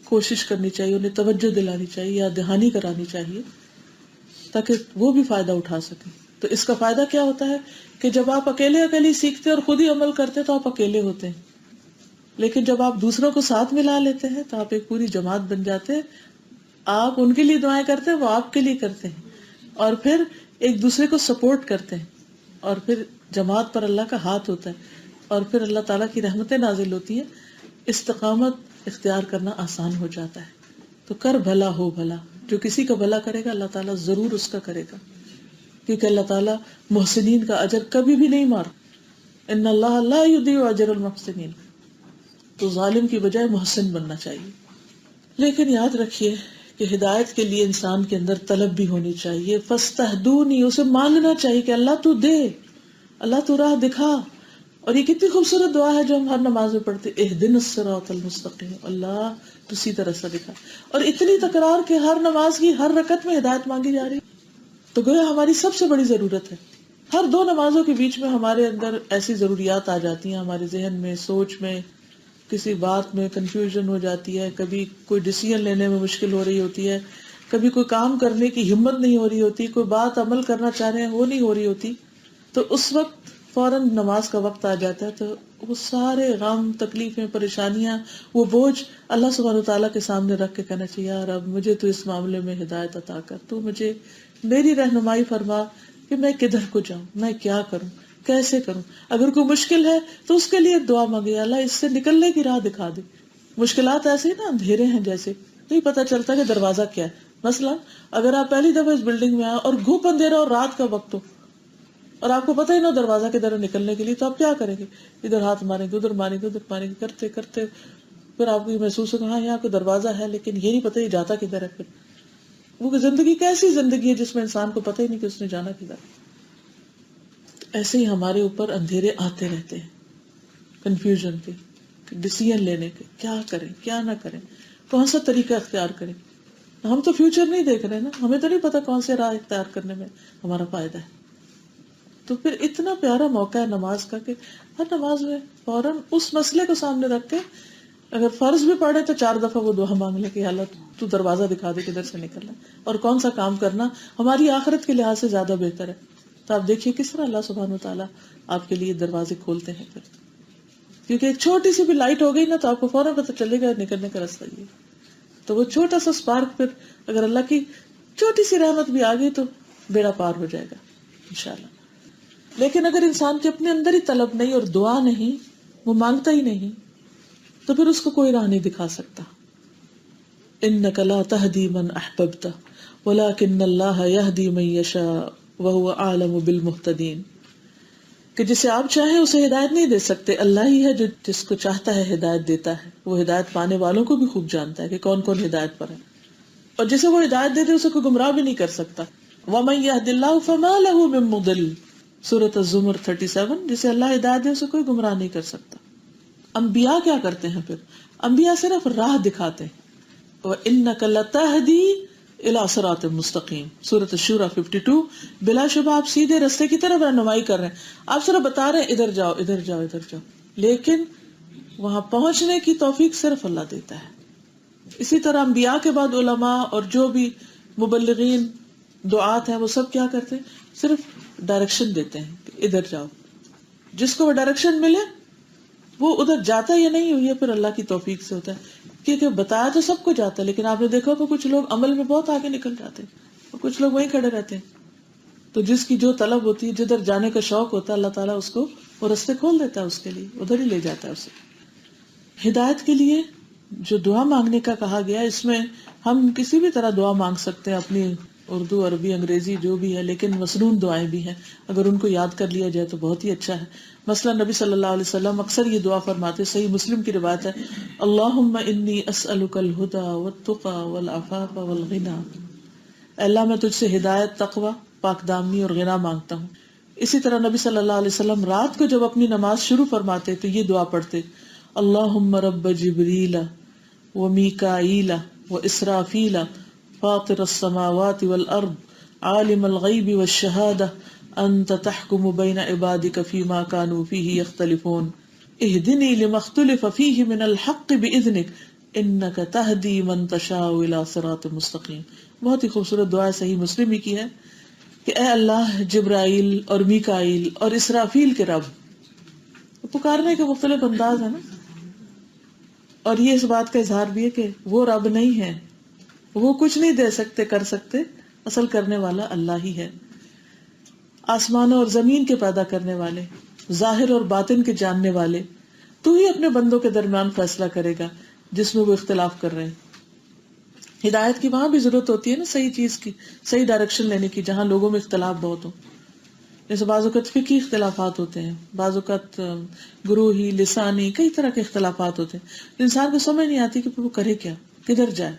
کوشش کرنی چاہیے، انہیں توجہ دلانی چاہیے یا دہانی کرانی چاہیے تاکہ وہ بھی فائدہ اٹھا سکیں. تو اس کا فائدہ کیا ہوتا ہے کہ جب آپ اکیلے سیکھتے اور خود ہی عمل کرتے تو آپ اکیلے ہوتے ہیں، لیکن جب آپ دوسروں کو ساتھ ملا لیتے ہیں تو آپ ایک پوری جماعت بن جاتے ہیں. آپ ان کے لیے دعائیں کرتے ہیں، وہ آپ کے لیے کرتے ہیں، اور پھر ایک دوسرے کو سپورٹ کرتے ہیں، اور پھر جماعت پر اللہ کا ہاتھ ہوتا ہے، اور پھر اللہ تعالیٰ کی رحمتیں نازل ہوتی ہیں. استقامت اختیار کرنا آسان ہو جاتا ہے. تو کر بھلا ہو بھلا، جو کسی کا بھلا کرے گا اللہ تعالیٰ ضرور اس کا کرے گا، کیونکہ اللہ تعالیٰ محسنین کا اجر کبھی بھی نہیں مار. ان اللہ لا یضیع اجر المحسنین. تو ظالم کی بجائے محسن بننا چاہیے. لیکن یاد رکھیے کہ ہدایت کے لیے انسان کے اندر طلب بھی ہونی چاہیے. فاستہدونی، اسے مانگنا چاہیے کہ اللہ تو دے، اللہ تو راہ دکھا. اور یہ کتنی خوبصورت دعا ہے جو ہم ہر نماز میں پڑھتے، اہدنا الصراط المستقیم، اللہ تو سیدھا راستہ دکھا. اور اتنی تکرار کہ ہر نماز کی ہر رکعت میں ہدایت مانگی جا رہی. تو گویا ہماری سب سے بڑی ضرورت ہے. ہر دو نمازوں کے بیچ میں ہمارے اندر ایسی ضروریات آ جاتی ہیں، ہمارے ذہن میں، سوچ میں، کسی بات میں کنفیوژن ہو جاتی ہے، کبھی کوئی ڈیسیژن لینے میں مشکل ہو رہی ہوتی ہے، کبھی کوئی کام کرنے کی ہمت نہیں ہو رہی ہوتی، کوئی بات عمل کرنا چاہ رہے ہیں وہ نہیں ہو رہی ہوتی. تو اس وقت فوراً نماز کا وقت آ جاتا ہے، تو وہ سارے غم، تکلیفیں، پریشانیاں، وہ بوجھ اللہ سبحانہ وتعالیٰ کے سامنے رکھ کے کہنا چاہیے، یا رب مجھے تو اس معاملے میں ہدایت عطا کر، تو مجھے میری رہنمائی فرما کہ میں کدھر کو جاؤں، میں کیا کروں، کیسے کروں. اگر کوئی مشکل ہے تو اس کے لیے دعا مانگے، اللہ اس سے نکلنے کی راہ دکھا دے. مشکلات ایسے ہی نا اندھیرے ہیں، جیسے نہیں پتا چلتا کہ دروازہ کیا ہے. مثلا اگر آپ پہلی دفعہ اس بلڈنگ میں آئے اور گھوپ اندھیرا اور رات کا وقت ہو اور آپ کو پتہ ہی نہ دروازہ کدھر ہے نکلنے کے لیے، تو آپ کیا کریں گے؟ ادھر ہاتھ ماریں گے، ادھر ماریں گے، ادھر ماریں گے، کرتے کرتے پھر آپ کو یہ محسوس ہوگا ہاں یہاں کوئی دروازہ ہے، لیکن یہ نہیں پتہ یہ جاتا کدھر ہے. پھر وہ زندگی کیسی زندگی ہے جس میں انسان کو پتہ ہی نہیں کہ اس نے جانا کدھر. ایسے ہی ہمارے اوپر اندھیرے آتے رہتے ہیں، کنفیوژن کے، ڈیسیژن لینے کے، کیا کریں کیا نہ کریں، کون سا طریقہ اختیار کریں. ہم تو فیوچر نہیں دیکھ رہے نا، ہمیں تو نہیں پتا کون سے راہ اختیار کرنے میں ہمارا فائدہ ہے. تو پھر اتنا پیارا موقع ہے نماز کا کہ ہر نماز میں فوراً اس مسئلے کو سامنے رکھ کے، اگر فرض بھی پڑھے تو 4 دفعہ وہ دعا مانگ لے کہ اللہ تو دروازہ دکھا دے کدھر سے نکلنا اور کون سا کام کرنا ہماری آخرت کے لحاظ سے زیادہ بہتر ہے. تو آپ دیکھیے کس طرح اللہ سبحانہ وتعالیٰ آپ کے لیے دروازے کھولتے ہیں. پھر کیونکہ ایک چھوٹی سی بھی لائٹ ہو گئی نا تو آپ کو فوراً پتہ چلے گا نکلنے کا راستہ یہ. تو وہ چھوٹا سا اسپارک پھر اگر اللہ کی چھوٹی سی رحمت بھی آ گئی تو بیڑا پار ہو جائے گا انشاءاللہ. لیکن اگر انسان کے اپنے اندر ہی طلب نہیں اور دعا نہیں، وہ مانگتا ہی نہیں، تو پھر اس کو کوئی راہ نہیں دکھا سکتا. انک لا تہدی من احببت ولکن اللہ یہدی من یشاء وہو اعلم بالمہتدین. کہ جسے آپ چاہیں اسے ہدایت نہیں دے سکتے، اللہ ہی ہے جو جس کو چاہتا ہے ہدایت دیتا ہے. وہ ہدایت پانے والوں کو بھی خوب جانتا ہے کہ کون کون ہدایت پر ہے، اور جسے وہ ہدایت دے دے اسے کوئی گمراہ بھی نہیں کر سکتا. ومن یہد اللہ فما لہ من مضل، سورۃ الزمر 37. جسے اللہ ہدایت دے اسے کوئی گمراہ نہیں کر سکتا. انبیاء کیا کرتے ہیں پھر؟ انبیاء صرف راہ دکھاتے ہیں. وَإِنَّكَ لَتَهْدِي إِلَىٰ صِرَاطٍ مُسْتَقِيمٍ، سورۃ الشورى 52. بلا شبہ آپ سیدھے راستے کی طرف رہنمائی کر رہے ہیں، آپ صرف بتا رہے ہیں ادھر جاؤ ادھر جاؤ ادھر جاؤ، لیکن وہاں پہنچنے کی توفیق صرف اللہ دیتا ہے. اسی طرح انبیاء کے بعد علماء اور جو بھی مبلغین دعات ہیں وہ سب کیا کرتے ہیں؟ صرف ڈائریکشن دیتے ہیں کہ ادھر جاؤ. جس کو وہ ڈائریکشن ملے وہ ادھر جاتا یا نہیں، یہ پھر اللہ کی توفیق سے ہوتا ہے. کیونکہ بتایا تو سب کو جاتا ہے، لیکن آپ نے دیکھا کہ کچھ لوگ عمل میں بہت آگے نکل جاتے ہیں اور کچھ لوگ وہیں کھڑے رہتے ہیں. تو جس کی جو طلب ہوتی ہے، جدھر جانے کا شوق ہوتا ہے، اللہ تعالیٰ اس کو وہ رستے کھول دیتا ہے، اس کے لیے ادھر ہی لے جاتا ہے اسے. ہدایت کے لیے جو دعا مانگنے کا کہا گیا، اس میں ہم کسی بھی طرح دعا مانگ سکتے ہیں، اپنی اردو، عربی، انگریزی جو بھی ہے، لیکن مسنون دعائیں بھی ہیں، اگر ان کو یاد کر لیا جائے تو بہت ہی اچھا ہے. مثلا نبی صلی اللہ علیہ وسلم اکثر یہ دعا فرماتے، صحیح مسلم کی روایت ہے، اللہم انی اسألک الہدی والتقی والعفاف والغنی. اللہ میں تجھ سے ہدایت، تقوی، پاک دامنی اور غنا مانگتا ہوں. اسی طرح نبی صلی اللہ علیہ وسلم رات کو جب اپنی نماز شروع فرماتے تو یہ دعا پڑھتے، اللہم رب جبریل و میکائیل و اسرافیل فاطر السماوات والارض عالم الغیب والشہادہ انت تحکم بین عبادک فیما کانوا فیہ یختلفون اہدنی لما اختلف فیہ من الحق باذنک انک تہدی من تشاء الی صراط مستقیم. بہت ہی خوبصورت دعا صحیح مسلم ہی کی ہے کہ اے اللہ جبرائیل اور میکائیل اور اسرافیل کے رب. پکارنے کے مختلف انداز ہیں نا، اور یہ اس بات کا اظہار بھی ہے کہ وہ رب نہیں ہے، وہ کچھ نہیں دے سکتے کر سکتے، اصل کرنے والا اللہ ہی ہے. آسمانوں اور زمین کے پیدا کرنے والے، ظاہر اور باطن کے جاننے والے، تو ہی اپنے بندوں کے درمیان فیصلہ کرے گا جس میں وہ اختلاف کر رہے ہیں. ہدایت کی وہاں بھی ضرورت ہوتی ہے نا، صحیح چیز کی، صحیح ڈائریکشن لینے کی، جہاں لوگوں میں اختلاف بہت ہو. جیسے بعض اوقات فقہی اختلافات ہوتے ہیں، بعض اوقات گروہی، لسانی، کئی طرح کے اختلافات ہوتے ہیں. انسان کو سمجھ نہیں آتی کہ وہ کرے کیا، کدھر جائے.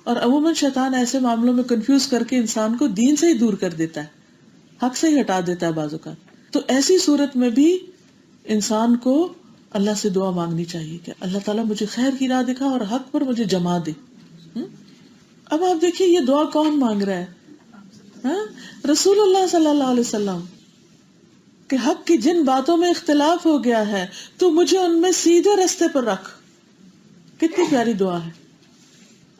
اور عموماً شیطان ایسے معاملوں میں کنفیوز کر کے انسان کو دین سے ہی دور کر دیتا ہے، حق سے ہی ہٹا دیتا ہے بعض اوقات. تو ایسی صورت میں بھی انسان کو اللہ سے دعا مانگنی چاہیے کہ اللہ تعالیٰ مجھے خیر کی راہ دکھا اور حق پر مجھے جما دے. اب آپ دیکھیے یہ دعا کون مانگ رہا ہے؟ رسول اللہ صلی اللہ علیہ وسلم کہ حق کی جن باتوں میں اختلاف ہو گیا ہے تو مجھے ان میں سیدھے رستے پر رکھ. کتنی پیاری دعا ہے.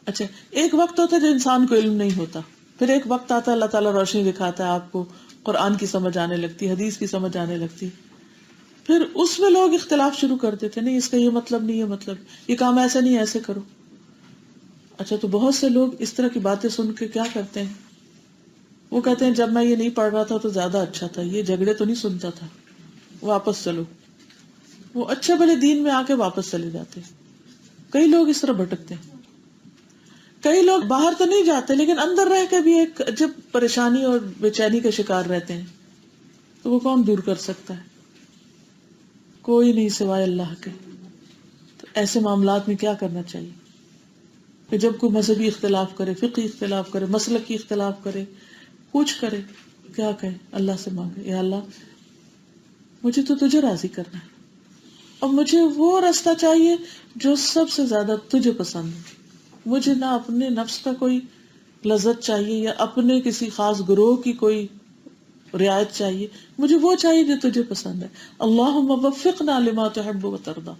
اچھا، ایک وقت ہوتا ہے جو انسان کو علم نہیں ہوتا، پھر ایک وقت آتا ہے اللہ تعالیٰ روشنی دکھاتا ہے آپ کو، قرآن کی سمجھ آنے لگتی، حدیث کی سمجھ آنے لگتی، پھر اس میں لوگ اختلاف شروع کر دیتے، نہیں اس کا یہ مطلب نہیں، یہ مطلب یہ کام ایسا نہیں، ایسے کرو. اچھا، تو بہت سے لوگ اس طرح کی باتیں سن کے کیا کرتے ہیں، وہ کہتے ہیں جب میں یہ نہیں پڑھ رہا تھا تو زیادہ اچھا تھا، یہ جھگڑے تو نہیں سنتا تھا، واپس چلو. وہ اچھے بھلے دین میں آ کے واپس چلے جاتے. کئی لوگ اس طرح بھٹکتے ہیں. کئی لوگ باہر تو نہیں جاتے لیکن اندر رہ کے بھی ایک عجب پریشانی اور بے چینی کا شکار رہتے ہیں. تو وہ کون دور کر سکتا ہے؟ کوئی نہیں سوائے اللہ کے. تو ایسے معاملات میں کیا کرنا چاہیے کہ جب کوئی مذہبی اختلاف کرے، فقہی اختلاف کرے، مسلکی اختلاف کرے، کچھ کرے، کیا کہے؟ اللہ سے مانگے، یا اللہ مجھے تو تجھے راضی کرنا ہے، اور مجھے وہ راستہ چاہیے جو سب سے زیادہ تجھے پسند ہے. مجھے نہ اپنے نفس کا کوئی لذت چاہیے یا اپنے کسی خاص گروہ کی کوئی رعایت چاہیے، مجھے وہ چاہیے جو تجھے پسند ہے. اللہم وفقنا لما تحب وترضى.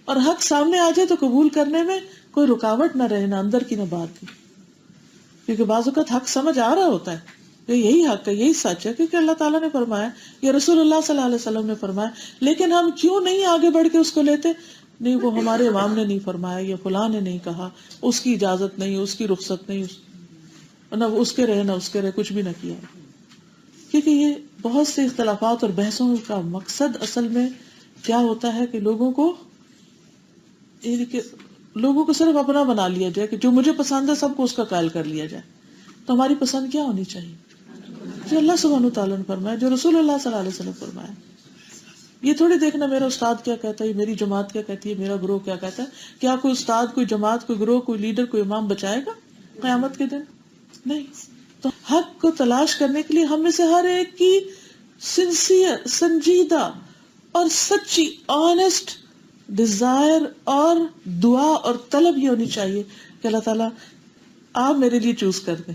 اور حق سامنے آ جائے تو قبول کرنے میں کوئی رکاوٹ نہ رہے، نہ اندر کی نہ باہر کی. کیونکہ بعض اوقات حق سمجھ آ رہا ہوتا ہے کہ یہی حق ہے، یہی سچ ہے، کیونکہ اللہ تعالیٰ نے فرمایا یا رسول اللہ صلی اللہ علیہ وسلم نے فرمایا، لیکن ہم کیوں نہیں آگے بڑھ کے اس کو لیتے؟ نہیں، وہ ہمارے امام نے نہیں فرمایا، یا فلاں نے نہیں کہا، اس کی اجازت نہیں، اس کی رخصت نہیں، نہ اس کے رہے نہ اس کے رہے، کچھ بھی نہ کیا. کیونکہ یہ بہت سے اختلافات اور بحثوں کا مقصد اصل میں کیا ہوتا ہے کہ لوگوں کو صرف اپنا بنا لیا جائے، کہ جو مجھے پسند ہے سب کو اس کا قائل کر لیا جائے. تو ہماری پسند کیا ہونی چاہیے؟ جو اللہ سبحانہ وتعالیٰ نے فرمایا، جو رسول اللہ صلی اللہ علیہ وسلم فرمایا. یہ تھوڑی دیکھنا میرا استاد کیا کہتا ہے، میری جماعت کیا کہتی ہے، میرا گروہ کیا کہتا ہے. کیا کوئی استاد، کوئی جماعت، کوئی گروہ، کوئی لیڈر، کوئی امام بچائے گا قیامت کے دن؟ نہیں. تو حق کو تلاش کرنے کے لیے ہم میں سے ہر ایک کی سنسیئر، سنجیدہ اور سچی آنےسٹ ڈیزائر اور دعا اور طلب یہ ہونی چاہیے کہ اللہ تعالیٰ آپ میرے لیے چوز کر دیں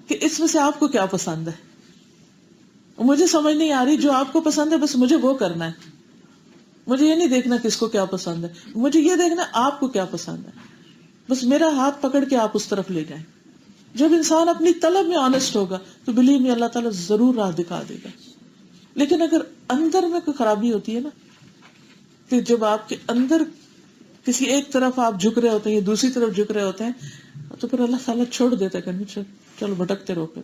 کہ اس میں سے آپ کو کیا پسند ہے. مجھے سمجھ نہیں آ رہی، جو آپ کو پسند ہے بس مجھے وہ کرنا ہے. مجھے یہ نہیں دیکھنا کس کو کیا پسند ہے، مجھے یہ دیکھنا آپ کو کیا پسند ہے. بس میرا ہاتھ پکڑ کے آپ اس طرف لے جائیں. جب انسان اپنی طلب میں آنےسٹ ہوگا تو بلیو میں اللہ تعالیٰ ضرور راہ دکھا دے گا. لیکن اگر اندر میں کوئی خرابی ہوتی ہے نا، کہ جب آپ کے اندر کسی ایک طرف آپ جھک رہے ہوتے ہیں یا دوسری طرف جھک رہے ہوتے ہیں، تو پھر اللہ تعالیٰ چھوڑ دیتا ہے کہ چلو بھٹکتے رہو. پھر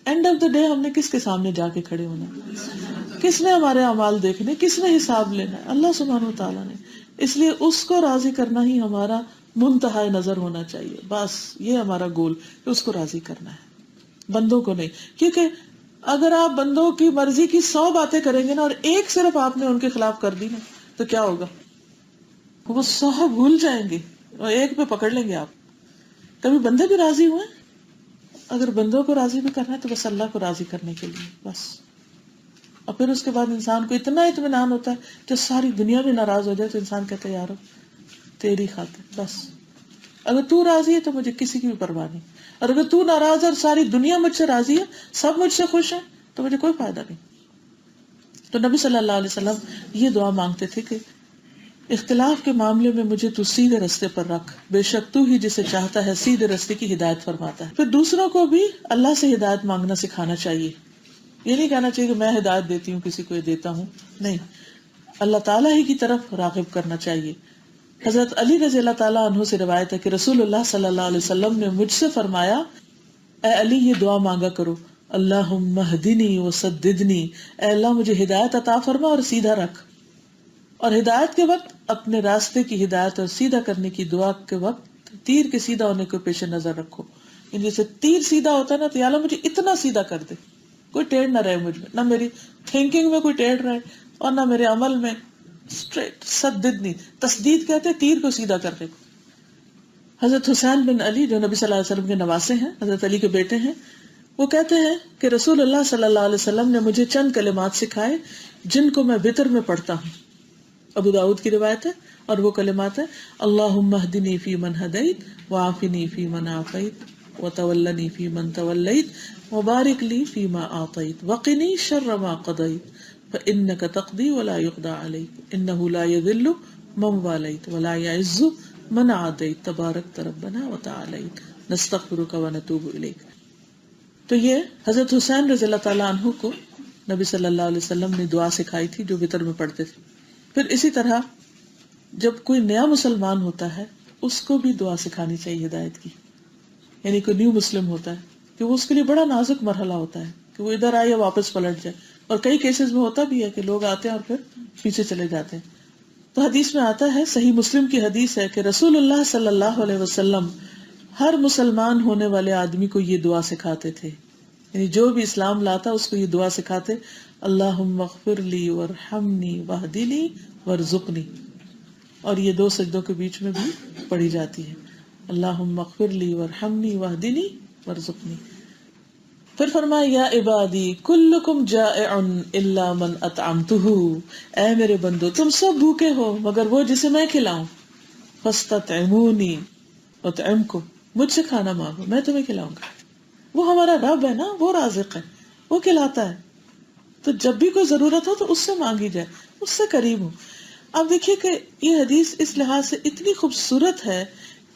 اینڈ آف دا ڈے ہم نے کس کے سامنے جا کے کھڑے ہونا ہے؟ کس نے ہمارے اعمال دیکھنے، کس نے حساب لینا ہے؟ اللہ سبحانہ وتعالیٰ نے. اس لیے اس کو راضی کرنا ہی ہمارا منتہا نظر ہونا چاہیے. بس یہ ہمارا گول کہ اس کو راضی کرنا ہے، بندوں کو نہیں. کیونکہ اگر آپ بندوں کی مرضی کی 100 باتیں کریں گے نا اور ایک صرف آپ نے ان کے خلاف کر دی نا، تو کیا ہوگا؟ وہ 100 بھول جائیں گے اور ایک پہ پکڑ لیں گے آپ. کبھی بندے بھی راضی ہوئے؟ اگر بندوں کو راضی بھی کرنا ہے تو بس اللہ کو راضی کرنے کے لیے بس. اور پھر اس کے بعد انسان کو اتنا اطمینان ہوتا ہے کہ ساری دنیا بھی ناراض ہو جائے تو انسان کہتا ہے یار تیری خاطر بس، اگر تو راضی ہے تو مجھے کسی کی بھی پرواہ نہیں، اور اگر تو ناراض ہے اور ساری دنیا مجھ سے راضی ہے، سب مجھ سے خوش ہیں، تو مجھے کوئی فائدہ نہیں. تو نبی صلی اللہ علیہ وسلم یہ دعا مانگتے تھے کہ اختلاف کے معاملے میں مجھے تو سیدھے رستے پر رکھ، بے شک تو ہی جسے چاہتا ہے سیدھے رستے کی ہدایت فرماتا ہے. پھر دوسروں کو بھی اللہ سے ہدایت مانگنا سکھانا چاہیے. یہ نہیں کہنا چاہیے کہ میں ہدایت دیتی ہوں کسی کو یہ دیتا ہوں، نہیں، اللہ تعالیٰ ہی کی طرف راغب کرنا چاہیے. حضرت علی رضی اللہ تعالیٰ عنہ سے روایت ہے کہ رسول اللہ صلی اللہ علیہ وسلم نے مجھ سے فرمایا، اے علی یہ دعا مانگا کرو، اللہم اہدنی وسددنی، اے اللہ مجھے ہدایت عطا فرما اور سیدھا رکھ. اور ہدایت کے وقت اپنے راستے کی ہدایت اور سیدھا کرنے کی دعا کے وقت تیر کے سیدھا ہونے کو پیش نظر رکھو. جیسے تیر سیدھا ہوتا ہے نا، تو یا اللہ مجھے اتنا سیدھا کر دے، کوئی ٹیڑھ نہ رہے مجھ میں، نہ میری تھنکنگ میں کوئی ٹیڑھ رہے اور نہ میرے عمل میں، اسٹریٹ. سددنی، تسدید کہتے ہیں تیر کو سیدھا کرنے کو. حضرت حسین بن علی جو نبی صلی اللہ علیہ وسلم کے نواسے ہیں، حضرت علی کے بیٹے ہیں، وہ کہتے ہیں کہ رسول اللہ صلی اللہ علیہ وسلم نے مجھے چند کلمات سکھائے جن کو میں وتر میں پڑھتا ہوں. ابو داؤد کی روایت ہے، اور وہ کلمات ہیں، اللہم اہدنی فی من ہدیت وعافنی فی من عافیت وتولنی فی من تولیت وبارک لی فی ما اعطیت وقنی شر ما قضیت فانک تقضی ولا یقضی علیک انہ لا یذل من والیت ولا یعز من عادیت تبارکت ربنا وتعالیت نستغفرک ونتوب الیک. تو یہ حضرت حسین رضی اللہ تعالیٰ عنہ کو نبی صلی اللہ علیہ وسلم نے دعا سکھائی تھی جو وتر میں پڑھتے تھے. پھر اسی طرح جب کوئی نیا مسلمان ہوتا ہے اس کو بھی دعا سکھانی چاہیے ہدایت کی. یعنی کوئی نیو مسلم ہوتا ہے کہ وہ اس کے لیے بڑا نازک مرحلہ ہوتا ہے کہ وہ ادھر آئے یا واپس پلٹ جائے، اور کئی کیسز میں ہوتا بھی ہے کہ لوگ آتے ہیں اور پھر پیچھے چلے جاتے ہیں. تو حدیث میں آتا ہے، صحیح مسلم کی حدیث ہے کہ رسول اللہ صلی اللہ علیہ وسلم ہر مسلمان ہونے والے آدمی کو یہ دعا سکھاتے تھے. یعنی جو بھی اسلام لاتا اس کو یہ دعا سکھاتے، اللہم اغفر لی وارحمنی واہدنی وارزقنی. اور یہ 2 سجدوں کے بیچ میں بھی پڑھی جاتی ہے، اللہم اغفر لی وارحمنی واہدنی وارزقنی. پھر فرمایا، یا عبادی کلکم جائع الا من اطعمتہ، اے میرے بندو تم سب بھوکے ہو مگر وہ جسے میں کھلاؤں. فاستطعمونی اطعمکم، مجھ سے کھانا مانگو میں تمہیں کھلاؤں گا. وہ ہمارا رب ہے نا، وہ رازق ہے، وہ کھلاتا ہے. تو جب بھی کوئی ضرورت ہو تو اس سے مانگی جائے، اس سے قریب ہو. اب دیکھیے کہ یہ حدیث اس لحاظ سے اتنی خوبصورت ہے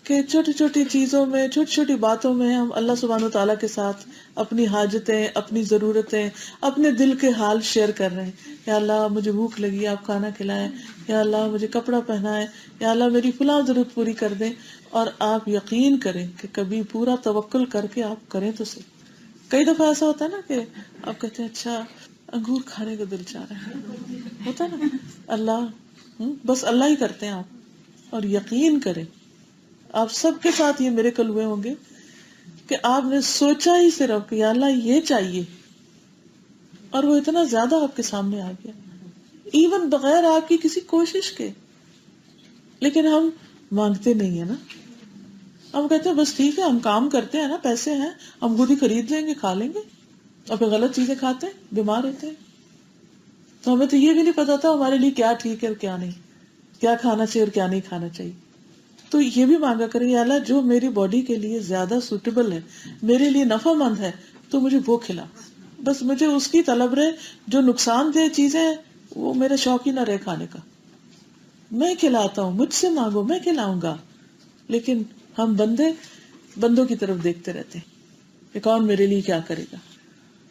کہ چھوٹی چھوٹی چیزوں میں، چھوٹی چھوٹی باتوں میں ہم اللہ سبحانہ وتعالیٰ کے ساتھ اپنی حاجتیں، اپنی ضرورتیں، اپنے دل کے حال شیئر کر رہے ہیں. یا اللہ مجھے بھوک لگی، آپ کھانا کھلائیں. یا اللہ مجھے کپڑا پہنائیں. یا اللہ میری فلاں ضرورت پوری کر دیں. اور آپ یقین کریں کہ کبھی پورا توکل کر کے آپ کریں تو صحیح. کئی دفعہ ایسا ہوتا ہے نا کہ آپ کہتے ہیں اچھا انگور کھانے کا دل چاہ رہا ہے، ہوتا ہے نا، اللہ بس اللہ ہی کرتے ہیں آپ. اور یقین کریں آپ سب کے ساتھ یہ میریکل ہوئے ہوں گے کہ آپ نے سوچا ہی صرف کہ یا اللہ یہ چاہیے، اور وہ اتنا زیادہ آپ کے سامنے آ گیا، ایون بغیر آپ کی کسی کوشش کے. لیکن ہم مانگتے نہیں ہیں نا، ہم کہتے ہیں بس ٹھیک ہے ہم کام کرتے ہیں نا، پیسے ہیں ہم خود ہی خرید لیں گے، کھا لیں گے، اور پھر غلط چیزیں کھاتے ہیں، بیمار ہوتے ہیں. تو ہمیں تو یہ بھی نہیں پتا تھا ہمارے لیے کیا ٹھیک ہے اور کیا نہیں، کیا کھانا چاہیے اور کیا نہیں کھانا چاہیے. تو یہ بھی مانگا کریں، یا اللہ جو میری باڈی کے لیے زیادہ سوٹیبل ہے، میرے لیے نفع مند ہے، تو مجھے وہ کھلا. بس مجھے اس کی طلب رہے، جو نقصان دہ چیزیں وہ میرا شوق ہی نہ رہے کھانے کا. میں کھلاتا ہوں، مجھ سے مانگو میں کھلاؤں گا. لیکن ہم بندوں کی طرف دیکھتے رہتے ہیں کہ کون میرے لیے کیا کرے گا.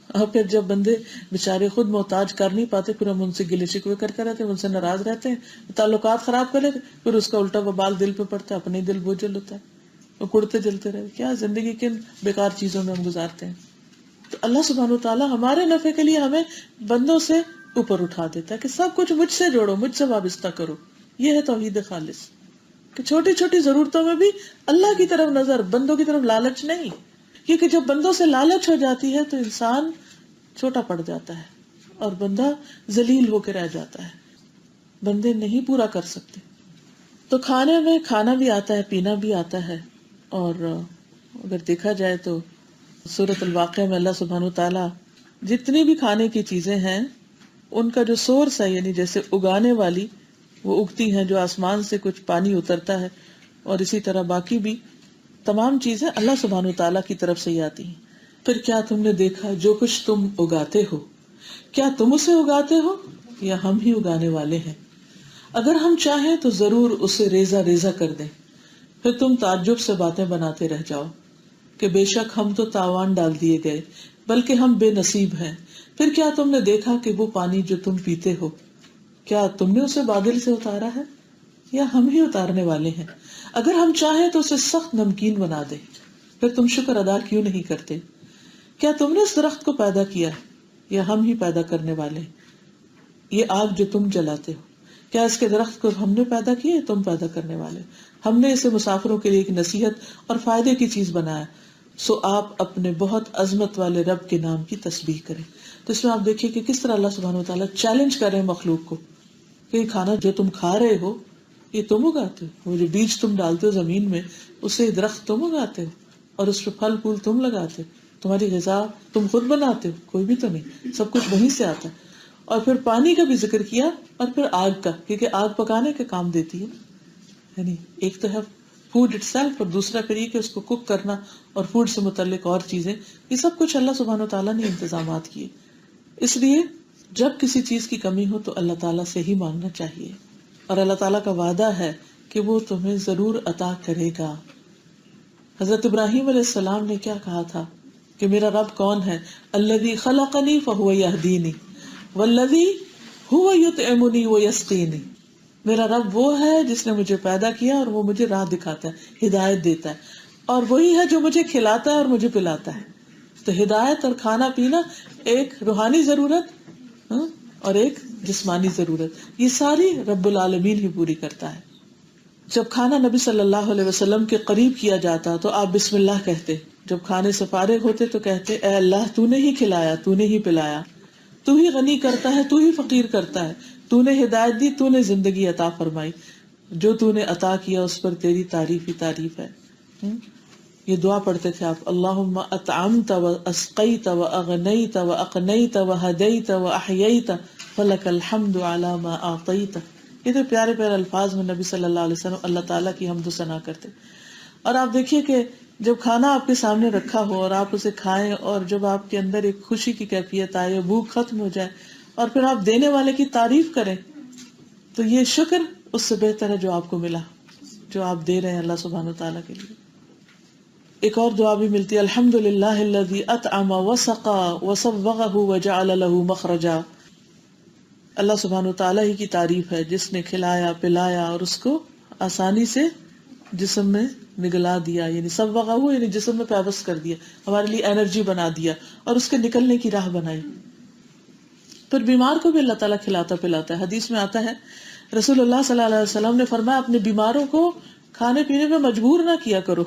اور پھر جب بندے بےچارے خود محتاج کر نہیں پاتے، پھر ہم ان سے گلے شکوے کرتے رہتے ہیں، ان سے ناراض رہتے ہیں، تعلقات خراب کر لیتے، پھر اس کا الٹا وبال دل پہ پڑتا ہے، اپنے دل بوجھل ہوتا ہے، وہ کڑتے جلتے رہتے. کیا زندگی کن بیکار چیزوں میں ہم گزارتے ہیں. تو اللہ سبحانہ وتعالیٰ ہمارے نفع کے لیے ہمیں بندوں سے اوپر اٹھا دیتا ہے کہ سب کچھ مجھ سے جوڑو، مجھ سے وابستہ کرو. یہ ہے توحید خالص کہ چھوٹی چھوٹی ضرورتوں میں بھی اللہ کی طرف نظر، بندوں کی طرف لالچ نہیں. کیونکہ جب بندوں سے لالچ ہو جاتی ہے تو انسان چھوٹا پڑ جاتا ہے اور بندہ ذلیل ہو کے رہ جاتا ہے، بندے نہیں پورا کر سکتے. تو کھانے میں کھانا بھی آتا ہے، پینا بھی آتا ہے. اور اگر دیکھا جائے تو سورۃ الواقعہ میں اللہ سبحانہ وتعالیٰ جتنی بھی کھانے کی چیزیں ہیں ان کا جو سورس ہے، یعنی جیسے اگانے والی وہ اگتی ہیں، جو آسمان سے کچھ پانی اترتا ہے، اور اسی طرح باقی بھی تمام چیزیں اللہ سبحانہ وتعالیٰ کی طرف سے ہی آتی ہیں. پھر کیا تم نے دیکھا جو کچھ تم اگاتے ہو، کیا تم اسے اگاتے ہو یا ہم ہی اگانے والے ہیں؟ اگر ہم چاہیں تو ضرور اسے ریزہ ریزہ کر دیں. پھر تم تعجب سے باتیں بناتے رہ جاؤ کہ بے شک ہم تو تاوان ڈال دیے گئے، بلکہ ہم بے نصیب ہیں. پھر کیا تم نے دیکھا کہ وہ پانی جو تم پیتے ہو، کیا تم نے اسے بادل سے اتارا ہے یا ہم ہی اتارنے والے ہیں؟ اگر ہم چاہیں تو اسے سخت نمکین بنا دیں. پھر تم شکر ادا کیوں نہیں کرتے؟ کیا تم نے اس درخت کو پیدا کیا یا ہم ہی پیدا کرنے والے؟ یہ آگ جو تم جلاتے ہو، کیا اس کے درخت کو ہم نے پیدا کیا یا تم پیدا کرنے والے؟ ہم نے اسے مسافروں کے لیے ایک نصیحت اور فائدے کی چیز بنایا، سو آپ اپنے بہت عظمت والے رب کے نام کی تسبیح کریں. تو اس میں آپ دیکھیں کہ کس طرح اللہ سبحانہ وتعالیٰ چیلنج کر رہے ہیں مخلوق کو کہ یہ کھانا جو تم کھا رہے ہو یہ تم اگاتے ہو، وہ جو بیج تم ڈالتے ہو زمین میں اسے درخت تم اگاتے ہو، اور اس پہ پھل پھول تم لگاتے ہو، تمہاری غذا تم خود بناتے ہو، کوئی بھی تو نہیں، سب کچھ وہیں سے آتا ہے. اور پھر پانی کا بھی ذکر کیا، اور پھر آگ کا، کیونکہ آگ پکانے کا کام دیتی ہے. یعنی ایک تو ہے فوڈ اٹ سیلف، اور دوسرا پھر یہ کہ اس کو کوک کرنا اور فوڈ سے متعلق اور چیزیں، یہ سب کچھ اللہ سبحانہ وتعالیٰ نے انتظامات کیے. اس لیے جب کسی چیز کی کمی ہو تو اللہ تعالیٰ سے ہی مانگنا چاہیے، اور اللہ تعالیٰ کا وعدہ ہے کہ وہ تمہیں ضرور عطا کرے گا. حضرت ابراہیم علیہ السلام نے کیا کہا تھا کہ میرا رب کون ہے؟ الذی خلقنی فہو یہدینی والذی هو یطعمنی ویسقینی. میرا رب وہ ہے جس نے مجھے پیدا کیا اور وہ مجھے راہ دکھاتا ہے، ہدایت دیتا ہے، اور وہی ہے جو مجھے کھلاتا ہے اور مجھے پلاتا ہے. تو ہدایت اور کھانا پینا ایک روحانی ضرورت اور ایک جسمانی ضرورت، یہ ساری رب العالمین ہی پوری کرتا ہے. جب کھانا نبی صلی اللہ علیہ وسلم کے قریب کیا جاتا تو آپ بسم اللہ کہتے. جب کھانے سے فارغ ہوتے تو کہتے اے اللہ تو نے ہی کھلایا، تو نے ہی پلایا، تو ہی غنی کرتا ہے، تو ہی فقیر کرتا ہے، تو نے ہدایت دی، تو نے زندگی عطا فرمائی، جو تو نے عطا کیا اس پر تیری تعریف ہی تعریف ہے. یہ دعا پڑھتے تھے آپ، اللہم اطعمت و اسقیت و اغنیت و اقنیت و ہدیت و احییت فلک الحمد علی ما اعطیت. یہ تو پیارے پیارے الفاظ میں نبی صلی اللہ علیہ وسلم اللہ تعالیٰ کی حمد و ثنا کرتے. اور آپ دیکھیے کہ جب کھانا آپ کے سامنے رکھا ہو اور آپ اسے کھائیں، اور جب آپ کے اندر ایک خوشی کی کیفیت آئے، بھوک ختم ہو جائے، اور پھر آپ دینے والے کی تعریف کریں، تو یہ شکر اس سے بہتر ہے جو آپ کو ملا، جو آپ دے رہے ہیں اللہ سبحانہ تعالیٰ کے لیے. ایک اور دعا بھی ملتی ہے، الحمدللہ الذی اطعم وسقا وصوغہ وجعل له مخرجا. اللہ سبحانہ تعالیٰ ہی کی تعریف ہے جس نے کھلایا پلایا اور اس کو آسانی سے جسم میں نگلا دیا، یعنی صوغہ ہو یعنی جسم میں پیوست کر دیا، ہمارے لیے انرجی بنا دیا اور اس کے نکلنے کی راہ بنائی. پھر بیمار کو بھی اللہ تعالیٰ کھلاتا پلاتا ہے. حدیث میں آتا ہے رسول اللہ صلی اللہ علیہ وسلم نے فرمایا اپنے بیماروں کو کھانے پینے میں مجبور نہ کیا کرو،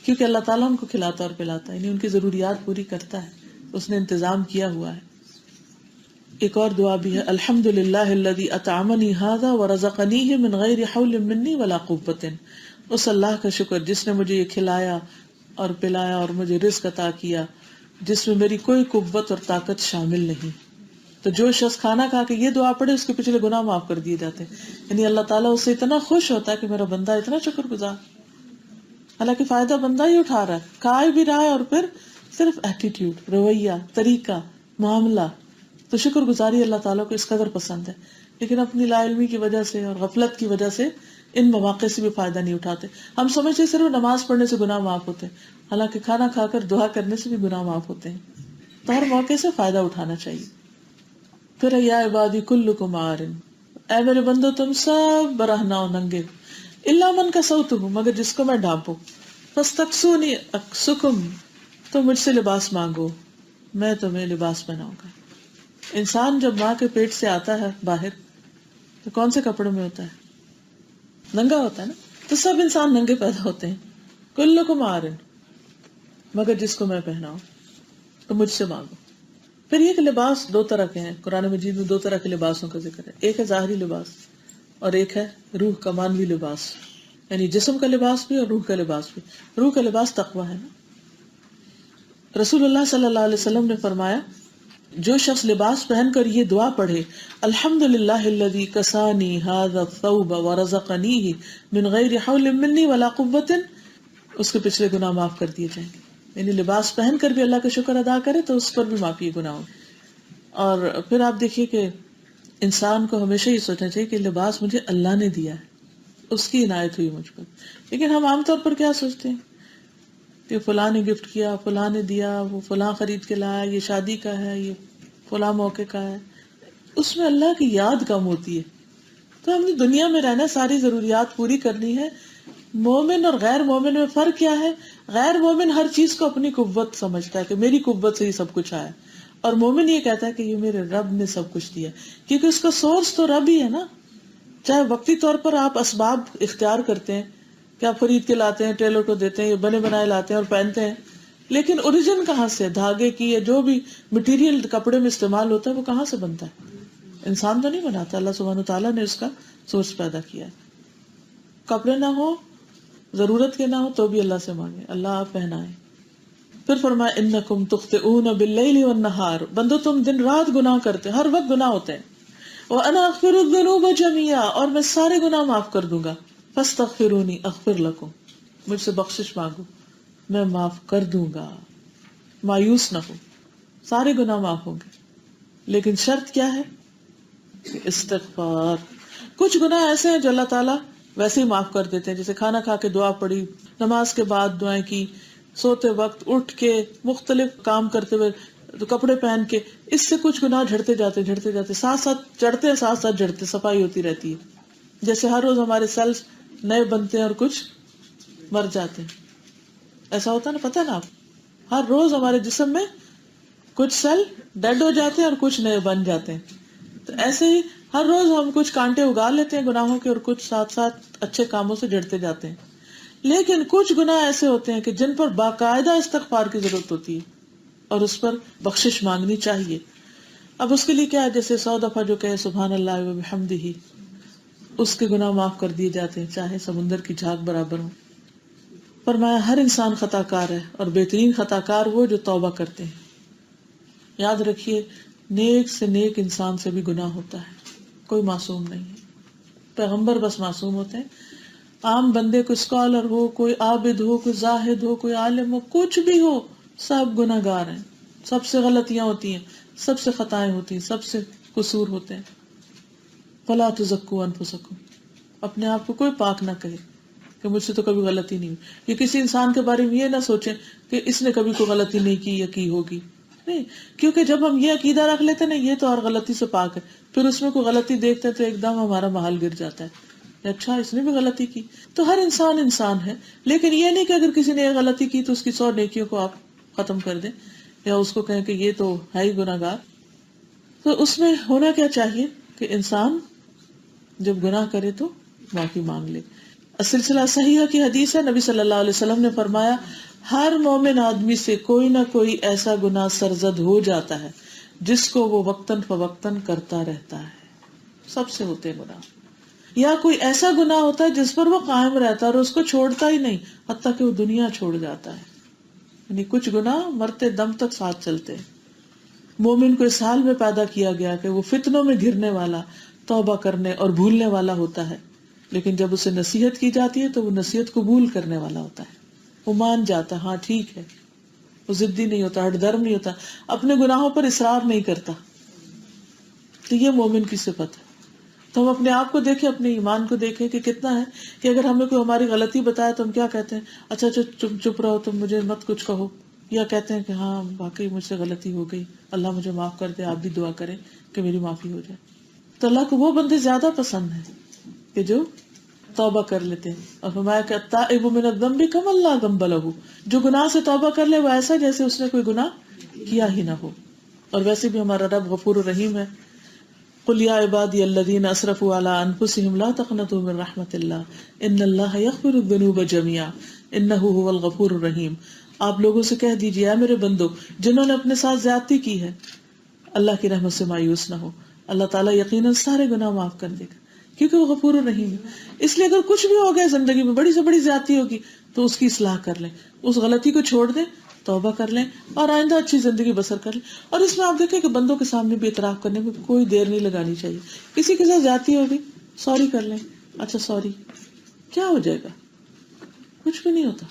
کیونکہ اللہ تعالیٰ ان کو کھلاتا اور پلاتا ہے، یعنی ان کی ضروریات پوری کرتا ہے، اس نے انتظام کیا ہوا ہے. ایک اور دعا بھی ہے، الحمدللہ الذی اطعمنی ھذا ورزقنیہ من غیر حول منی ولا قوۃ. اس اللہ کا شکر جس نے مجھے یہ کھلایا اور پلایا اور مجھے رزق عطا کیا جس میں میری کوئی قوت اور طاقت شامل نہیں. تو جو شخص کھانا کھا کے یہ دعا پڑھے اس کے پچھلے گناہ معاف کر دیے جاتے ہیں. یعنی اللہ تعالیٰ اس سے اتنا خوش ہوتا ہے کہ میرا بندہ اتنا شکر گزار، حالانکہ فائدہ بندہ ہی اٹھا رہا ہے، کھا بھی رہا ہے، اور پھر صرف ایٹیٹیوڈ، رویہ، طریقہ، معاملہ. تو شکر گزاری اللہ تعالیٰ کو اس قدر پسند ہے، لیکن اپنی لا علمی کی وجہ سے اور غفلت کی وجہ سے ان مواقع سے بھی فائدہ نہیں اٹھاتے. ہم سمجھتے صرف نماز پڑھنے سے گناہ معاف ہوتے ہیں، حالانکہ کھانا کھا کر دعا کرنے سے بھی گناہ معاف ہوتے ہیں. تو ہر موقع سے فائدہ اٹھانا چاہیے. پھر یا عبادی کلکم عار، اے میرے بندو تم سب برہنہ و ننگے، الا من کسوتہ، مگر جس کو میں ڈھانپوں، فاستکسونی اکسکم، تو مجھ سے لباس مانگو میں تمہیں لباس پہناؤں گا. انسان جب ماں کے پیٹ سے آتا ہے باہر تو کون سے کپڑوں میں ہوتا ہے؟ ننگا ہوتا ہے نا. تو سب انسان ننگے پیدا ہوتے ہیں. کلکم عار، مگر جس کو میں پہناؤں تو مجھ سے مانگو. پھر یہ کہ لباس دو طرح کے ہیں، قرآن مجید میں دو طرح کے لباسوں کا ذکر ہے. ایک ہے ظاہری لباس اور ایک ہے روح کا مانوی لباس، یعنی جسم کا لباس بھی اور روح کا لباس بھی. روح کا لباس تقویٰ ہے نا. رسول اللہ صلی اللہ علیہ وسلم نے فرمایا جو شخص لباس پہن کر یہ دعا پڑھے الحمدللہ الذی کسانی ھذا الثوب ورزقنیہ من غیر حول منی ولا قوۃ، اس کے پچھلے گناہ معاف کر دیے جائیں گے. یعنی لباس پہن کر بھی اللہ کا شکر ادا کرے تو اس پر بھی معافی گناہوں. اور پھر آپ دیکھیے کہ انسان کو ہمیشہ یہ سوچنا چاہیے کہ لباس مجھے اللہ نے دیا ہے، اس کی عنایت ہوئی مجھ پر. لیکن ہم عام طور پر کیا سوچتے ہیں کہ فلاں نے گفٹ کیا، فلاں نے دیا، وہ فلاں خرید کے لایا، یہ شادی کا ہے، یہ فلاں موقع کا ہے. اس میں اللہ کی یاد کم ہوتی ہے. تو ہم نے دنیا میں رہنا، ساری ضروریات پوری کرنی ہے. مومن اور غیر مومن میں فرق کیا ہے؟ غیر مومن ہر چیز کو اپنی قوت سمجھتا ہے کہ میری قوت سے ہی سب کچھ آیا، اور مومن یہ کہتا ہے کہ یہ میرے رب نے سب کچھ دیا، کیونکہ اس کا سورس تو رب ہی ہے نا. چاہے وقتی طور پر آپ اسباب اختیار کرتے ہیں کہ آپ خرید کے لاتے ہیں، ٹیلر کو دیتے ہیں، یا بنے بنائے لاتے ہیں اور پہنتے ہیں، لیکن اوریجن کہاں سے؟ دھاگے کی یا جو بھی مٹیریل کپڑے میں استعمال ہوتا ہے وہ کہاں سے بنتا ہے؟ انسان تو نہیں بناتا، اللہ سبحانہ وتعالیٰ نے اس کا سورس پیدا کیا ہے. کپڑے نہ ہو، ضرورت کے نہ ہو تو بھی اللہ سے مانگے، اللہ آپ پہنائے. پھر فرمایا انکم تخطئون باللیل والنہار، بندو تم دن رات گناہ کرتے، ہر وقت گناہ ہوتے ہیں. وانا اغفر الذنوب جميعا، اور میں سارے گناہ معاف کر دوں گا. فاستغفرونی اغفر لکم، مجھ سے بخشش مانگو میں معاف کر دوں گا. مایوس نہ ہو، سارے گناہ معاف ہوں گے، لیکن شرط کیا ہے؟ استغفار. کچھ گناہ ایسے ہیں جو اللہ تعالیٰ ویسے ہی معاف کر دیتے ہیں، جیسے کھانا کھا کے دعا پڑھی، نماز کے بعد دعائیں کی، سوتے وقت اٹھ کے مختلف کام کرتے ہوئے کپڑے پہن کے، اس سے کچھ گناہ جھڑتے جاتے ساتھ ساتھ چڑھتے ہیں، ساتھ ساتھ جھڑتے، صفائی ہوتی رہتی ہے. جیسے ہر روز ہمارے سیلز نئے بنتے ہیں اور کچھ مر جاتے ہیں، ایسا ہوتا ہے نا، پتہ ہے نا آپ، ہر روز ہمارے جسم میں کچھ سیل ڈیڈ ہو جاتے ہیں اور کچھ نئے بن جاتے ہیں. تو ایسے ہی ہر روز ہم کچھ کانٹے اگا لیتے ہیں گناہوں کے، اور کچھ ساتھ ساتھ اچھے کاموں سے جڑتے جاتے ہیں. لیکن کچھ گناہ ایسے ہوتے ہیں کہ جن پر باقاعدہ استغفار کی ضرورت ہوتی ہے اور اس پر بخشش مانگنی چاہیے. اب اس کے لیے کیا ہے؟ جیسے 100 دفعہ جو کہے سبحان اللہ وبحمدہ، اس کے گناہ معاف کر دیے جاتے ہیں، چاہے سمندر کی جھاگ برابر ہو. فرمایا ہر انسان خطا کار ہے، اور بہترین خطا کار وہ جو توبہ کرتے ہیں. یاد رکھیے نیک سے نیک انسان سے بھی گناہ ہوتا ہے، کوئی معصوم نہیں ہے. پیغمبر بس معصوم ہوتے ہیں، عام بندے، کوئی اسکالر ہو، کوئی عابد ہو، کوئی زاہد ہو، کوئی عالم ہو، کچھ بھی ہو، سب گناہ گار ہیں. سب سے غلطیاں ہوتی ہیں، سب سے خطائیں ہوتی ہیں، سب سے قصور ہوتے ہیں. فلا تزکوا انفسکم، اپنے آپ کو کوئی پاک نہ کہے کہ مجھ سے تو کبھی غلطی نہیں ہوئی. یہ کسی انسان کے بارے میں یہ نہ سوچیں کہ اس نے کبھی کوئی غلطی نہیں کی یا کی ہوگی، نہیں. کیونکہ جب ہم یہ عقیدہ رکھ لیتے ہیں نا یہ تو اور غلطی سے پاک ہے، پھر اس میں کوئی غلطی دیکھتے ہیں تو ایک دم ہمارا محل گر جاتا ہے، اچھا اس نے بھی غلطی کی. تو ہر انسان انسان ہے، لیکن یہ نہیں کہ اگر کسی نے ایک غلطی کی تو اس کی 100 نیکیوں کو آپ ختم کر دیں یا اس کو کہیں کہ یہ تو ہے ہی گناہ گار. تو اس میں ہونا کیا چاہیے کہ انسان جب گناہ کرے تو معافی مانگ لے. سلسلہ صحیحہ کی حدیث ہے، نبی صلی اللہ علیہ وسلم نے فرمایا ہر مومن آدمی سے کوئی نہ کوئی ایسا گناہ سرزد ہو جاتا ہے جس کو وہ وقتاً فوقتاً کرتا رہتا ہے. سب سے ہوتے ہیں گناہ. یا کوئی ایسا گناہ ہوتا ہے جس پر وہ قائم رہتا ہے اور اس کو چھوڑتا ہی نہیں حتیٰ کہ وہ دنیا چھوڑ جاتا ہے. یعنی کچھ گناہ مرتے دم تک ساتھ چلتے ہیں. مومن کو اس حال میں پیدا کیا گیا کہ وہ فتنوں میں گرنے والا، توبہ کرنے اور بھولنے والا ہوتا ہے، لیکن جب اسے نصیحت کی جاتی ہے تو وہ نصیحت قبول کرنے والا ہوتا ہے. وہ مان جاتا ہے، ہاں ٹھیک ہے. وہ ضدی نہیں ہوتا، ہٹ درم نہیں ہوتا، اپنے گناہوں پر اصرار نہیں کرتا. تو یہ مومن کی صفت ہے. تو ہم اپنے آپ کو دیکھیں، اپنے ایمان کو دیکھیں کہ کتنا ہے کہ اگر ہمیں کوئی ہماری غلطی بتائے تو ہم کیا کہتے ہیں؟ اچھا چپ رہو، تم مجھے مت کچھ کہو. یا کہتے ہیں کہ ہاں واقعی مجھ سے غلطی ہو گئی، اللہ مجھے معاف کر دے، آپ بھی دعا کریں کہ میری معافی ہو جائے. تو اللہ کو وہ بندے زیادہ پسند ہیں کہ جو توبہ کر لیتے ہیں. اور فرمایا کہ التائب من الذنب کمن لا ذنب لہ، جو گناہ سے توبہ کر لے وہ ایسا جیسے اس نے کوئی گناہ کیا ہی نہ ہو. اور ویسے بھی ہمارا رب غفور الرحیم ہے. قل یا عبادی الذین اسرفوا علی انفسہم لا تقنطوا من رحمۃ اللہ ان اللہ یغفر الذنوب جميعا انہ هو الغفور الرحیم. آپ لوگوں سے کہہ دیجیے اے میرے بندو جنہوں نے اپنے ساتھ زیادتی کی ہے، اللہ کی رحمت سے مایوس نہ ہو، اللہ تعالیٰ یقیناً سارے گناہ معاف کر دے گا کیونکہ وہ غفور الرحیم ہے. اس لیے اگر کچھ بھی ہو گیا زندگی میں، بڑی سے بڑی زیادتی ہوگی تو اس کی اصلاح کر لیں، اس غلطی کو چھوڑ دیں توبہ کر لیں اور آئندہ اچھی زندگی بسر کر لیں. اور اس میں آپ دیکھیں کہ بندوں کے سامنے بھی اعتراف کرنے میں کوئی دیر نہیں لگانی چاہیے. کسی کے ساتھ زیادتی ہوگی، سوری کر لیں، اچھا سوری، کیا ہو جائے گا؟ کچھ بھی نہیں ہوتا.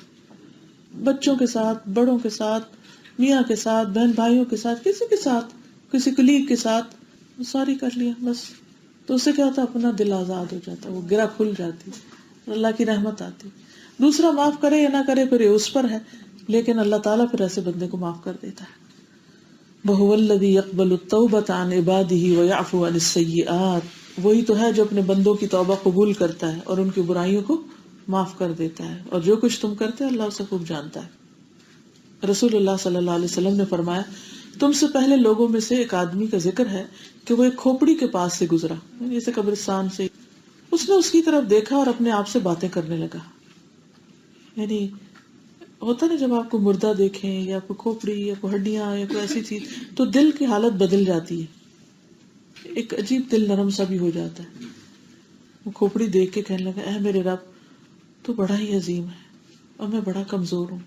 بچوں کے ساتھ، بڑوں کے ساتھ، میاں کے ساتھ، بہن بھائیوں کے ساتھ، کسی کے ساتھ، کسی کلیگ کے ساتھ سوری کر لیا بس. تو اس سے کیا ہوتا ہے؟ اپنا دل آزاد ہو جاتا ہے، وہ گرہ کھل جاتی، اللہ کی رحمت آتی. دوسرا معاف کرے یا نہ کرے پھر یہ اس پر ہے، لیکن اللہ تعالیٰ پھر ایسے بندے کو معاف کر دیتا ہے. وَهُوَ الَّذِي يَقْبَلُ التَّوْبَةَ عَنْ عِبَادِهِ وَيَعْفُو عَنِ السَّيِّئَاتِ. وہی تو ہے جو اپنے بندوں کی توبہ قبول کرتا ہے اور ان کی برائیوں کو معاف کر دیتا ہے، اور جو کچھ تم کرتے اللہ اسے خوب جانتا ہے. رسول اللہ صلی اللہ علیہ وسلم نے فرمایا تم سے پہلے لوگوں میں سے ایک آدمی کا ذکر ہے کہ وہ ایک کھوپڑی کے پاس سے گزرا، جیسے قبرستان سے. اس نے اس کی طرف دیکھا اور اپنے آپ سے باتیں کرنے لگا. یعنی ہوتا نا جب آپ کو مردہ دیکھیں یا کوئی کھوپڑی یا کوئی ہڈیاں یا کوئی ایسی چیز تو دل کی حالت بدل جاتی ہے، ایک عجیب دل نرم سا بھی ہو جاتا ہے. وہ کھوپڑی دیکھ کے کہنے لگا اے میرے رب تو بڑا ہی عظیم ہے اور میں بڑا کمزور ہوں.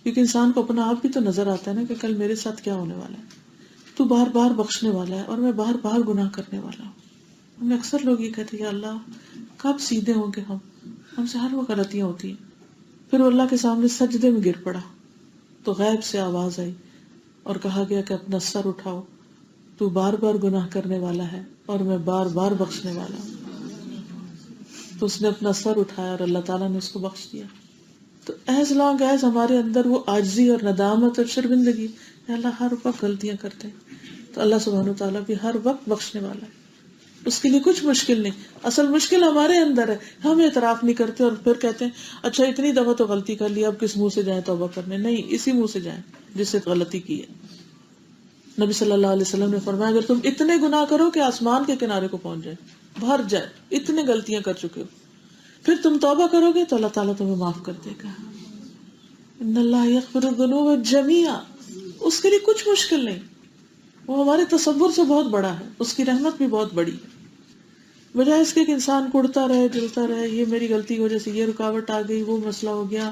کیونکہ انسان کو اپنا آپ بھی تو نظر آتا ہے نا کہ کل میرے ساتھ کیا ہونے والا ہے. تو بار بار بخشنے والا ہے اور میں بار بار گناہ کرنے والا ہوں. ہمیں اکثر لوگ یہ کہتے ہیں کہ اللہ کب سیدھے ہوں گے ہم سے ہر وہ غلطیاں ہوتی ہیں. پھر وہ اللہ کے سامنے سجدے میں گر پڑا تو غیب سے آواز آئی اور کہا گیا کہ اپنا سر اٹھاؤ، تو بار بار گناہ کرنے والا ہے اور میں بار بار بخشنے والا ہوں. تو اس نے اپنا سر اٹھایا اور اللہ تعالیٰ نے اس کو بخش دیا. تو ایز لانگ ایز ہمارے اندر وہ عاجزی اور ندامت اور شرمندگی، اللہ ہر وقت غلطیاں کرتے ہیں تو اللہ سبحانہ وتعالیٰ بھی ہر وقت بخشنے والا ہے. اس کے لیے کچھ مشکل نہیں. اصل مشکل ہمارے اندر ہے، ہم اعتراف نہیں کرتے اور پھر کہتے ہیں اچھا اتنی دفعہ تو غلطی کر لی، اب کس منہ سے جائیں توبہ کرنے؟ نہیں، اسی منہ سے جائیں جس سے غلطی کی ہے. نبی صلی اللہ علیہ وسلم نے فرمایا اگر تم اتنے گناہ کرو کہ آسمان کے کنارے کو پہنچ جائے، بھر جائے، اتنے غلطیاں کر چکے ہو، پھر تم توبہ کرو گے تو اللہ تعالیٰ تمہیں معاف کر دے گا. ان اللہ یغفر الذنوب جميعا. اس کے لیے کچھ مشکل نہیں، وہ ہمارے تصور سے بہت بڑا ہے، اس کی رحمت بھی بہت بڑی ہے. بجائے اس کے کہ انسان کڑتا رہے، جلتا رہے، یہ میری غلطی کی وجہ سے یہ رکاوٹ آ گئی، وہ مسئلہ ہو گیا،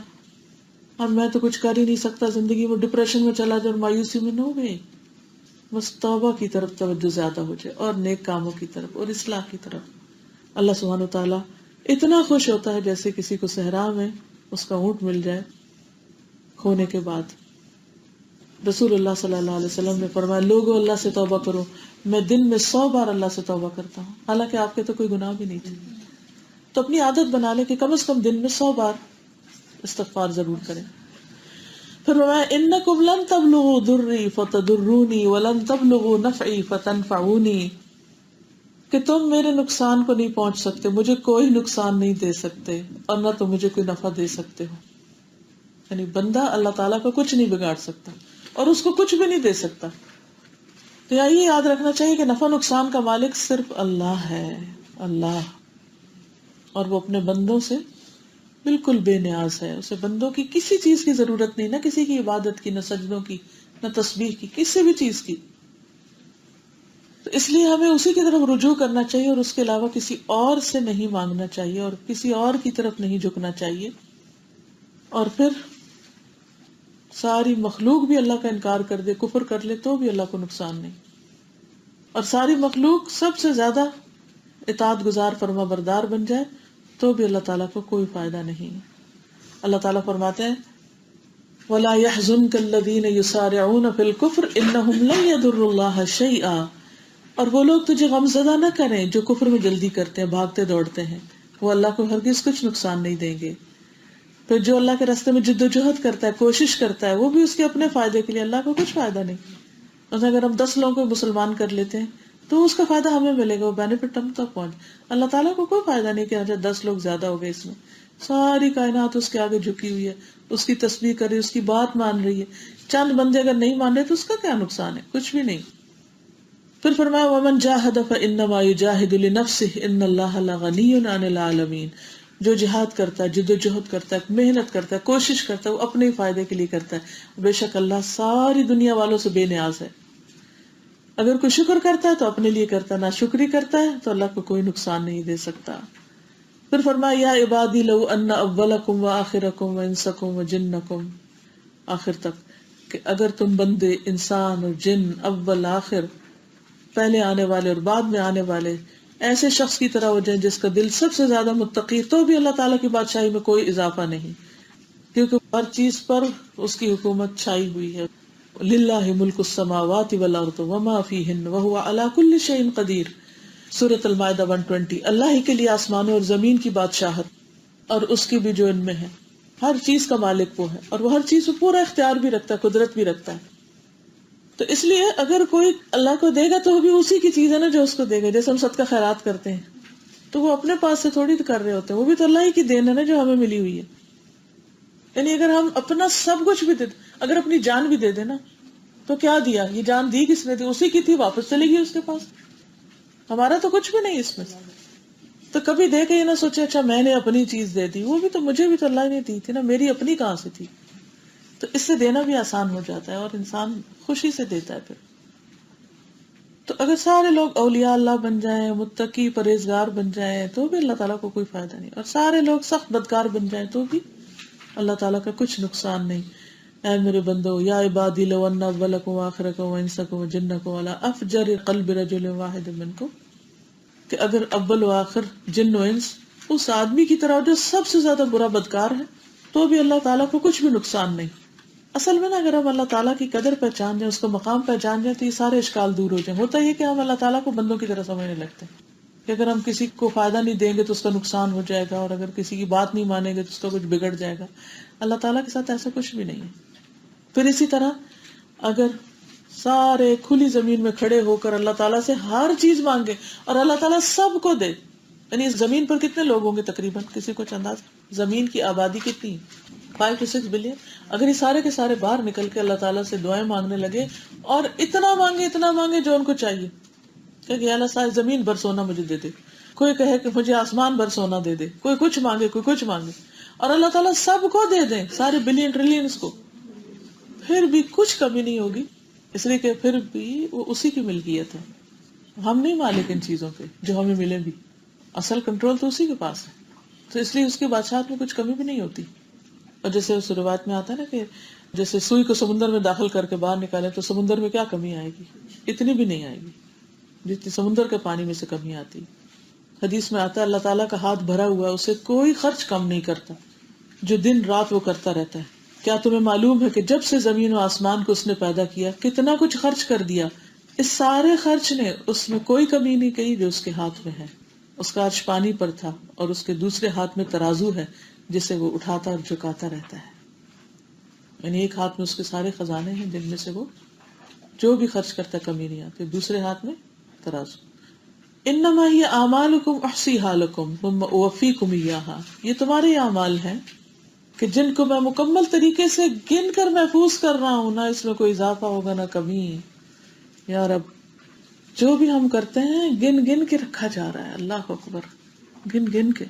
اب میں تو کچھ کر ہی نہیں سکتا زندگی میں، ڈپریشن میں چلا جائے اور مایوسی میں نہ ہو گئے. بس توبہ کی طرف توجہ زیادہ ہو جائے اور نیک کاموں کی طرف اور اصلاح کی طرف. اللہ سبحانہ وتعالیٰ اتنا خوش ہوتا ہے جیسے کسی کو صحرا میں اس کا اونٹ مل جائے کھونے کے بعد. رسول اللہ صلی اللہ علیہ وسلم نے فرمایا لوگوں اللہ سے توبہ کرو، میں دن میں 100 بار اللہ سے توبہ کرتا ہوں. حالانکہ آپ کے تو کوئی گناہ بھی نہیں تھے. تو اپنی عادت بنا لیں کہ کم از کم دن میں 100 بار استغفار ضرور کریں. پھر فرمایا انکم لن تبلغوا ضری فتضرونی ولن تبلغوا نفعی فتنفعونی، کہ تم میرے نقصان کو نہیں پہنچ سکتے، مجھے کوئی نقصان نہیں دے سکتے اور نہ تو مجھے کوئی نفع دے سکتے ہو. یعنی بندہ اللہ تعالیٰ کو کچھ نہیں بگاڑ سکتا اور اس کو کچھ بھی نہیں دے سکتا. تو یہ یاد رکھنا چاہیے کہ نفع نقصان کا مالک صرف اللہ ہے، اللہ، اور وہ اپنے بندوں سے بالکل بے نیاز ہے. اسے بندوں کی کسی چیز کی ضرورت نہیں، نہ کسی کی عبادت کی، نہ سجدوں کی، نہ تسبیح کی، کسی بھی چیز کی. تو اس لیے ہمیں اسی کی طرف رجوع کرنا چاہیے اور اس کے علاوہ کسی اور سے نہیں مانگنا چاہیے اور کسی اور کی طرف نہیں جھکنا چاہیے. اور پھر ساری مخلوق بھی اللہ کا انکار کر دے، کفر کر لے، تو بھی اللہ کو نقصان نہیں. اور ساری مخلوق سب سے زیادہ اطاعت گزار فرما بردار بن جائے تو بھی اللہ تعالیٰ کو کوئی فائدہ نہیں. اللہ تعالیٰ فرماتے ہیں وَلَا يَحْزُنْكَ الَّذِينَ يُسَارِعُونَ فِي الْكُفْرِ إِنَّهُمْ لَن يَضُرُّوا اللَّهَ شَيْئًا. اور وہ لوگ تجھے غمزدہ نہ کریں جو کفر میں جلدی کرتے ہیں، بھاگتے دوڑتے ہیں، وہ اللہ کو ہرگز کچھ نقصان نہیں دیں گے. پھر جو اللہ کے راستے میں جد و جہد کرتا ہے، کوشش کرتا ہے، وہ بھی اس کے اپنے فائدے کے لیے، اللہ کو کچھ فائدہ نہیں. اگر ہم 10 لوگوں کو مسلمان کر لیتے ہیں تو اس کا فائدہ ہمیں ملے گا، وہ بینیفٹ ہم تک پہنچ. اللہ تعالیٰ کو کوئی فائدہ نہیں کہ آج 10 لوگ زیادہ ہو گئے، اس میں ساری کائنات اس کے آگے جھکی ہوئی ہے، اس کی تسبیح کر رہی ہے، اس کی بات مان رہی ہے. چند بندے اگر نہیں مان رہے تو اس کا کیا نقصان ہے؟ کچھ بھی نہیں. پھر فرمایا وَمَنْ جَاهَدَ فَإِنَّمَا يُجَاهِدُ لِنَفْسِهِ إِنَّ اللَّهَ لَغَنِيٌّ عَنِ الْعَالَمِينَ. جو جہاد کرتا ہے، جد و جہد کرتا ہے، محنت کرتا ہے، کوشش کرتا ہے، وہ اپنے فائدے کے لیے کرتا ہے. بے شک اللہ ساری دنیا والوں سے بے نیاز ہے. اگر کوئی شکر کرتا ہے تو اپنے لیے کرتا ہے، نہ شکری کرتا ہے تو اللہ کو کوئی نقصان نہیں دے سکتا. پھر فرمایا یا عبادی لو ان اولکم و آخرکم و انسکم و جنکم، آخر تک کہ اگر تم بندے انسان اور جن اول آخر پہلے آنے والے اور بعد میں آنے والے ایسے شخص کی طرح ہو جائیں جس کا دل سب سے زیادہ متقی، تو بھی اللہ تعالیٰ کی بادشاہی میں کوئی اضافہ نہیں، کیونکہ ہر چیز پر اس کی حکومت چھائی ہوئی ہے. للہ ملک السماوات والارض وما فیہن وہو علی کل شیء قدیر. سورۃ المائدہ 120. اللہ ہی کے لیے آسمانوں اور زمین کی بادشاہت اور اس کی بھی جو ان میں ہے، ہر چیز کا مالک وہ ہے، اور وہ ہر چیز کو پورا اختیار بھی رکھتا ہے، قدرت بھی رکھتا ہے. تو اس لیے اگر کوئی اللہ کو دے گا تو وہ بھی اسی کی چیز ہے نا جو اس کو دے گا. جیسے ہم صدقہ خیرات کرتے ہیں تو وہ اپنے پاس سے تھوڑی کر رہے ہوتے ہیں، وہ بھی تو اللہ ہی کی دین ہے نا جو ہمیں ملی ہوئی ہے. یعنی اگر ہم اپنا سب کچھ بھی دے دیں، اگر اپنی جان بھی دے دیں نا، تو کیا دیا؟ یہ جان دی کس نے؟ دی اسی کی تھی، واپس چلے گی اس کے پاس. ہمارا تو کچھ بھی نہیں اس میں. تو کبھی دے کے یہ نہ سوچے اچھا میں نے اپنی چیز دے دی، وہ بھی تو مجھے بھی تو اللہ نے دی تھی نا، میری اپنی کہاں سے تھی. تو اس سے دینا بھی آسان ہو جاتا ہے اور انسان خوشی سے دیتا ہے پھر. تو اگر سارے لوگ اولیاء اللہ بن جائیں، متقی پرہیزگار بن جائیں، تو بھی اللہ تعالیٰ کو کوئی فائدہ نہیں، اور سارے لوگ سخت بدکار بن جائیں تو بھی اللہ تعالیٰ کا کچھ نقصان نہیں. اے میرے بندو، یا عبادی لو ان اولکم وآخرکم وانسکم وجنکم علی افجر قلب رجل واحد منکم، کہ اگر اول و آخر جن و انس اس آدمی کی طرح جو سب سے زیادہ برا بدکار ہے، تو بھی اللہ تعالیٰ کو کچھ بھی نقصان نہیں. اصل میں نا اگر ہم اللہ تعالیٰ کی قدر پہچان جائیں، اس کا مقام پہچان جائیں، تو یہ سارے اشکال دور ہو جائیں. ہوتا یہ کہ ہم اللہ تعالیٰ کو بندوں کی طرح سمجھنے لگتے ہیں کہ اگر ہم کسی کو فائدہ نہیں دیں گے تو اس کا نقصان ہو جائے گا، اور اگر کسی کی بات نہیں مانیں گے تو اس کا کچھ بگڑ جائے گا. اللہ تعالیٰ کے ساتھ ایسا کچھ بھی نہیں ہے. پھر اسی طرح اگر سارے کھلی زمین میں کھڑے ہو کر اللہ تعالیٰ سے ہر چیز مانگے اور اللہ تعالیٰ سب کو دے، یعنی اس زمین پر کتنے لوگ ہوں گے تقریباً؟ کسی کو انداز؟ زمین کی آبادی کتنی؟ 5 to 6 بلین. اگر یہ سارے کے سارے باہر نکل کے اللہ تعالیٰ سے دعائیں مانگنے لگے اور اتنا مانگے جو ان کو چاہیے، کہ اللہ ساری زمین بھر سونا مجھے دے دے، کوئی کہے کہ مجھے آسمان بھر سونا دے دے، کوئی کچھ مانگے کوئی کچھ مانگے، اور اللہ تعالیٰ سب کو دے دیں، سارے بلین ٹریلینز کو، پھر بھی کچھ کمی نہیں ہوگی، اس لیے کہ پھر بھی وہ اسی کی ملکیت ہے. ہم نہیں مالک ان چیزوں کے جو ہمیں ملے بھی، اصل کنٹرول تو اسی کے پاس ہے. تو اس لیے اس کی بادشاہت میں کچھ کمی بھی نہیں ہوتی. اور جیسے اس روایت میں آتا ہے نا کہ جیسے سوئی کو سمندر میں داخل کر کے باہر نکالے تو سمندر میں کیا کمی آئے گی؟ اتنی بھی نہیں آئے گی جتنی سمندر کے پانی میں سے کمی آتی. حدیث میں آتا ہے اللہ تعالیٰ کا ہاتھ بھرا ہوا ہے، اسے کوئی خرچ کم نہیں کرتا، جو دن رات وہ کرتا رہتا ہے. کیا تمہیں معلوم ہے کہ جب سے زمین و آسمان کو اس نے پیدا کیا کتنا کچھ خرچ کر دیا، اس سارے خرچ نے اس میں کوئی کمی نہیں کی جو اس کے ہاتھ میں ہے. اس کا عرش پانی پر تھا اور اس کے دوسرے ہاتھ میں ترازو ہے جسے وہ اٹھاتا اور جھکاتا رہتا ہے. یعنی ایک ہاتھ میں اس کے سارے خزانے ہیں جن میں سے وہ جو بھی خرچ کرتا کمی نہیں آتی، دوسرے ہاتھ میں ترازو. انما ہی اعمالکم احصیھا لکم ثم اوفیکم ایھا، یہ تمہارے اعمال ہیں کہ جن کو میں مکمل طریقے سے گن کر محفوظ کر رہا ہوں، نہ اس میں کوئی اضافہ ہوگا نہ کمی. یا رب جو بھی ہم کرتے ہیں گن گن کے رکھا جا رہا ہے. اللہ اکبر، گن گن کے.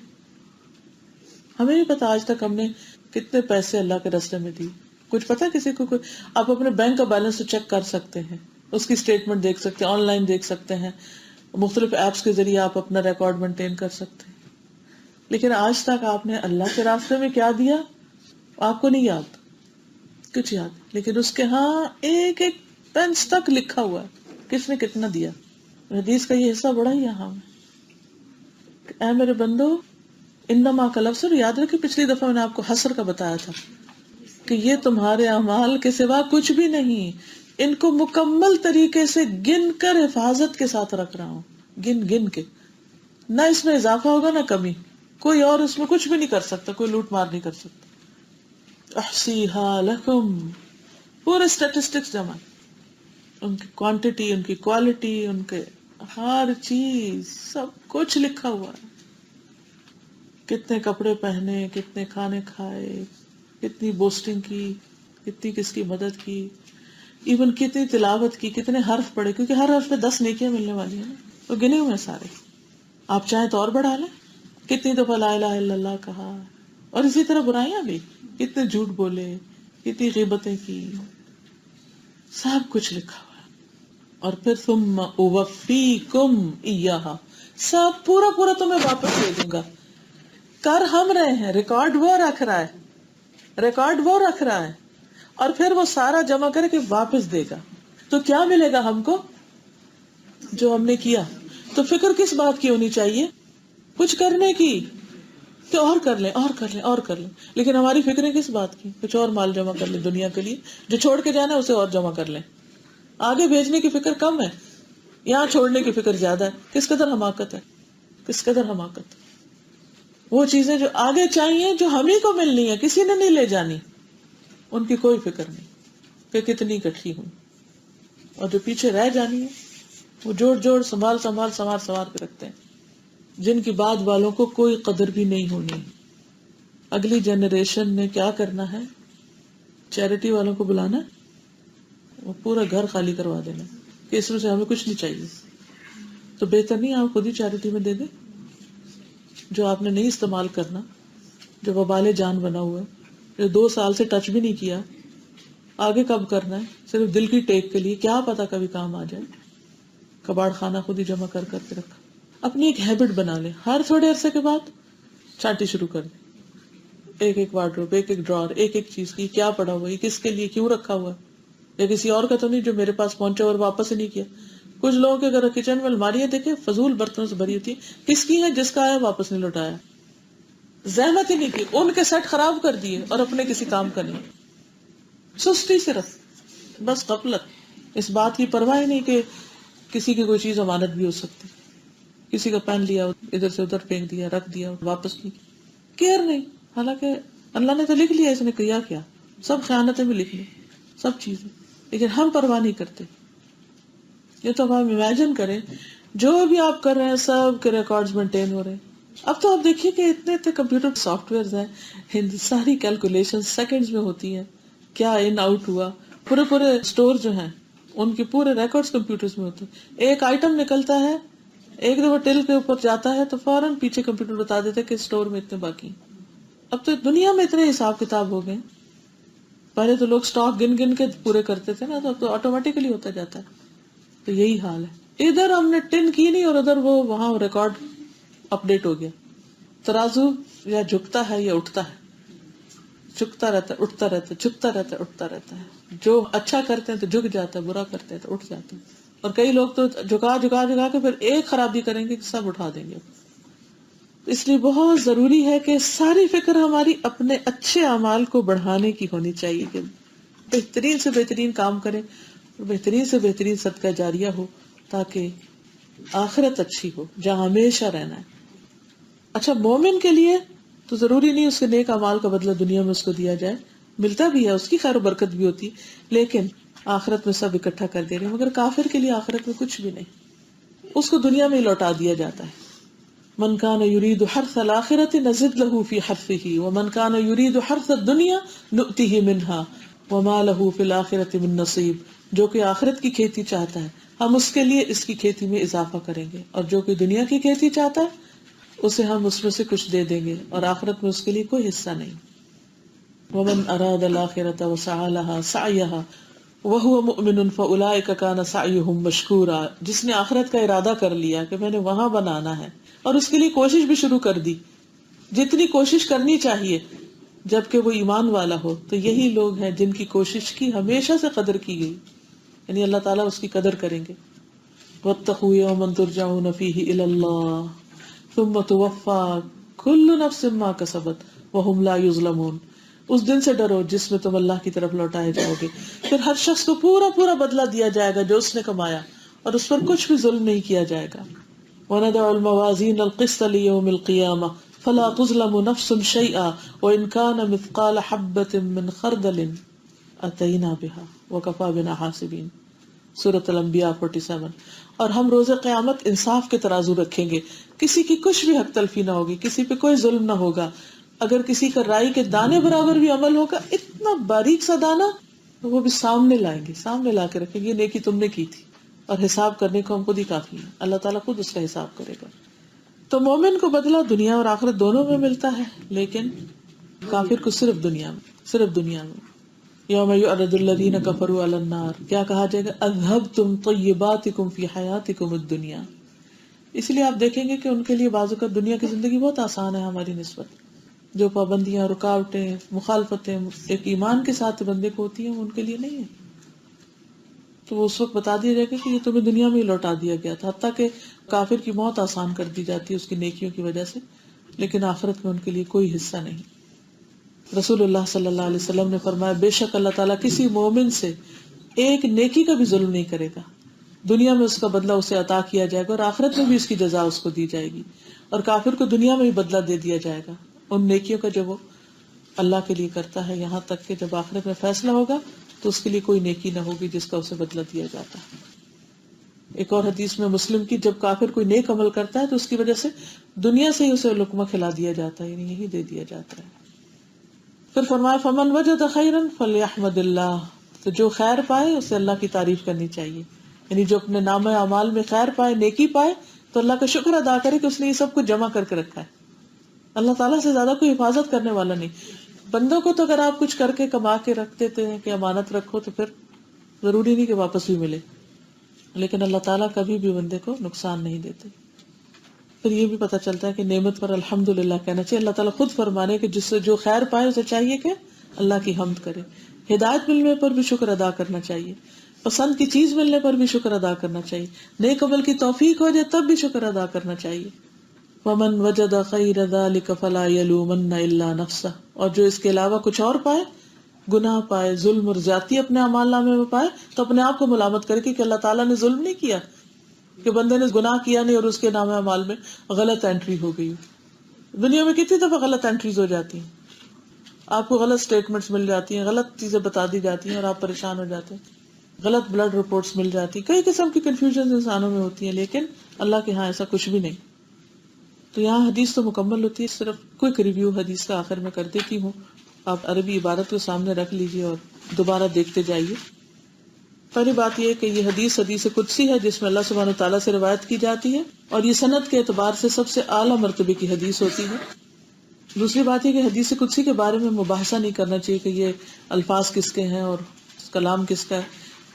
ہمیں نہیں پتا آج تک ہم نے کتنے پیسے اللہ کے راستے میں دی. کچھ پتا کسی کو؟ آپ اپنے بینک کا بیلنس چیک کر سکتے ہیں، اس کی اسٹیٹمنٹ دیکھ سکتے ہیں، آن لائن دیکھ سکتے ہیں، مختلف ایپس کے ذریعے آپ اپنا ریکارڈ مینٹین کر سکتے ہیں. لیکن آج تک آپ نے اللہ کے راستے میں کیا دیا آپ کو نہیں یاد، کچھ یاد. لیکن اس کے ہاں ایک ایک پینس تک لکھا ہوا ہے کس نے کتنا دیا. حدیث کا یہ حصہ بڑا ہی اہم ہے. اے میرے بندو، انما کا لفظ یاد رکھے، پچھلی دفعہ میں نے آپ کو حسر کا بتایا تھا کہ یہ تمہارے اعمال کے سوا کچھ بھی نہیں، ان کو مکمل طریقے سے گن کر حفاظت کے ساتھ رکھ رہا ہوں، گن گن کے. نہ اس میں اضافہ ہوگا نہ کمی، کوئی اور اس میں کچھ بھی نہیں کر سکتا، کوئی لوٹ مار نہیں کر سکتا. احصیھا لکم، پورے اسٹیٹسٹکس جمع، ان کی کوانٹٹی، ان کی کوالٹی، ان کے ہر چیز سب کچھ لکھا ہوا ہے. کتنے کپڑے پہنے، کتنے کھانے کھائے، کتنی بوسٹنگ کی، کتنی کس کی مدد کی، ایون کتنی تلاوت کی، کتنے حرف پڑھے، کیونکہ ہر حرف پہ 10 نیکیاں ملنے والی ہیں نا، تو گنے ہوئے سارے. آپ چاہیں تو اور بڑھا لیں، کتنی دفعہ لا الہ الا اللہ کہا. اور اسی طرح برائیاں بھی، کتنے جھوٹ بولے، کتنی غیبتیں کی، سب کچھ لکھا ہوا ہے. اور پھر ثم اوفیکم ایھا، سب پورا پورا تمہیں واپس دے دوں گا. کر ہم رہے ہیں، ریکارڈ وہ رکھ رہا ہے، ریکارڈ وہ رکھ رہا ہے. اور پھر وہ سارا جمع کر کے واپس دے گا. تو کیا ملے گا ہم کو؟ جو ہم نے کیا. تو فکر کس بات کی ہونی چاہیے؟ کچھ کرنے کی، کہ اور کر لیں اور کر لیں اور کر لیں. لیکن ہماری فکریں کس بات کی؟ کچھ اور مال جمع کر لیں دنیا کے لیے، جو چھوڑ کے جانا ہے اسے اور جمع کر لیں. آگے بھیجنے کی فکر کم ہے، یہاں چھوڑنے کی فکر زیادہ ہے. کس قدر حماقت ہے، کس قدر حماقت. وہ چیزیں جو آگے چاہیے، جو ہم ہی کو ملنی ہے، کسی نے نہیں لے جانی، ان کی کوئی فکر نہیں کہ کتنی اکٹھی ہوں. اور جو پیچھے رہ جانی ہے وہ جوڑ جوڑ سنبھال سنبھال سنوار سنوار کے رکھتے ہیں، جن کی بعد والوں کو کوئی قدر بھی نہیں ہونی. اگلی جنریشن نے کیا کرنا ہے؟ چیریٹی والوں کو بلانا ہے، وہ پورا گھر خالی کروا دینا کہ اس میں سے ہمیں کچھ نہیں چاہیے. تو بہتر نہیں آپ خود ہی چیریٹی میں دے دیں جو آپ نے نہیں استعمال کرنا، جو وبال جان بنا ہوا ہے، جو 2 سال سے ٹچ بھی نہیں کیا. آگے کب کرنا ہے؟ صرف دل کی ٹیک کے لیے، کیا پتا کبھی کام آ جائے. کباڑ خانہ خود ہی جمع کر کے رکھا. اپنی ایک ہیبٹ بنا لیں، ہر تھوڑے عرصے کے بعد چھانٹی شروع کر دیں. ایک ایک وارڈروب، ایک ایک ڈرار، ایک ایک چیز کی کیا پڑا ہوا ہے، کس کے لیے کیوں رکھا ہوا ہے. یا کسی اور کا تو نہیں جو میرے پاس پہنچا اور واپس ہی نہیں کیا. کچھ لوگوں کے اگر کچن میں الماریاں دیکھیں فضول برتنوں سے بھری ہوتی، کس کی ہے؟ جس کا آیا واپس نہیں لوٹایا، زحمت ہی نہیں کی، ان کے سیٹ خراب کر دیے اور اپنے کسی کام کا نہیں. سستی صرف، بس غفلت، اس بات کی پرواہ ہی نہیں کہ کسی کی کوئی چیز امانت بھی ہو سکتی. کسی کا پین لیا ادھر سے ادھر پھینک دیا، رکھ دیا، واپس نہیں کیئر نہیں. حالانکہ اللہ نے تو لکھ لیا اس نے کیا کیا، سب خیانتیں بھی لکھ لی، سب چیزیں، لیکن ہم پرواہ نہیں کرتے. یہ تو ہم امیجن کریں جو بھی آپ کر رہے ہیں سب کے ریکارڈز مینٹین ہو رہے ہیں. اب تو آپ دیکھیے کہ اتنے اتنے کمپیوٹر سافٹ ویئرز ہیں، ساری کیلکولیشن سیکنڈز میں ہوتی ہیں، کیا ان آؤٹ ہوا. پورے اسٹور جو ہیں ان کے پورے ریکارڈز کمپیوٹرز میں ہوتے ہیں. ایک آئٹم نکلتا ہے، ایک دفعہ ٹل کے اوپر جاتا ہے تو فوراً پیچھے کمپیوٹر بتا دیتے کہ اسٹور میں اتنے باقی. اب تو دنیا میں اتنے حساب کتاب ہو گئے. پہلے تو لوگ اسٹاک گن گن کے پورے کرتے تھے نا، تو آٹومیٹکلی ہوتا جاتا ہے. تو یہی حال ہے، ادھر ہم نے ٹن کی نہیں اور ادھر وہ وہاں ریکارڈ اپڈیٹ ہو گیا. ترازو یا جھکتا ہے یا اٹھتا ہے، جھکتا رہتا ہے اٹھتا رہتا ہے، جھکتا رہتا ہے اٹھتا رہتا ہے. جو اچھا کرتے ہیں تو جھک جاتا ہے، برا کرتے ہیں تو اٹھ جاتا ہے. اور کئی لوگ تو جھکا کے پھر ایک خرابی کریں گے کہ سب اٹھا دیں گے. اس لیے بہت ضروری ہے کہ ساری فکر ہماری اپنے اچھے اعمال کو بڑھانے کی ہونی چاہیے، کہ بہترین سے بہترین کام کریں، بہترین سے بہترین صدقہ جاریہ ہو، تاکہ آخرت اچھی ہو جہاں ہمیشہ رہنا ہے. اچھا، مومن کے لیے تو ضروری نہیں اس کے نیک اعمال کا بدلہ دنیا میں اس کو دیا جائے، ملتا بھی ہے، اس کی خیر و برکت بھی ہوتی، لیکن آخرت میں سب اکٹھا کر دے رہے. مگر کافر کے لیے آخرت میں کچھ بھی نہیں، اس کو دنیا میں ہی لوٹا دیا جاتا ہے. من کان یرید حرث الآخرۃ نزد له فی حرثہ ومن کان یرید حرث الدنیا نؤتہ منہا وما لہ فی الآخرۃ من نصیب. جو کہ آخرت کی کھیتی چاہتا ہے ہم اس کے لیے اس کی کھیتی میں اضافہ کریں گے، اور جو کہ دنیا کی کھیتی چاہتا ہے اسے ہم اس میں سے کچھ دے دیں گے، اور آخرت میں اس کے لیے کوئی حصہ نہیں. ومن اراد الآخرۃ وسعى لها سعیها وهو مؤمن فاولئک کان سعیهم مشکورا. جس نے آخرت کا ارادہ کر لیا کہ میں نے وہاں بنانا ہے اور اس کے لیے کوشش بھی شروع کر دی، جتنی کوشش کرنی چاہیے جبکہ وہ ایمان والا ہو، تو یہی لوگ ہیں جن کی کوشش کی ہمیشہ سے قدر کی گئی، یعنی اللہ تعالیٰ اس کی قدر کریں گے. واتقوا یوما ترجعون فیہ الی اللہ ثم توفی کل نفس ما کسبت وہم لا یظلمون. اس دن سے ڈرو جس میں تم اللہ کی طرف لوٹائے جاؤ گے، پھر ہر شخص کو پورا بدلہ دیا جائے گا جو اس نے کمایا، اور اس پر کچھ بھی ظلم نہیں کیا جائے گا. وَنَدَعُ الْمَوَازِينَ الْقِسْطَ لِيَوْمِ الْقِيَامَةِ فَلَا تُظْلَمُ نَفْسٌ شَيْئًا وَإِنْ كَانَ مِثْقَالَ حَبَّةٍ مِّنْ خَرْدَلٍ أَتَيْنَا بِهَا وَكَفَىٰ بِنَا حَاسِبِينَ. سورۃ الانبیاء 47. اور ہم روز قیامت انصاف کے ترازو رکھیں گے، کسی کی کچھ بھی حق تلفی نہ ہوگی، کسی پہ کوئی ظلم نہ ہوگا. اگر کسی کا رائی کے دانے برابر بھی عمل ہوگا، اتنا باریک سا دانا، وہ بھی سامنے لائیں گے، سامنے لا کے رکھیں گے، نیکی تم نے کی تھی، اور حساب کرنے کو ہم خود ہی کافی ہے، اللہ تعالیٰ خود اس کا حساب کرے گا. تو مومن کو بدلہ دنیا اور آخرت دونوں میں ملتا ہے، لیکن کافر کو صرف دنیا میں. یوم یعرض الذین کفروا علی النار، کیا کہا جائے گا؟ اذھبتم طیباتکم فی حیاتکم الدنیا. اس لیے آپ دیکھیں گے کہ ان کے لیے بعض اوقات دنیا کی زندگی بہت آسان ہے ہماری نسبت. جو پابندیاں، رکاوٹیں، مخالفتیں ایک ایمان کے ساتھ بندے کو ہوتی ہیں، ان کے لیے نہیں ہے. تو وہ اس وقت بتا دیا جائے گا کہ یہ تمہیں دنیا میں ہی لوٹا دیا گیا تھا. حتیٰ کہ کافر کی موت آسان کر دی جاتی ہے اس کی نیکیوں کی وجہ سے، لیکن آخرت میں ان کے لیے کوئی حصہ نہیں. رسول اللہ صلی اللہ علیہ وسلم نے فرمایا بے شک اللہ تعالیٰ کسی مومن سے ایک نیکی کا بھی ظلم نہیں کرے گا. دنیا میں اس کا بدلہ اسے عطا کیا جائے گا اور آخرت میں بھی اس کی جزا اس کو دی جائے گی. اور کافر کو دنیا میں بھی بدلہ دے دیا جائے گا ان نیکیوں کا جو وہ اللہ کے لیے کرتا ہے، یہاں تک کہ جب آخرت میں فیصلہ ہوگا تو اس کے لیے کوئی نیکی نہ ہوگی جس کا اسے بدلہ دیا جاتا ہے. ایک اور حدیث میں مسلم کی، جب کافر کوئی نیک عمل کرتا ہے تو اس کی وجہ سے دنیا سے ہی اسے لقمہ کھلا دیا جاتا ہے، یعنی یہی دے دیا جاتا ہے. پھر فرمایا فمن وجد خیرا فلیحمد اللہ، تو جو خیر پائے اسے اللہ کی تعریف کرنی چاہیے. یعنی جو اپنے نامہ اعمال میں خیر پائے، نیکی پائے، تو اللہ کا شکر ادا کرے کہ اس نے یہ سب کچھ جمع کر کے رکھا ہے. اللہ تعالیٰ سے زیادہ کوئی حفاظت کرنے والا نہیں. بندوں کو تو اگر آپ کچھ کر کے کما کے رکھ دیتے ہیں کہ امانت رکھو تو پھر ضروری نہیں کہ واپس بھی ملے، لیکن اللہ تعالیٰ کبھی بھی بندے کو نقصان نہیں دیتے. پھر یہ بھی پتہ چلتا ہے کہ نعمت پر الحمدللہ کہنا چاہیے. اللہ تعالیٰ خود فرمانے کہ جس سے جو خیر پائے اسے چاہیے کہ اللہ کی حمد کرے. ہدایت ملنے پر بھی شکر ادا کرنا چاہیے، پسند کی چیز ملنے پر بھی شکر ادا کرنا چاہیے، نیک عمل کی توفیق ہو جائے تب بھی شکر ادا کرنا چاہیے. وَمَن وَجَدَ غَيْرَ ذَلِكَ فَلَا يَلُومَنَّ إِلَّا نَفْسَهُ، اور جو اس کے علاوہ کچھ اور پائے، گناہ پائے، ظلم اور زیادتی اپنے اعمال نامے میں پائے، تو اپنے آپ کو ملامت کرے کہ اللہ تعالیٰ نے ظلم نہیں کیا، کہ بندے نے گناہ کیا نہیں اور اس کے نامہ اعمال میں غلط انٹری ہو گئی. دنیا میں کتنی دفعہ غلط انٹریز ہو جاتی ہیں، آپ کو غلط سٹیٹمنٹس مل جاتی ہیں، غلط چیزیں بتا دی جاتی ہیں اور آپ پریشان ہو جاتے ہیں، غلط بلڈ رپورٹس مل جاتی ہیں، کئی قسم کی کنفیوژن انسانوں میں ہوتی ہیں، لیکن اللہ کے ہاں ایسا کچھ بھی نہیں. تو یہاں حدیث تو مکمل ہوتی ہے، صرف کوئک ریویو حدیث کا آخر میں کر دیتی ہوں. آپ عربی عبارت کو سامنے رکھ لیجئے اور دوبارہ دیکھتے جائیے. پہلی بات یہ کہ یہ حدیث قدسی ہے جس میں اللہ سبحانہ وتعالیٰ سے روایت کی جاتی ہے اور یہ سند کے اعتبار سے سب سے اعلیٰ مرتبے کی حدیث ہوتی ہے. دوسری بات یہ کہ حدیث قدسی کے بارے میں مباحثہ نہیں کرنا چاہیے کہ یہ الفاظ کس کے ہیں اور کلام کس کا ہے.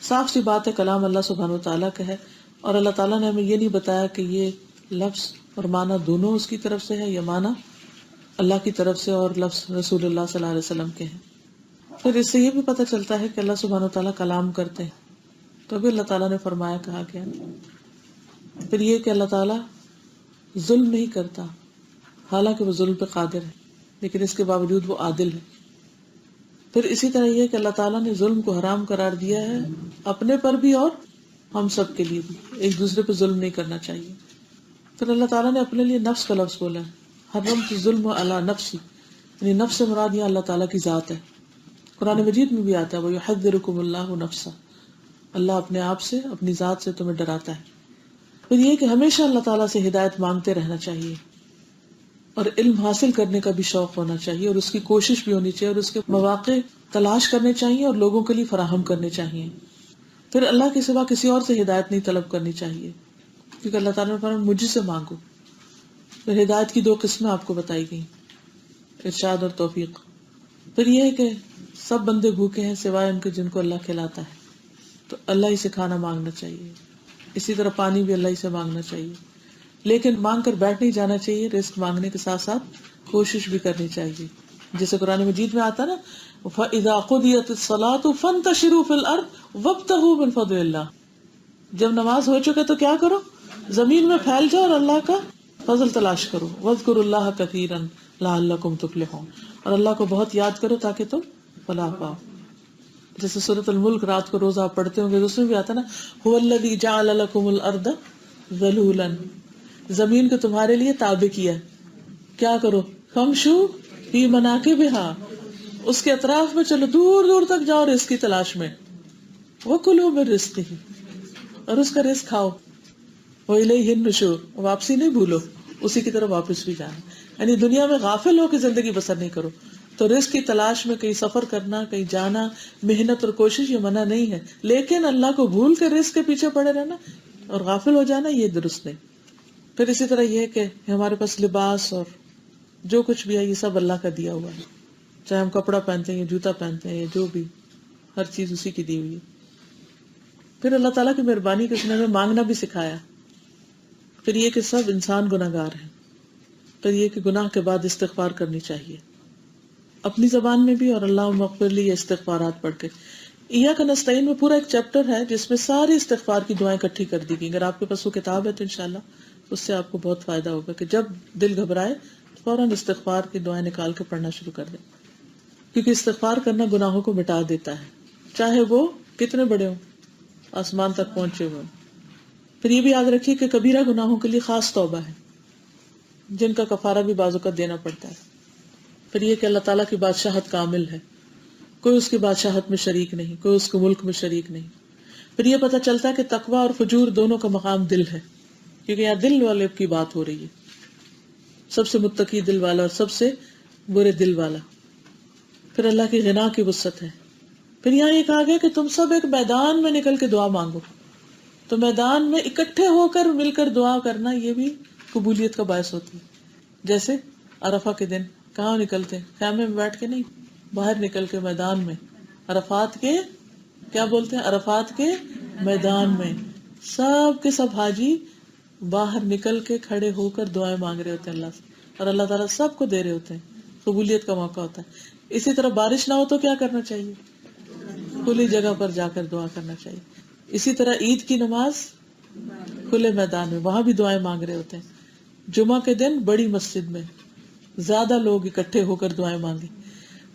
صاف سی بات ہے کلام اللہ سبحانہ وتعالیٰ کا ہے، اور اللہ تعالیٰ نے ہمیں یہ نہیں بتایا کہ یہ لفظ اور معنی دونوں اس کی طرف سے ہے یا معنی اللہ کی طرف سے اور لفظ رسول اللہ صلی اللہ علیہ وسلم کے ہیں. پھر اس سے یہ بھی پتہ چلتا ہے کہ اللہ سبحانہ وتعالیٰ کلام کرتے ہیں، تو ابھی اللہ تعالیٰ نے فرمایا کہا گیا. پھر یہ کہ اللہ تعالیٰ ظلم نہیں کرتا، حالانکہ وہ ظلم پہ قادر ہے، لیکن اس کے باوجود وہ عادل ہے. پھر اسی طرح یہ کہ اللہ تعالیٰ نے ظلم کو حرام قرار دیا ہے اپنے پر بھی اور ہم سب کے لیے بھی، ایک دوسرے پہ ظلم نہیں کرنا چاہیے. پھر اللہ تعالیٰ نے اپنے لیے نفس کا لفظ بولا ہے، حرمت الظلم علی نفسی، یعنی نفس سے مراد یہاں اللہ تعالیٰ کی ذات ہے. قرآن مجید میں بھی آتا ہے وَيُحَذِّرُكُمُ اللَّهُ نَفْسَهُ، اللہ اپنے آپ سے، اپنی ذات سے تمہیں ڈراتا ہے. پھر یہ کہ ہمیشہ اللہ تعالیٰ سے ہدایت مانگتے رہنا چاہیے اور علم حاصل کرنے کا بھی شوق ہونا چاہیے اور اس کی کوشش بھی ہونی چاہیے اور اس کے مواقع تلاش کرنے چاہیے اور لوگوں کے لیے فراہم کرنے چاہیے. پھر اللہ کے سوا کسی اور سے ہدایت نہیں طلب کرنی چاہیے، کیونکہ اللہ تعالیٰ نے فرمایا مجھ سے مانگو. پھر ہدایت کی 2 قسمیں آپ کو بتائی گئی، ارشاد اور توفیق. پھر یہ ہے کہ سب بندے بھوکے ہیں سوائے ان کے جن کو اللہ کھلاتا ہے، تو اللہ ہی سے کھانا مانگنا چاہیے. اسی طرح پانی بھی اللہ ہی سے مانگنا چاہیے، لیکن مانگ کر بیٹھ نہیں جانا چاہیے، رزق مانگنے کے ساتھ ساتھ کوشش بھی کرنی چاہیے. جیسے قرآن مجید میں آتا نا فَإِذَا قُضِيَتِ الصَّلَاةُ فَانْتَشِرُوا فِي الْأَرْضِ وَابْتَغُوا مِنْ فَضْلِ اللَّهِ، جب نماز ہو چکے تو کیا کرو، زمین میں پھیل جاؤ اور اللہ کا فضل تلاش کرو. وَاذْكُرُوا اللَّهَ كَثِيرًا لَعَلَّكُمْ تُفْلِحُونَ، اور اللہ کو بہت یاد کرو تاکہ تم فلاح پاؤ. جیسے سورۃ الملک رات کو روز آپ پڑھتے ہوں گے، اس میں بھی آتا نا هُوَ الَّذِي جَعَلَ لَكُمُ الْأَرْضَ ذَلُولًا، زمین کو تمہارے لیے تابع کیا. کیا کرو، فَامْشُوا فِي مَنَاكِبِهَا، اس کے اطراف میں چلو، دور دور تک جاؤ رزق کی تلاش میں. وَكُلُوا مِن رِزْقِهِ، اور اس کا رزق کھاؤ. وَإِلَيْهِ النُّشُورُ، واپسی نہیں بھولو، اسی کی طرف واپس بھی جانا. یعنی دنیا میں غافل ہو کے زندگی بسر نہیں کرو. تو رزق کی تلاش میں کہیں سفر کرنا، کہیں جانا، محنت اور کوشش یہ منع نہیں ہے، لیکن اللہ کو بھول کے رزق کے پیچھے پڑے رہنا اور غافل ہو جانا یہ درست نہیں. پھر اسی طرح یہ کہ ہمارے پاس لباس اور جو کچھ بھی ہے یہ سب اللہ کا دیا ہوا ہے، چاہے ہم کپڑا پہنتے ہیں یا جوتا پہنتے ہیں یا جو بھی، ہر چیز اسی کی دی ہوئی ہے. پھر اللہ تعالیٰ کی مہربانی کہ اس نے ہمیں مانگنا بھی سکھایا. پھر یہ کہ سب انسان گناہگار ہیں. پھر یہ کہ گناہ کے بعد استغفار کرنی چاہیے. اپنی زبان میں بھی اور اللہم اغفر لی استغفارات پڑھ کے. ایاک نستعین میں پورا ایک چیپٹر ہے جس میں ساری استغفار کی دعائیں اکٹھی کر دی گئی. اگر آپ کے پاس وہ کتاب ہے تو انشاءاللہ اس سے آپ کو بہت فائدہ ہوگا کہ جب دل گھبرائے فوراً استغفار کی دعائیں نکال کے پڑھنا شروع کر دیں، کیونکہ استغفار کرنا گناہوں کو مٹا دیتا ہے، چاہے وہ کتنے بڑے ہوں، آسمان تک پہنچے ہوئے. پھر یہ بھی یاد رکھیے کہ کبیرہ گناہوں کے لیے خاص توبہ ہے جن کا کفارہ بھی بعض اوقات دینا پڑتا ہے. پھر یہ کہ اللہ تعالیٰ کی بادشاہت کامل ہے، کوئی اس کی بادشاہت میں شریک نہیں، کوئی اس کے ملک میں شریک نہیں. پھر یہ پتہ چلتا ہے کہ تقوی اور فجور دونوں کا مقام دل ہے، کیونکہ یہاں دل والے کی بات ہو رہی ہے، سب سے متقی دل والا اور سب سے برے دل والا. پھر اللہ کی غنا کی وسعت ہے. پھر یہاں یہ کہا گیا کہ تم سب ایک میدان میں نکل کے دعا مانگو. تو میدان میں اکٹھے ہو کر مل کر دعا کرنا یہ بھی قبولیت کا باعث ہوتی ہے. جیسے عرفہ کے دن کہاں نکلتے ہیں؟ خیمے میں بیٹھ کے نہیں، باہر نکل کے میدان میں. عرفات کے کیا بولتے ہیں؟ عرفات کے میدان میں سب کے سب حاجی باہر نکل کے کھڑے ہو کر دعائیں مانگ رہے ہوتے ہیں اللہ سے، اور اللہ تعالیٰ سب کو دے رہے ہوتے ہیں. قبولیت کا موقع ہوتا ہے. اسی طرح بارش نہ ہو تو کیا کرنا چاہیے؟ کھلی جگہ پر جا کر دعا کرنا چاہیے. اسی طرح عید کی نماز کھلے میدان میں، وہاں بھی دعائیں مانگ رہے ہوتے ہیں. جمعہ کے دن بڑی مسجد میں زیادہ لوگ اکٹھے ہو کر دعائیں مانگیں.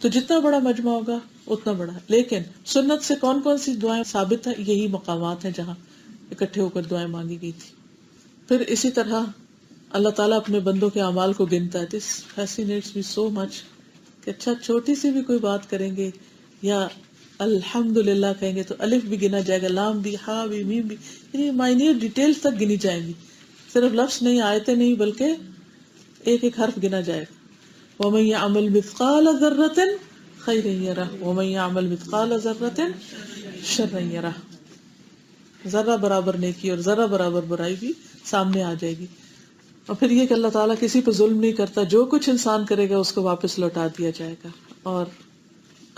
تو جتنا بڑا مجمع ہوگا اتنا بڑا. لیکن سنت سے کون کون سی دعائیں ثابت ہیں؟ یہی مقامات ہیں جہاں اکٹھے ہو کر دعائیں مانگی گئی تھی. پھر اسی طرح اللہ تعالیٰ اپنے بندوں کے اعمال کو گنتا ہے. دس فیسینیٹس می سو مچ کہ اچھا چھوٹی سی بھی کوئی بات کریں گے یا الحمدللہ کہیں گے تو الف بھی گنا جائے گا، لام بھی، ہا بھی، میم بھی، یعنی مائنیٹ ڈیٹیلز تک گنی جائیں گی. صرف لفظ نہیں، آیتیں نہیں، بلکہ ایک ایک حرف گنا جائے گا. وَمَن يَعْمَلْ مِثْقَالَ ذَرَّةٍ خَيْرًا يَرَهُ وَمَن يَعْمَلْ مِثْقَالَ ذَرَّةٍ شَرًّا يَرَهُ. ذرہ برابر نیکی اور ذرہ برابر برائی بھی سامنے آ جائے گی. اور پھر یہ کہ اللہ تعالیٰ کسی پہ ظلم نہیں کرتا، جو کچھ انسان کرے گا اس کو واپس لوٹا دیا جائے گا. اور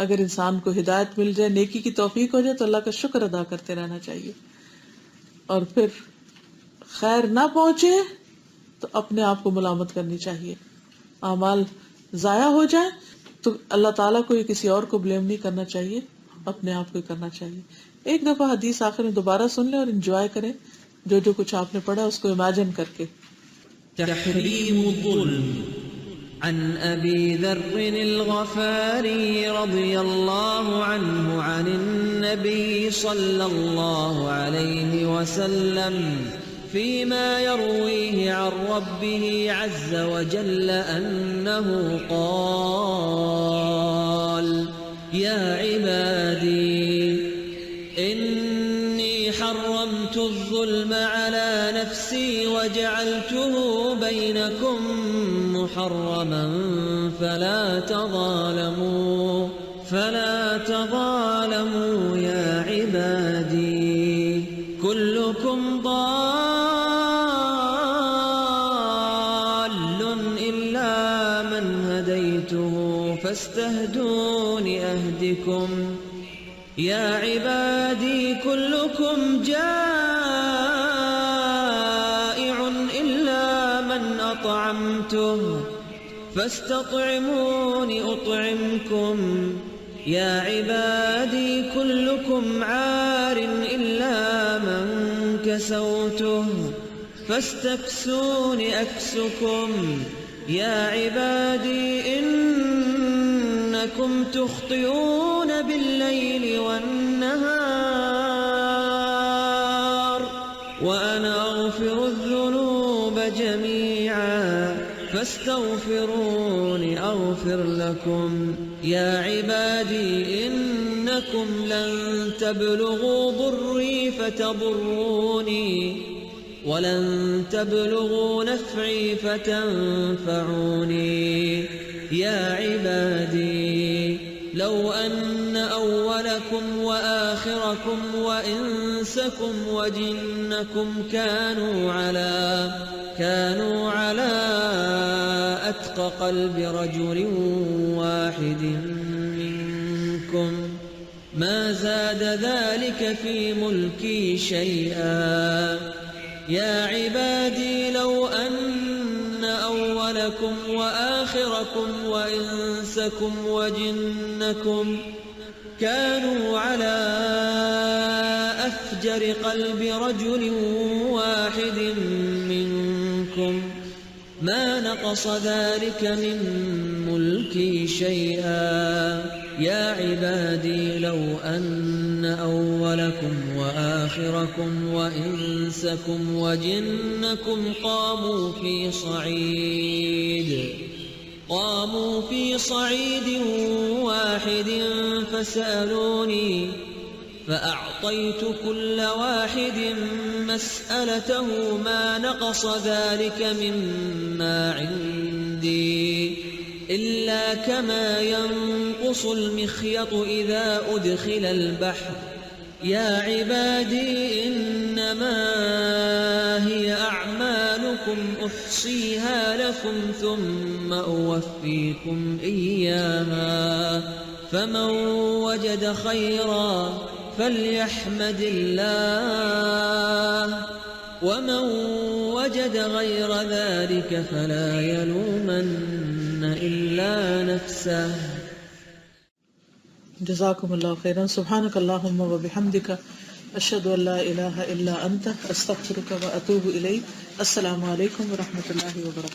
اگر انسان کو ہدایت مل جائے، نیکی کی توفیق ہو جائے تو اللہ کا شکر ادا کرتے رہنا چاہیے. اور پھر خیر نہ پہنچے تو اپنے آپ کو ملامت کرنی چاہیے. اعمال ضائع ہو جائے تو اللہ تعالیٰ کو یا کسی اور کو بلیم نہیں کرنا چاہیے، اپنے آپ کو کرنا چاہیے. ایک دفعہ حدیث آخر میں دوبارہ سن لیں اور انجوائے کریں جو کچھ آپ نے پڑھا اس کو امیجن کر کے. تحريم الظلم. عن أبي ذر الغفاري رضي الله عنه عن النبي صلى الله عليه وسلم فيما يرويه عن ربه عز وجل أنه قال: يا عبادي إني حرمت الظلم على نفسي وجعلته بينكم محرما فلا تظالموا يا عبادي كلكم ضال إلا من هديته فاستهدون أهدكم يا عبادي كلكم جائع إلا من أطعمته فاستطعمون أطعمكم يا عبادي كلكم عار إلا من كسوته فاستكسون أكسكم يا عبادي إنكم تخطئون بالليل والنهار وأنا أغفر الذنوب جميعا فاستغفروني أغفر لكم يا عبادي إنكم لن تبلغوا ضري فتضروني ولن تبلغوا نفعي فتنفعوني يا عبادي لو أن أولكم وآخركم وإنسكم وجنكم كانوا على أتقى قلب رجل واحد منكم ما زاد ذلك في ملكي شيئا يا عبادي لو أن أولكم أولكم وآخركم وإنسكم وجنكم كانوا على أفجر قلب رجل واحد منكم ما نقص ذلك من ملكي شيئا يا عبادي لو أن أولكم وآخركم وإنسكم وجنكم قاموا في صعيد واحد فسألوني فأعطيت كل واحد مسألته ما نقص ذلك مما عندي إلا كما ينقص المخيط إذا أدخل البحر يا عبادي إنما هي أعمالكم أحصيها لكم ثم أوفيكم إياها فمن وجد خيرا فليحمد الله ومن وجد غير ذلك فلا يلومن إلا نفسه. جزاكم الله خيرا. سبحانك اللهم وبحمدك أشهد أن لا إله إلا أنت أستغفرك وأتوب إليك. السلام عليكم ورحمة الله وبركاته.